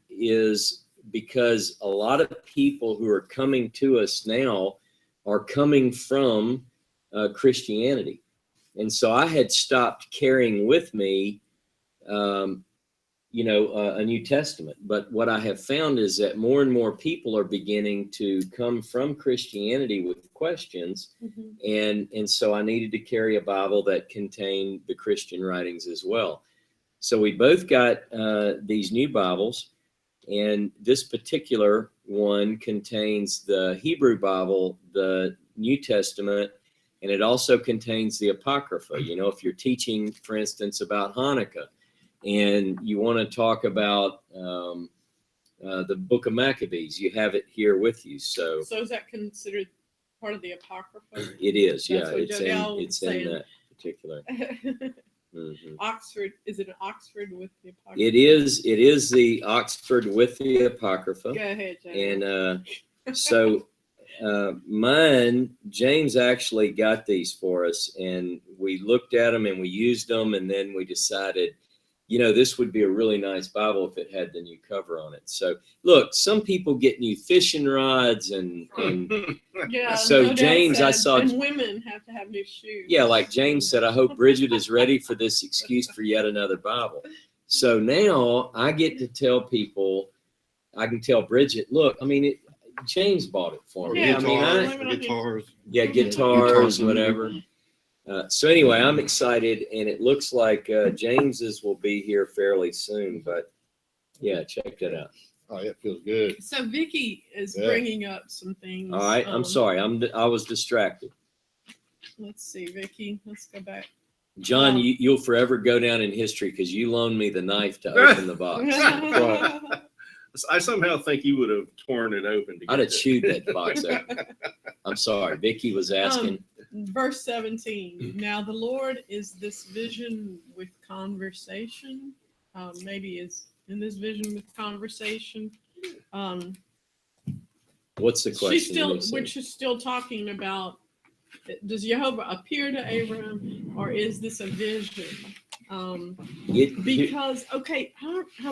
is, because a lot of people who are coming to us now are coming from Christianity. And so I had stopped carrying with me a New Testament. But what I have found is that more and more people are beginning to come from Christianity with questions. And so I needed to carry a Bible that contained the Christian writings as well. So we both got these new Bibles, and this particular one contains the Hebrew Bible, the New Testament, and it also contains the Apocrypha. If you're teaching, for instance, about Hanukkah, and you want to talk about the Book of Maccabees, you have it here with you. So is that considered part of the Apocrypha? it is, That's yeah. what It's Jodelle in that particular. Mhm. Oxford, is it an Oxford with the Apocrypha? It is the Oxford with the Apocrypha. Go ahead, Jodelle. And so mine, James actually got these for us, and we looked at them and we used them, and then we decided, this would be a really nice Bible if it had the new cover on it. So look, some people get new fishing rods and Yeah. so no doubt James, I said, saw- and women have to have new shoes. yeah, like James said, I hope Bridget is ready for this excuse for yet another Bible. So now I get to tell people, I can tell Bridget, look, James bought it for me. Yeah, Guitars. Guitars, whatever. So anyway, I'm excited, and it looks like James's will be here fairly soon. But yeah, check that out. Oh, yeah, it feels good. So Vicky is Yeah. bringing up some things. All right, I'm sorry, I was distracted. Let's see, Vicky. Let's go back. John, you'll forever go down in history because you loaned me the knife to open the box. I somehow think you would have torn it open. I'd have chewed that box open. I'm sorry, Vicky was asking. Verse 17. Now the Lord is this vision with conversation. Maybe is in this vision with conversation. What's the question? Which is still talking about, does Yahovah appear to Abraham, or is this a vision? Because I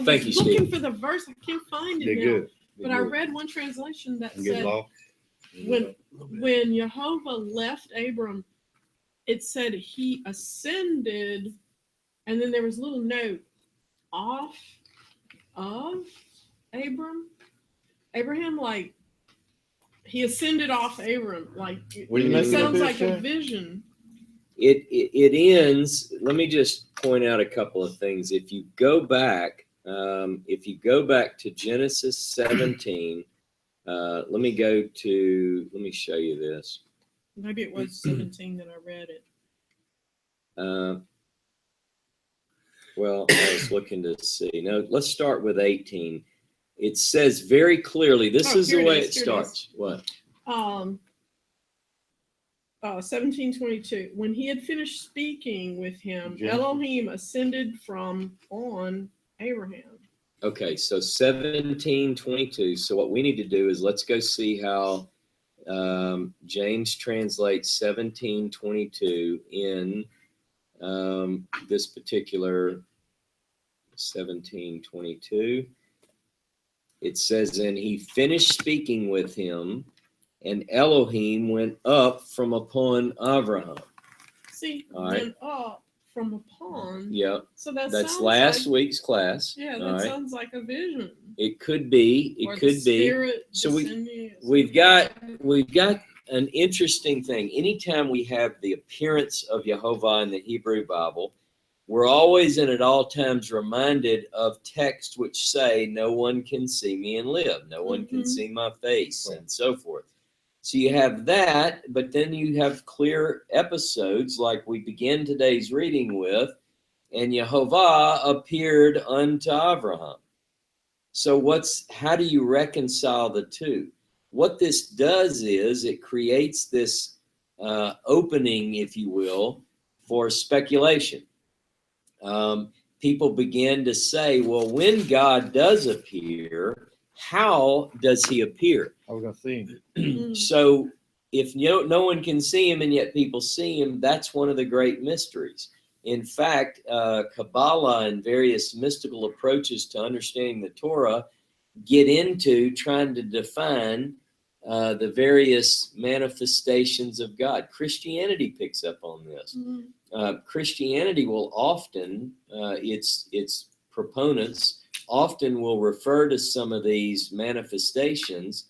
Thank was you, looking Steve. for the verse. I can't find They're it now. good. But I read one translation that Get said lost. when Yahovah left Abram, it said he ascended, and then there was a little note off of. Abraham, like, he ascended off Abram. Like, What do you it make sounds of like this, a vision. It ends. Let me just point out a couple of things. If you go back to Genesis 17, let me show you this. Maybe it was 17 that I read it. Well, I was looking to see. No, let's start with 18. It says very clearly, this is the way it starts. What? 17:22. When he had finished speaking with him, Genesis. Elohim ascended from on Abraham. Okay, so 17:22. So what we need to do is let's go see how James translates 17:22 in this particular 17:22. It says, and he finished speaking with him, and Elohim went up from upon Abraham. See, All right. went up from upon. Yeah, So that's last week's class. Yeah, All that right. sounds like a vision. It could be. It Or the could be. Spirit So descending. we've got an interesting thing. Anytime we have the appearance of Yahovah in the Hebrew Bible, we're always and at all times reminded of texts which say, no one can see me and live. No one can see my face, and so forth. So you have that, but then you have clear episodes like we begin today's reading with, and Yahovah appeared unto Abraham. So how do you reconcile the two? What this does is it creates this opening, if you will, for speculation. People begin to say, well, when God does appear, how does he appear? I was going to see him. So if no one can see him and yet people see him, that's one of the great mysteries. In fact, Kabbalah and various mystical approaches to understanding the Torah get into trying to define the various manifestations of God. Christianity picks up on this. Christianity will often, its proponents often will refer to some of these manifestations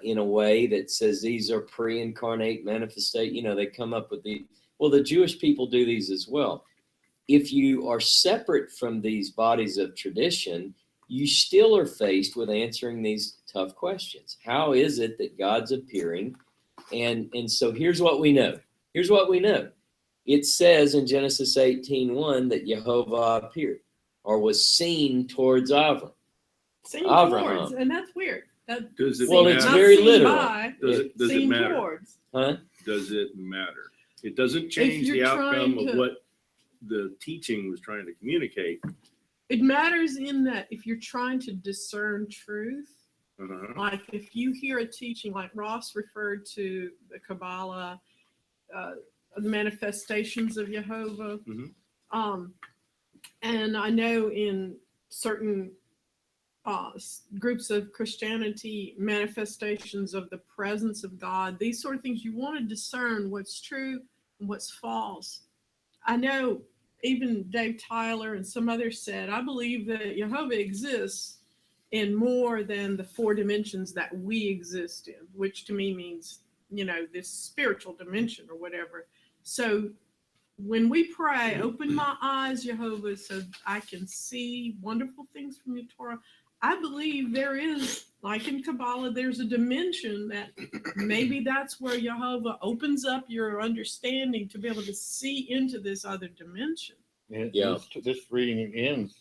in a way that says these are pre-incarnate manifestation. They come up with the Jewish people do these as well. If you are separate from these bodies of tradition, you still are faced with answering these tough questions. How is it that God's appearing? And so here's what we know. It says in Genesis 18:1 that Yahovah appeared or was seen towards Abraham. Towards, and that's weird. Does it Well, matter? it's very literal. Does it matter? Towards. Huh? Does it matter? It doesn't change the outcome of what the teaching was trying to communicate. It matters in that if you're trying to discern truth, like if you hear a teaching, like Ross referred to the Kabbalah, the manifestations of Yahovah, and I know in certain groups of Christianity, manifestations of the presence of God, these sort of things, you want to discern what's true and what's false. I know even Dave Tyler and some others said, I believe that Yahovah exists in more than the 4 dimensions that we exist in, which to me means, this spiritual dimension or whatever. So when we pray, open my eyes, Yahovah, so I can see wonderful things from your Torah, I believe there is, like in Kabbalah, there's a dimension that maybe that's where Yahovah opens up your understanding to be able to see into this other dimension. Yeah. This reading ends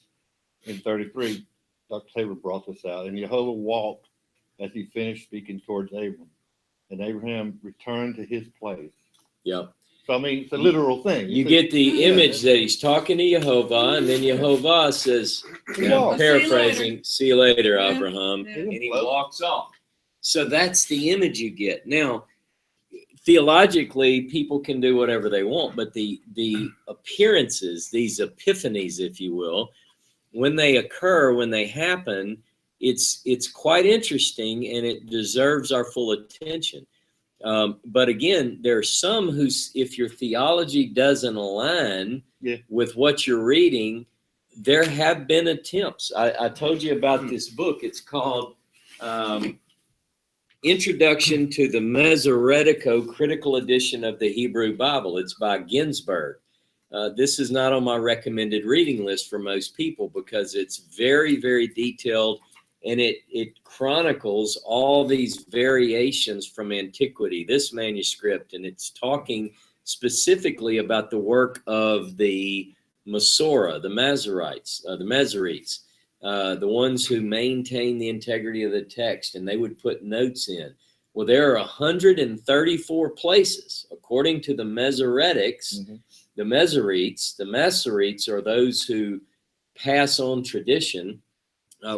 in 33. Dr. Tabor brought this out. And Yahovah walked as he finished speaking towards Abram. And Abraham returned to his place. Yeah. So, I mean, it's a literal thing. You get the image that he's talking to Yahovah, and then Yahovah says, paraphrasing, see you later, Abraham, and he walks off. So that's the image you get. Now, theologically, people can do whatever they want, but the appearances, these epiphanies, if you will, when they occur, when they happen, it's quite interesting, and it deserves our full attention. But again, there are some who, if your theology doesn't align with what you're reading, there have been attempts. I told you about this book. It's called Introduction to the Masoretico Critical Edition of the Hebrew Bible. It's by Ginsburg. This is not on my recommended reading list for most people because it's very, very detailed, and it chronicles all these variations from antiquity, this manuscript, and it's talking specifically about the work of the Masorah, the Masoretes, the ones who maintain the integrity of the text, and they would put notes in. Well, there are 134 places, according to the Masoretics, the Masoretes are those who pass on tradition,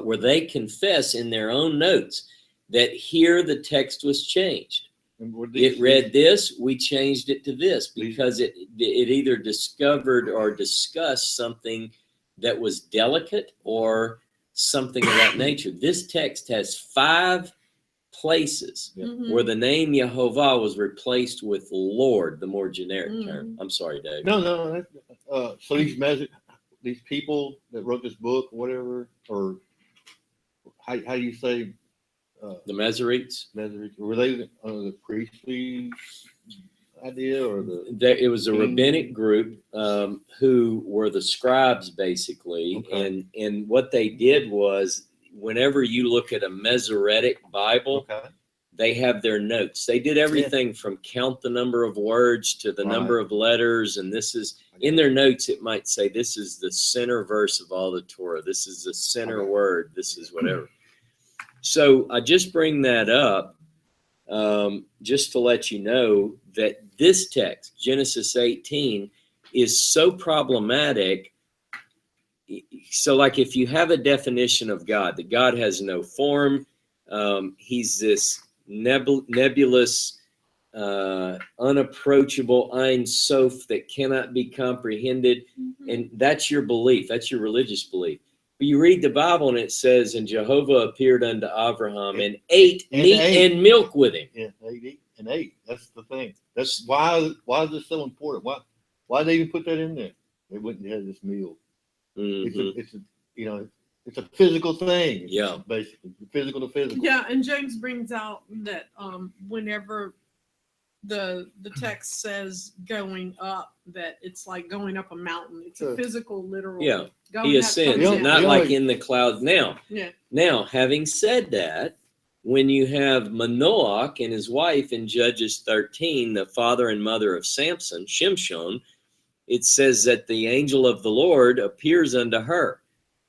where they confess in their own notes that here the text was changed. It read this, we changed it to this, because it either discovered or discussed something that was delicate or something of that nature. This text has 5 places where the name Yahovah was replaced with Lord, the more generic term. I'm sorry, Dave. No. So these people that wrote this book, whatever, or how do you say? The Masoretes? Were they the priestly idea, or it was a rabbinic group who were the scribes, basically. Okay. And what they did was, whenever you look at a Masoretic Bible, they have their notes. They did everything from count the number of words to the number of letters. And this is, in their notes, it might say, this is the center verse of all the Torah. This is the center word. This is whatever. So I just bring that up just to let you know that this text, Genesis 18, is so problematic. So like if you have a definition of God, that God has no form, he's this nebulous, unapproachable Ein Sof that cannot be comprehended, and that's your belief, that's your religious belief. But you read the Bible and it says, and Jehovah appeared unto Abraham and ate meat and milk with him. Yeah, they ate. That's the thing. That's why is this so important? Why they even put that in there? They wouldn't have this meal. It's a physical thing. Yeah, basically physical to physical. Yeah, and James brings out that whenever the text says going up, that it's like going up a mountain. It's a physical, literal. Yeah, he ascends, not like in the clouds. Now, having said that, when you have Manoah and his wife in Judges 13, the father and mother of Samson, Shimshon, it says that the angel of the Lord appears unto her.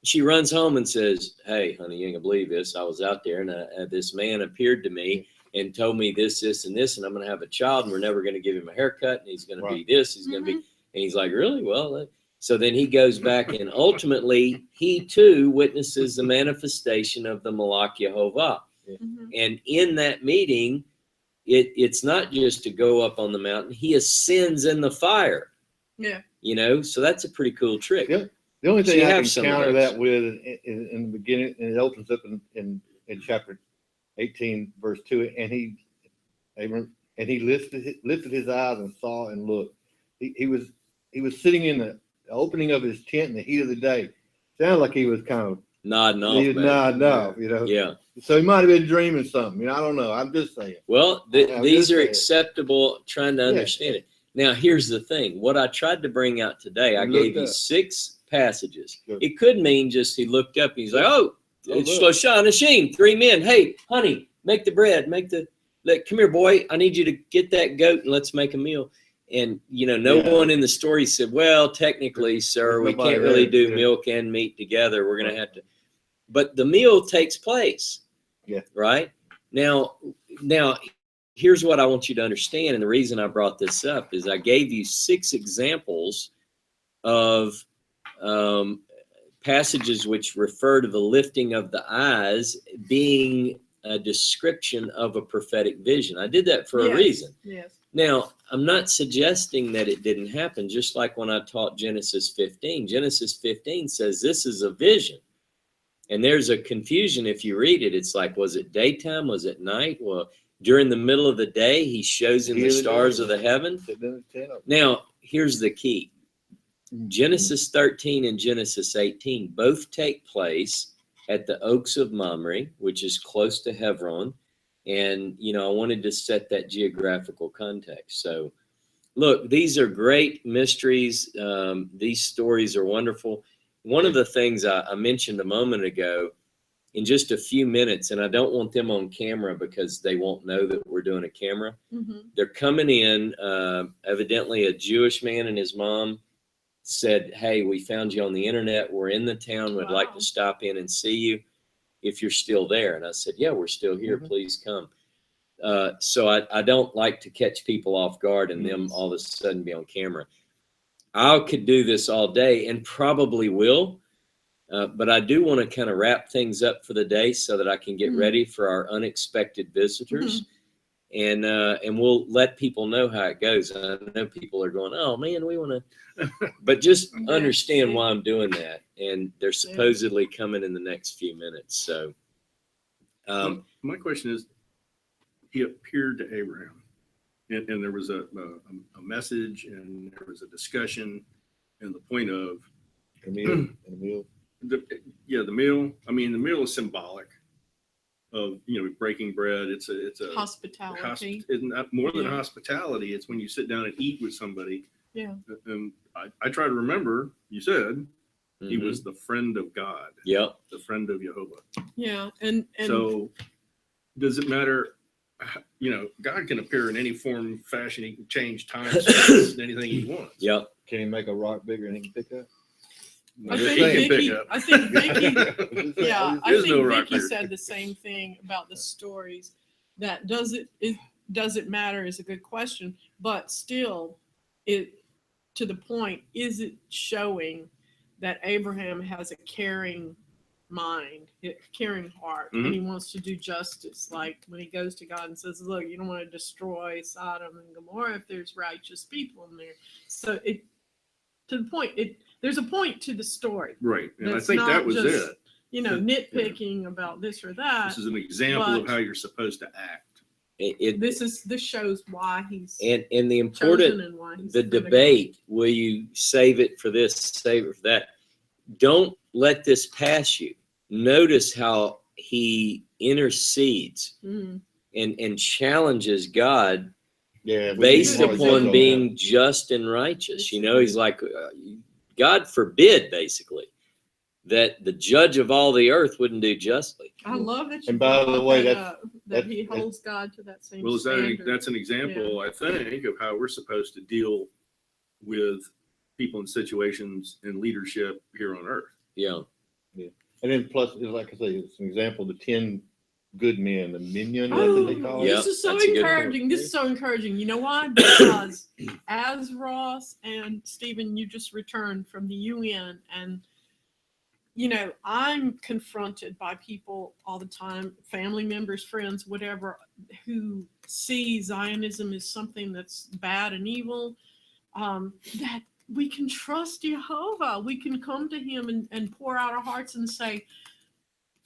She runs home and says, hey, honey, you ain't gonna believe this. I was out there and this man appeared to me and told me this, and this, and I'm going to have a child, and we're never going to give him a haircut, and he's going to be this, he's going to be, and he's like, really? Well, so then he goes back, and ultimately, he too witnesses the manifestation of the Malach Yahovah. And in that meeting, it's not just to go up on the mountain, he ascends in the fire. Yeah. So that's a pretty cool trick. Yeah. The only thing I can counter that with in the beginning, and it opens up in chapter 18 verse 2, and he lifted his eyes and saw and looked. He was sitting in the opening of his tent in the heat of the day. Sounded like he was kind of nodding off. He was nodding off, Yeah. So he might have been dreaming something. I don't know. I'm just saying. Well, these are acceptable. Trying to understand it. Now, here's the thing. What I tried to bring out today, I gave you 6 passages. Good. It could mean just he looked up and he's like, oh. It's Shloshah Anashim, 3 men. Hey, honey, make the bread. Come here, boy. I need you to get that goat and let's make a meal. And, no one in the story said, well, technically, sir, we can't really do milk and meat together. We're going to have to. But the meal takes place. Yeah. Right? Now, here's what I want you to understand. And the reason I brought this up is I gave you 6 examples of passages which refer to the lifting of the eyes being a description of a prophetic vision. I did that for a reason. Yes. Now, I'm not suggesting that it didn't happen, just like when I taught Genesis 15. Genesis 15 says this is a vision. And there's a confusion if you read it. It's like, was it daytime? Was it night? Well, during the middle of the day, he shows him the stars of the heaven. Now, here's the key. Genesis 13 and Genesis 18 both take place at the Oaks of Mamre, which is close to Hebron. And, I wanted to set that geographical context. So, look, these are great mysteries. These stories are wonderful. One of the things I mentioned a moment ago, in just a few minutes, and I don't want them on camera because they won't know that we're doing a camera. Mm-hmm. They're coming in, evidently a Jewish man and his mom said, hey, we found you on the internet. We're in the town. We'd like to stop in and see you if you're still there. And I said, yeah, we're still here. Mm-hmm. Please come. So I don't like to catch people off guard and them all of a sudden be on camera. I could do this all day and probably will, but I do want to kind of wrap things up for the day so that I can get ready for our unexpected visitors. And we'll let people know how it goes. I know people are going, oh man, we want to, but just understand why I'm doing that. And they're supposedly coming in the next few minutes. So, my question is, he appeared to Abraham, and there was a message, and there was a discussion, and the point of the meal. The meal. I mean, the meal is symbolic of breaking bread. It's a hospitality. It's not more than hospitality. It's when you sit down and eat with somebody. Yeah. And I try to remember. You said he was the friend of God. Yep. The friend of Yahovah. Yeah, and so does it matter? God can appear in any form, fashion. He can change time, space, anything he wants. Yep. Can he make a rock bigger than he can pick up? I think Vicky said the same thing about the stories. That does it matter is a good question, but still, to the point, is it showing that Abraham has a caring mind, a caring heart, and he wants to do justice? Like when he goes to God and says, look, you don't want to destroy Sodom and Gomorrah if there's righteous people in there. So to the point, there's a point to the story. Right. And I think that was just, it. Nitpicking about this or that. This is an example of how you're supposed to act. This shows why he's and the important and why he's the debate. Will you save it for this, save it for that? Don't let this pass you. Notice how he intercedes and challenges God based upon being just and righteous. He's like, God forbid, basically, that the judge of all the earth wouldn't do justly. I love that. And by the way, that he holds God to that same standard. That's an example, I think, of how we're supposed to deal with people in situations and leadership here on earth. Yeah. And then plus, like I say, it's an example of the 10 good men, the minion, they call it. This is so encouraging. This is so encouraging. You know why? Because as Ross and Stephen, you just returned from the UN, and I'm confronted by people all the time, family members, friends, whatever, who see Zionism as something that's bad and evil, that we can trust Yahovah. We can come to him and pour out our hearts and say,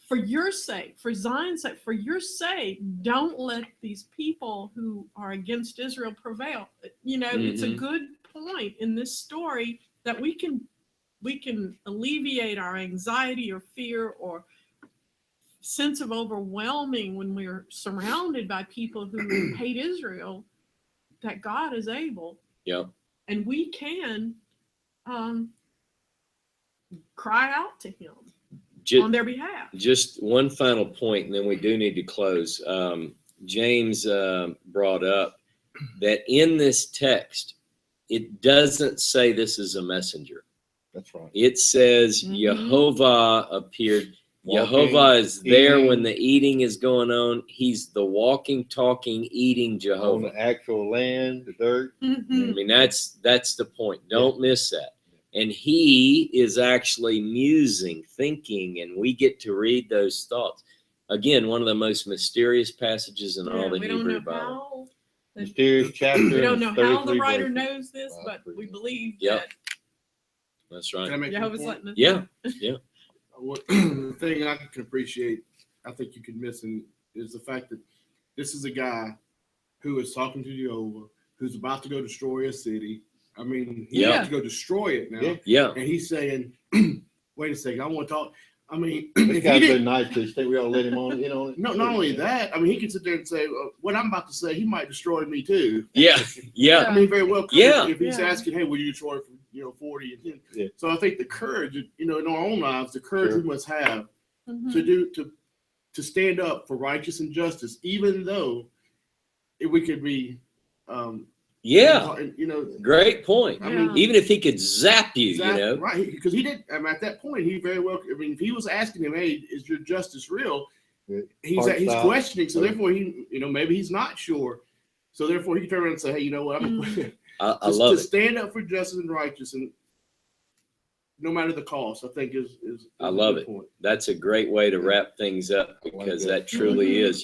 for your sake, for Zion's sake, for your sake, don't let these people who are against Israel prevail. It's a good point in this story that we can alleviate our anxiety or fear or sense of overwhelming when we're surrounded by people who hate Israel, that God is able. Yep. And we can cry out to him on their behalf. Just one final point, and then we do need to close. James brought up that in this text, it doesn't say this is a messenger. That's right. It says Yahovah appeared. Yahovah is there when the eating is going on. He's the walking, talking, eating Jehovah. On the actual land, the dirt. I mean, that's the point. Don't miss that. And he is actually musing, thinking, and we get to read those thoughts. Again, one of the most mysterious passages in all the Hebrew Bible. Mysterious chapter. We don't know how the writer knows this, but we believe that. That's right. Jehovah's letting us know. The thing I can appreciate, I think you can miss, is the fact that this is a guy who is talking to Jehovah, who's about to go destroy a city, I mean, he Yeah. has to go destroy it now. Yeah. Yeah. And he's saying, wait a second, I want to talk. I mean, This if he guy's been didn't, nice to us. Think we ought to let him on, no, not only that, I mean, he can sit there and say, what I'm about to say, he might destroy me too. Yeah. Yeah. I mean, very well could. Yeah. If he's Yeah. asking, hey, will you destroy for 40 and 10? Yeah. So I think the courage, in our own lives, the courage we must have Mhm. to stand up for righteous and justice, even though we could be, Yeah. Great point. I mean, Yeah. Even if he could zap you, exactly, right? Because he did. I mean, at that point, he very well. I mean, if he was asking him, "Hey, is your justice real?" He's Heart's out. questioning. So therefore, he, maybe he's not sure. So therefore, he can turn around and say, "Hey, you know what? I'm I love to it. stand up for justice and righteous, and no matter the cost." I think is I a love good it. point. That's a great way to wrap things up, because that truly Mhm. is,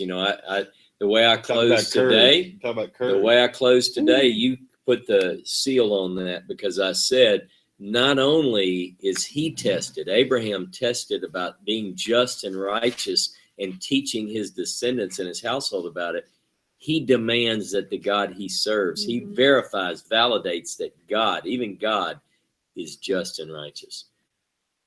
the way I Talk close about today, courage. Talk about the courage. way I close today, you put the seal on that, because I said, not only is he tested, Abraham tested about being just and righteous and teaching his descendants and his household about it. He demands that the God he serves, he Mhm. verifies, validates that God, even God, is just and righteous.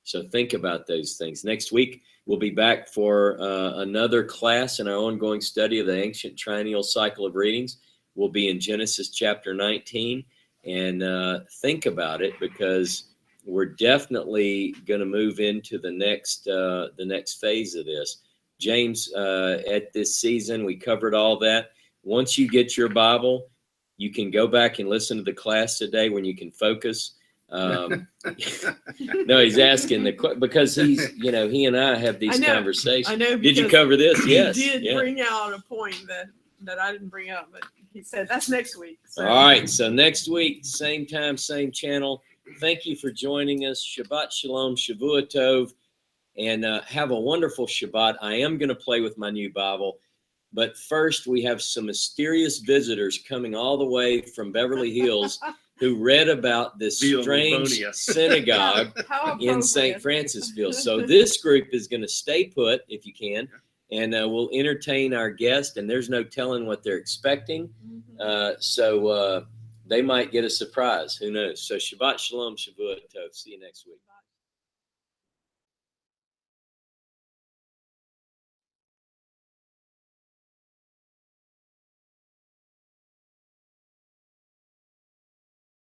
So think about those things. Next week, we'll be back for another class in our ongoing study of the ancient triennial cycle of readings. We'll be in Genesis chapter 19, and think about it, because we're definitely going to move into the next phase of this. James, at this season, we covered all that. Once you get your Bible, you can go back and listen to the class today when you can focus. No, he's asking because he's, he and I have these I know, conversations. I know. Did you because cover this? Yes. He did Yeah. bring out a point that I didn't bring up, but he said that's next week. So. All right. So next week, same time, same channel. Thank you for joining us. Shabbat Shalom, Shavua Tov, and have a wonderful Shabbat. I am going to play with my new Bible. But first, we have some mysterious visitors coming all the way from Beverly Hills who read about this strange Livonia. synagogue How in St. appropriate. Francisville. So this group is going to stay put, if you can, and we'll entertain our guest, and there's no telling what they're expecting. Mhm. So they might get a surprise. Who knows? So Shabbat Shalom, Shavua Tov. See you next week.